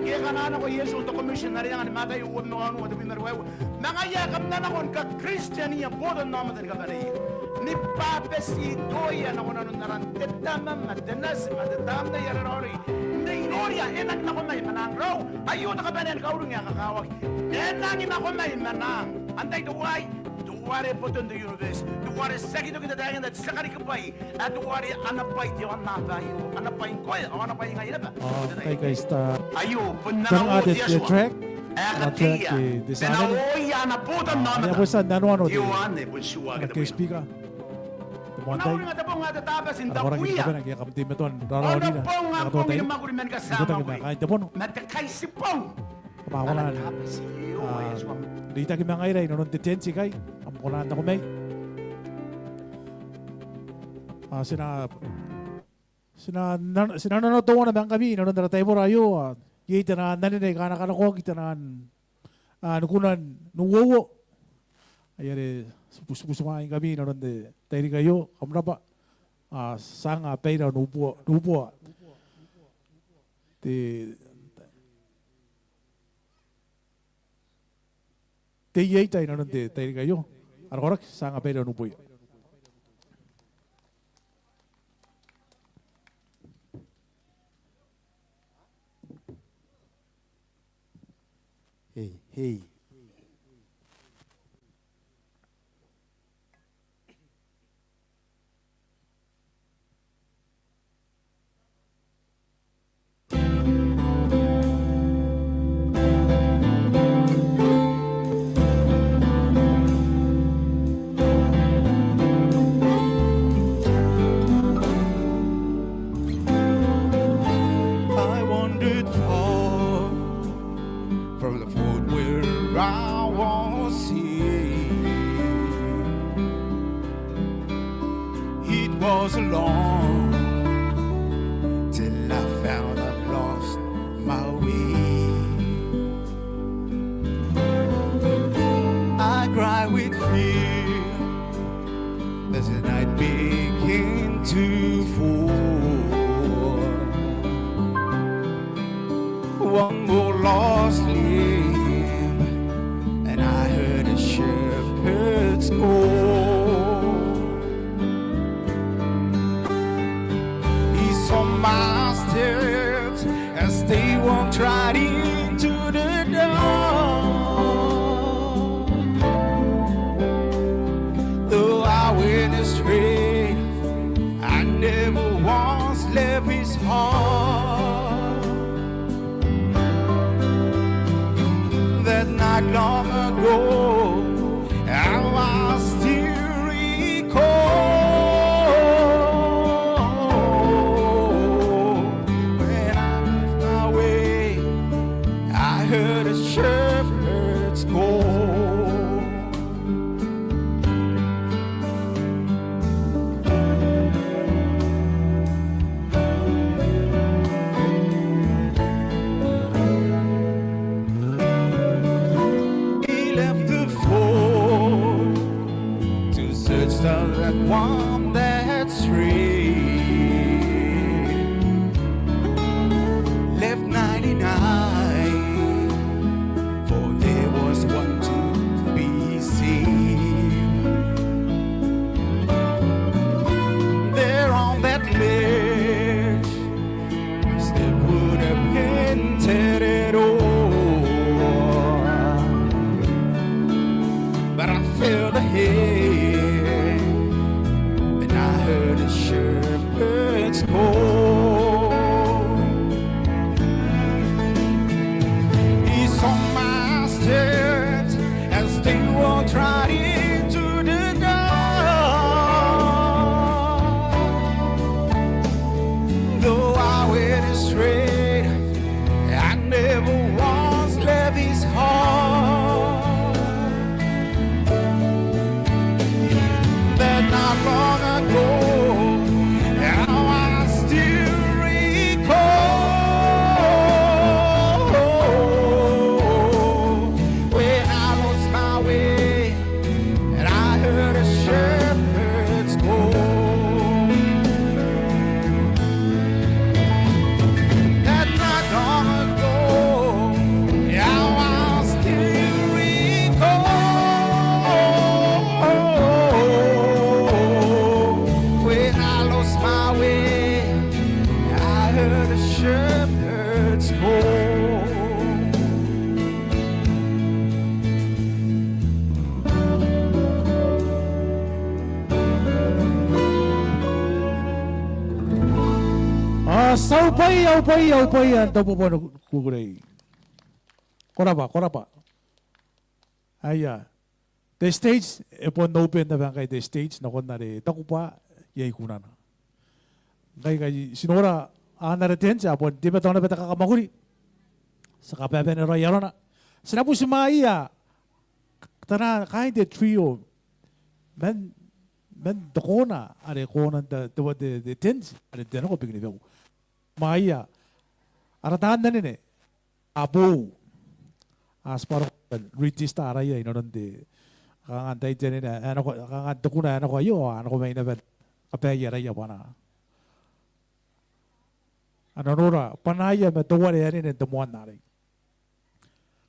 Kaya kanana ko Yesu to commissionary nga mata yung uwag no ano wanda pinarwew. Mga yakam na nakon ka Kristiyaniya bodo naman ka banay. Ni Papa si Doya na kuno naran tetama madanas madatam na yarori. Ni Gloria enak na ko may manang raw. Ayo na ka banan ka urong nga kakawag. Enak na ko may manang. Antay duway Duwari button the universe. Duwari sakit kita dayan at sakari kapay. At duwari anapay di ang nabayo. Anapay ko o anapay ngayon ba? Okay guys, Ayo, kan punang ada the track Akatiya. di sana Pinawoya na putan naman. ada bosa nano di Yuan eh, bunsuwa ka ke speaker Nauri Monday nga tapong nga tatabas in ada orang kita tapuya. nak yakam tim beton O raro ni na pong nga na pong tayo minamaguriman kita kasama ko. kita kain tepon Matakay si Pong. pawalan Tatabas iyo. Ayaswam. dita ki mga iray nonon tensi kay am kunan ko may sina nanotawa na bang kami nonon na tayo rayo kita na naninay kana kana ko kita na nukunan nuwowo ayare supusumain kami nonon de tayo kayo kamra pa sanga peira nupo te yei tai nonon de tayo kayo arakorak sanga peira nupo Hey. I wandered far from the foot where I was seen. It was long till I found I've lost my way. I cry with fear as the night began to fall. One more lost lamb, and I heard a shepherd's call. He saw my steps as they walked right into the dark. Though I went astray, I never once left his heart. That night long ago, how I still recall. When I left my way, I heard a shepherd's call. home. Saupay, ang tapo po kukuray. Korapa. Aya. The stage, upon open na ba kay the stage na kunwari, takupa, yay kuna na. Kay sinora, natin siya, upon di ba ito na ba kakamahuli? Sa kapepe ni Royalo na. Sinapo si Maya, tana, kahit the trio, men dako na, are ko na the tens, are dyan ako bigni ko. Maya, aratahan na nini, abo, parang ritista araya, inonondi, kakantay dyan nini, kakanta ko na, ano ko may naman, kapaya raya pa na. Nora, panaya, matuwa na yan nini, tumuan na rin.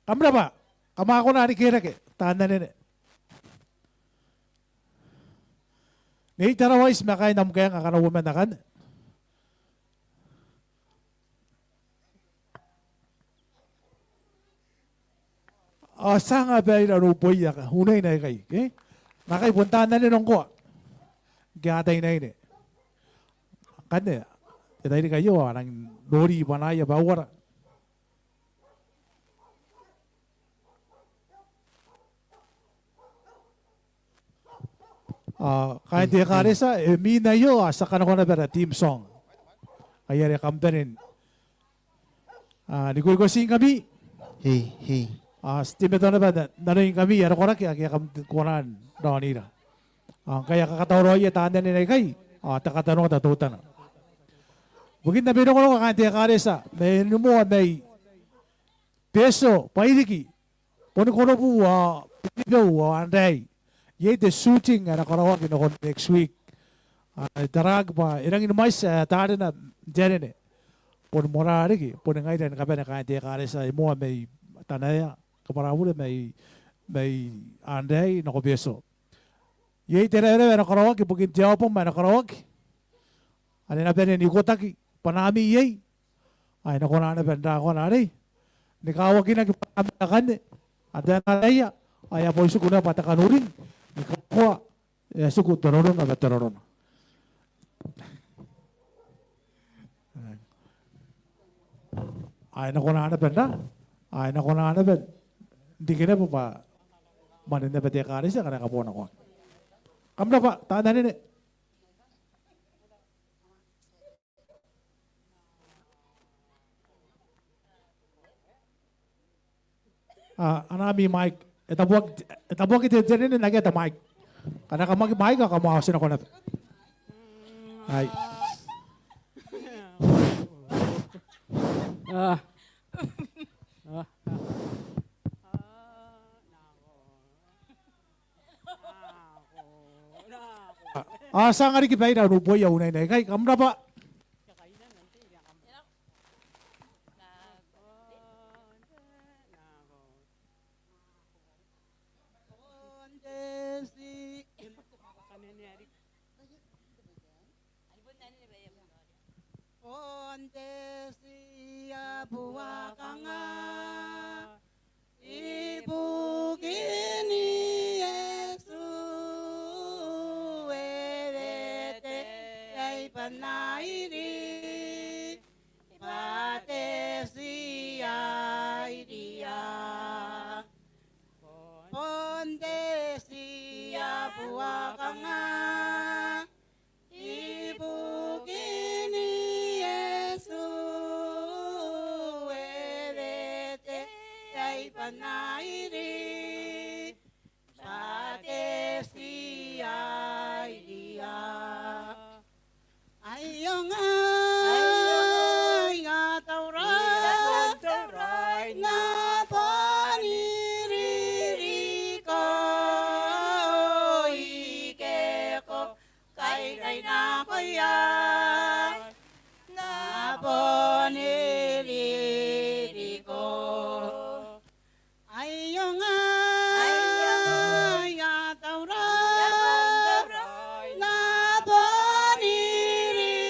Kamla ba, kamako na ni kira ke, tahan na nini. Ni tarawais, makay namkaya nga kanawaman na kan. Sanga ba yung arupoy ya ka? Hunay na kay. Okay? Nakaipuntahan na ninong ko. Gatay na yun eh. Kanya. Itay ni kayo. Nang lori panaya bawara. Kahit di ka resa, mina yo sa kanako na ba team song. Kaya rin kampanin. Nikoy ko sing kami. Hey. Steam ito na ba, nanoyin kami, ano ko na kaya kunan na nila. Kaya kakatawro ay tahan na kay, takatanong ka tatutan. Bukit na binong ko kanti karesa, may mo may peso, pailiki. Puno ko na po, anday. Yay, the shooting, nakarawa, kinukon next week. Darag pa, irang inumais, tahan na, dyan Puno mura rigi, puno ngayon, kape na kanti karesa, mo may tanaya. Kaparawula may anday na beso. Yay tere na karawag ibugin tiyaw pong may nakarawag. Ano na pwede ni kotaki panami yay. Ay nako na benda ko na rin. Nikawagin na panami na kan. Ada na daya. Ay apo isu kuna patakanurin. Nikawa suku tororon na tororon. Ay nako na benda. Ay nako na benda. Hindi ka na po pa manin na pati karis na kanaka po na ko. Kamla pa, taan na nini. Anami mic. Itabuag ito dyan nini lagi ito mic. Kanaka mag-mic ka, kamahasin ako na. Ay. Sa nga rin kipay na ruboy yaw na kay kamra pa. Onde siya buwakanga ibugini Yesu werete ay panairi ipate siya idia onde siya buwakanga ibugini Yesu werete ay panairi pate siya idia ayong ay nga tauray nga paniriri ko ike ko kay na koya na paniriri ko ayong ay nga tauray nga paniriri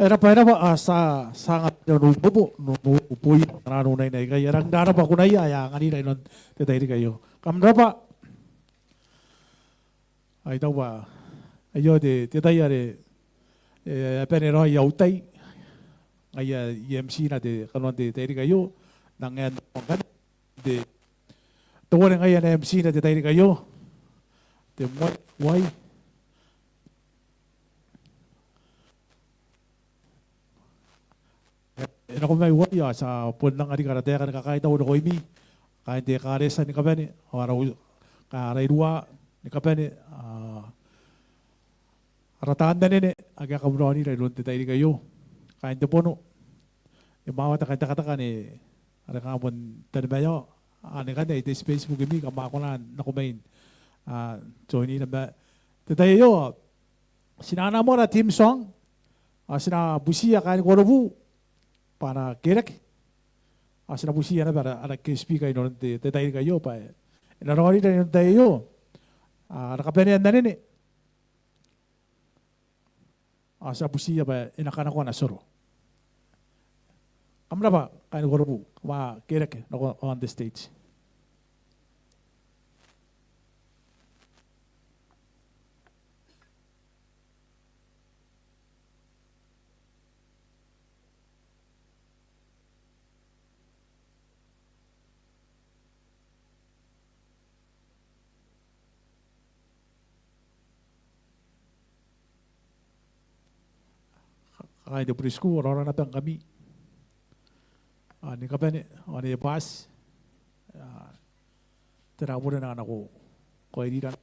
Era pa sa sangat no bubo no puy nanunay na kay arang dara pa kunay aya ngani na non tetay kayo. Kamra pa ay daw ba ayo de tetay are penero yautai ay EMC na de kanon de tetay kayo nang kan de tuwa ngay na MC na tetay kayo. De why ako may waya sa punlang ari karate kan kakait ako ko imi kain de karesa ni kapani araw karay dua ni kapani rataan na nene aga kabroni na lunti tayo kayo kain de pono imawa ta kata ni ara kamon tanbayo ani kan ite Facebook imi kamakonan nakumain join na ba tayo sinana mo na team song sina busia kain korobu para kerek asina busia na para ana ke speaker ino te tayo kayo pa ina rori na tayo nakapene na nene asa busia pa ina kana ko na soro kamra ba kain gorobu ma kerek on the stage. Kain de presku orang natang kami ni kapene ani pas teramu na ako ko iriran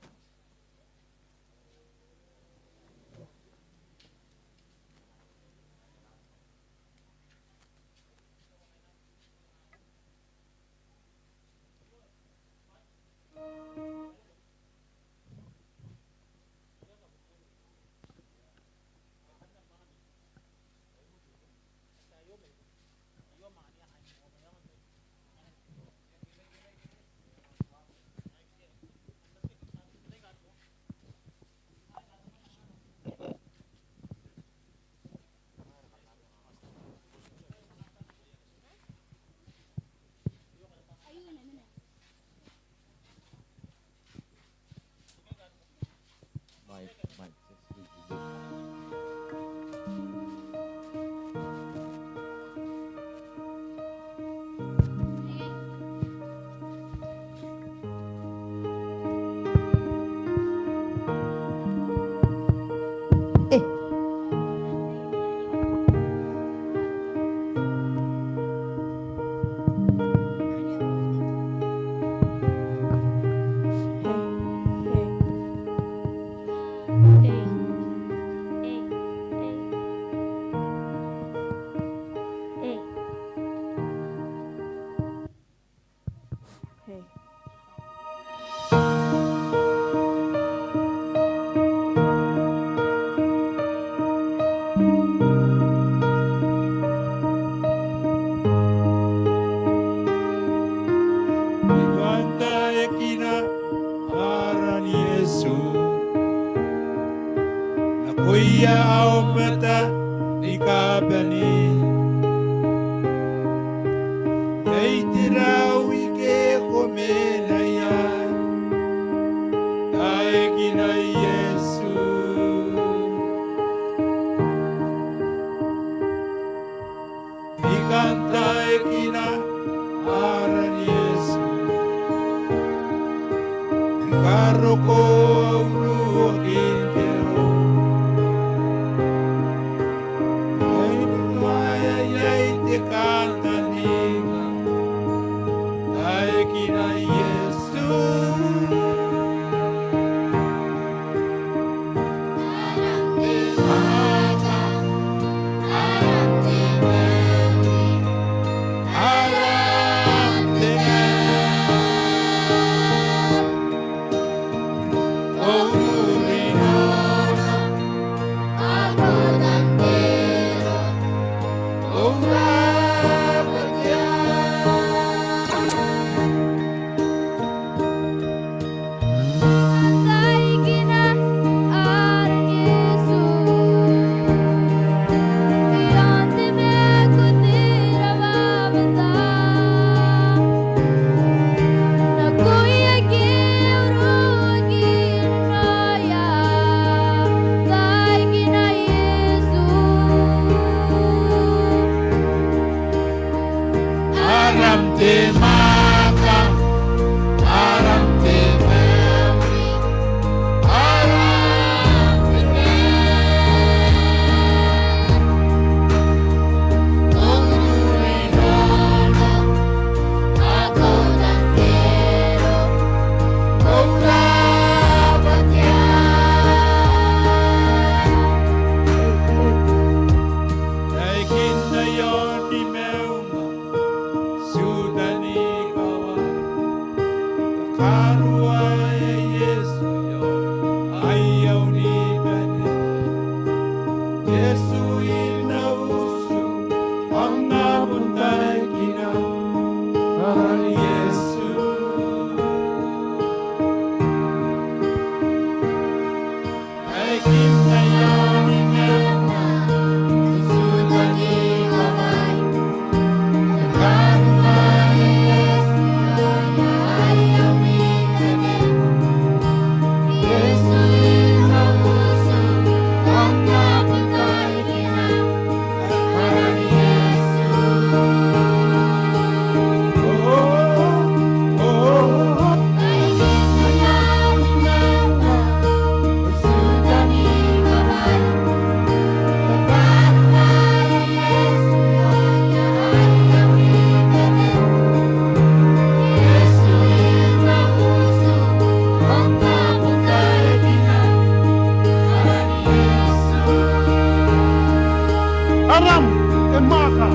Kuya au mata ikabani Yai tirau ike komena ya Aegina Yesu Ikanta ekina aran Yesu Karoko ruokin pero Yesus Aram Emaka.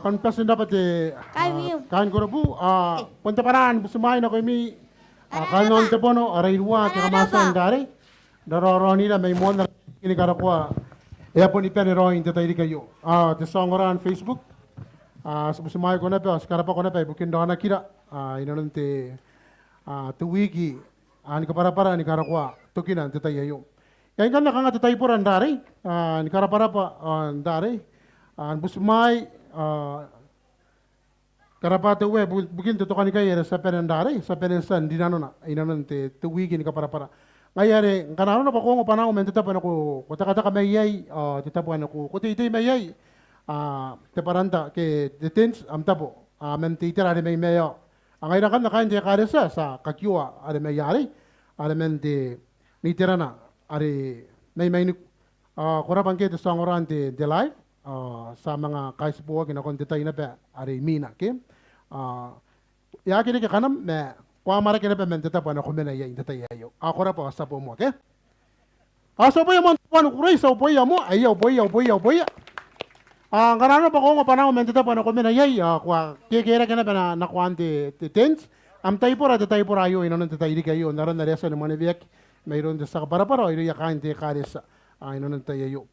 Confession dapat kain ko na po. Punta paraan, busumahin ako imi. Kanon te pono, araywa, kakamasan dari. Daroro nila, may mo na kinikarakuha. Kaya po ni Penero, hindi tayo kayo. The song oran Facebook. Busumahin ko na po, sekarang pa ko na po, bukin doon na kira. Inanon te, tuwigi. Ni kapara-para, ni karakuha. Tukinan, te tayo. Kaya kan nakanga te tayo po ran dari. Ni karapara pa, dari. Busumay, karapate we bugin to kani kaya sa penandare sa penensan dinano na inanon te tuwigin ka para ngayari kanano na pa ko panao men tetapan ako kota-kata ka mayay tetapan ako kuti iti mayay te paranta ke detens am tapo men titira de may mayo ang ira kan nakain te karesa sa kakyua are mayari are men te nitira na are may kurapang ke te songoran te live sa mga kaisbuwa kinakonditay na pa ari mina kim ya kini ke kanam me kwa mara kina pa menteta pa na kumena ya indata yayo akora pa sa po mo ke aso po yamo pano kuray sa po yamo ayaw boy ganano pa ko pa na menteta pa na kumena yay kwa kikira kina pa na nakwante tens am tay pora ayo inanon tay di kayo naron na resa ni manibek mayroon sa para iro ya kante kares inanon tayo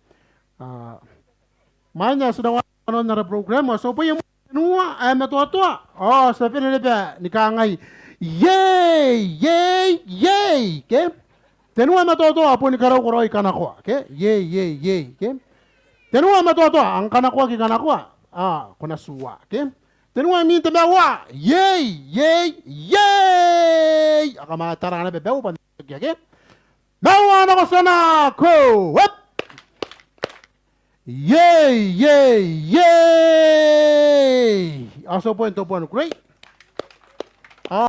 Manya sudah wanon na programa so po yung nuwa ay matuwa sa pinilipa ni kangay yay ke tenuwa matuwa po ni karaw kuroy kanakwa ke yay ke tenuwa matuwa ang kanakwa ki kanakwa kunasuwa ke tenuwa minta bawa yay akamatara na bebew pan ke bawa na ko sana ko what Yay! Aso po ito po, great.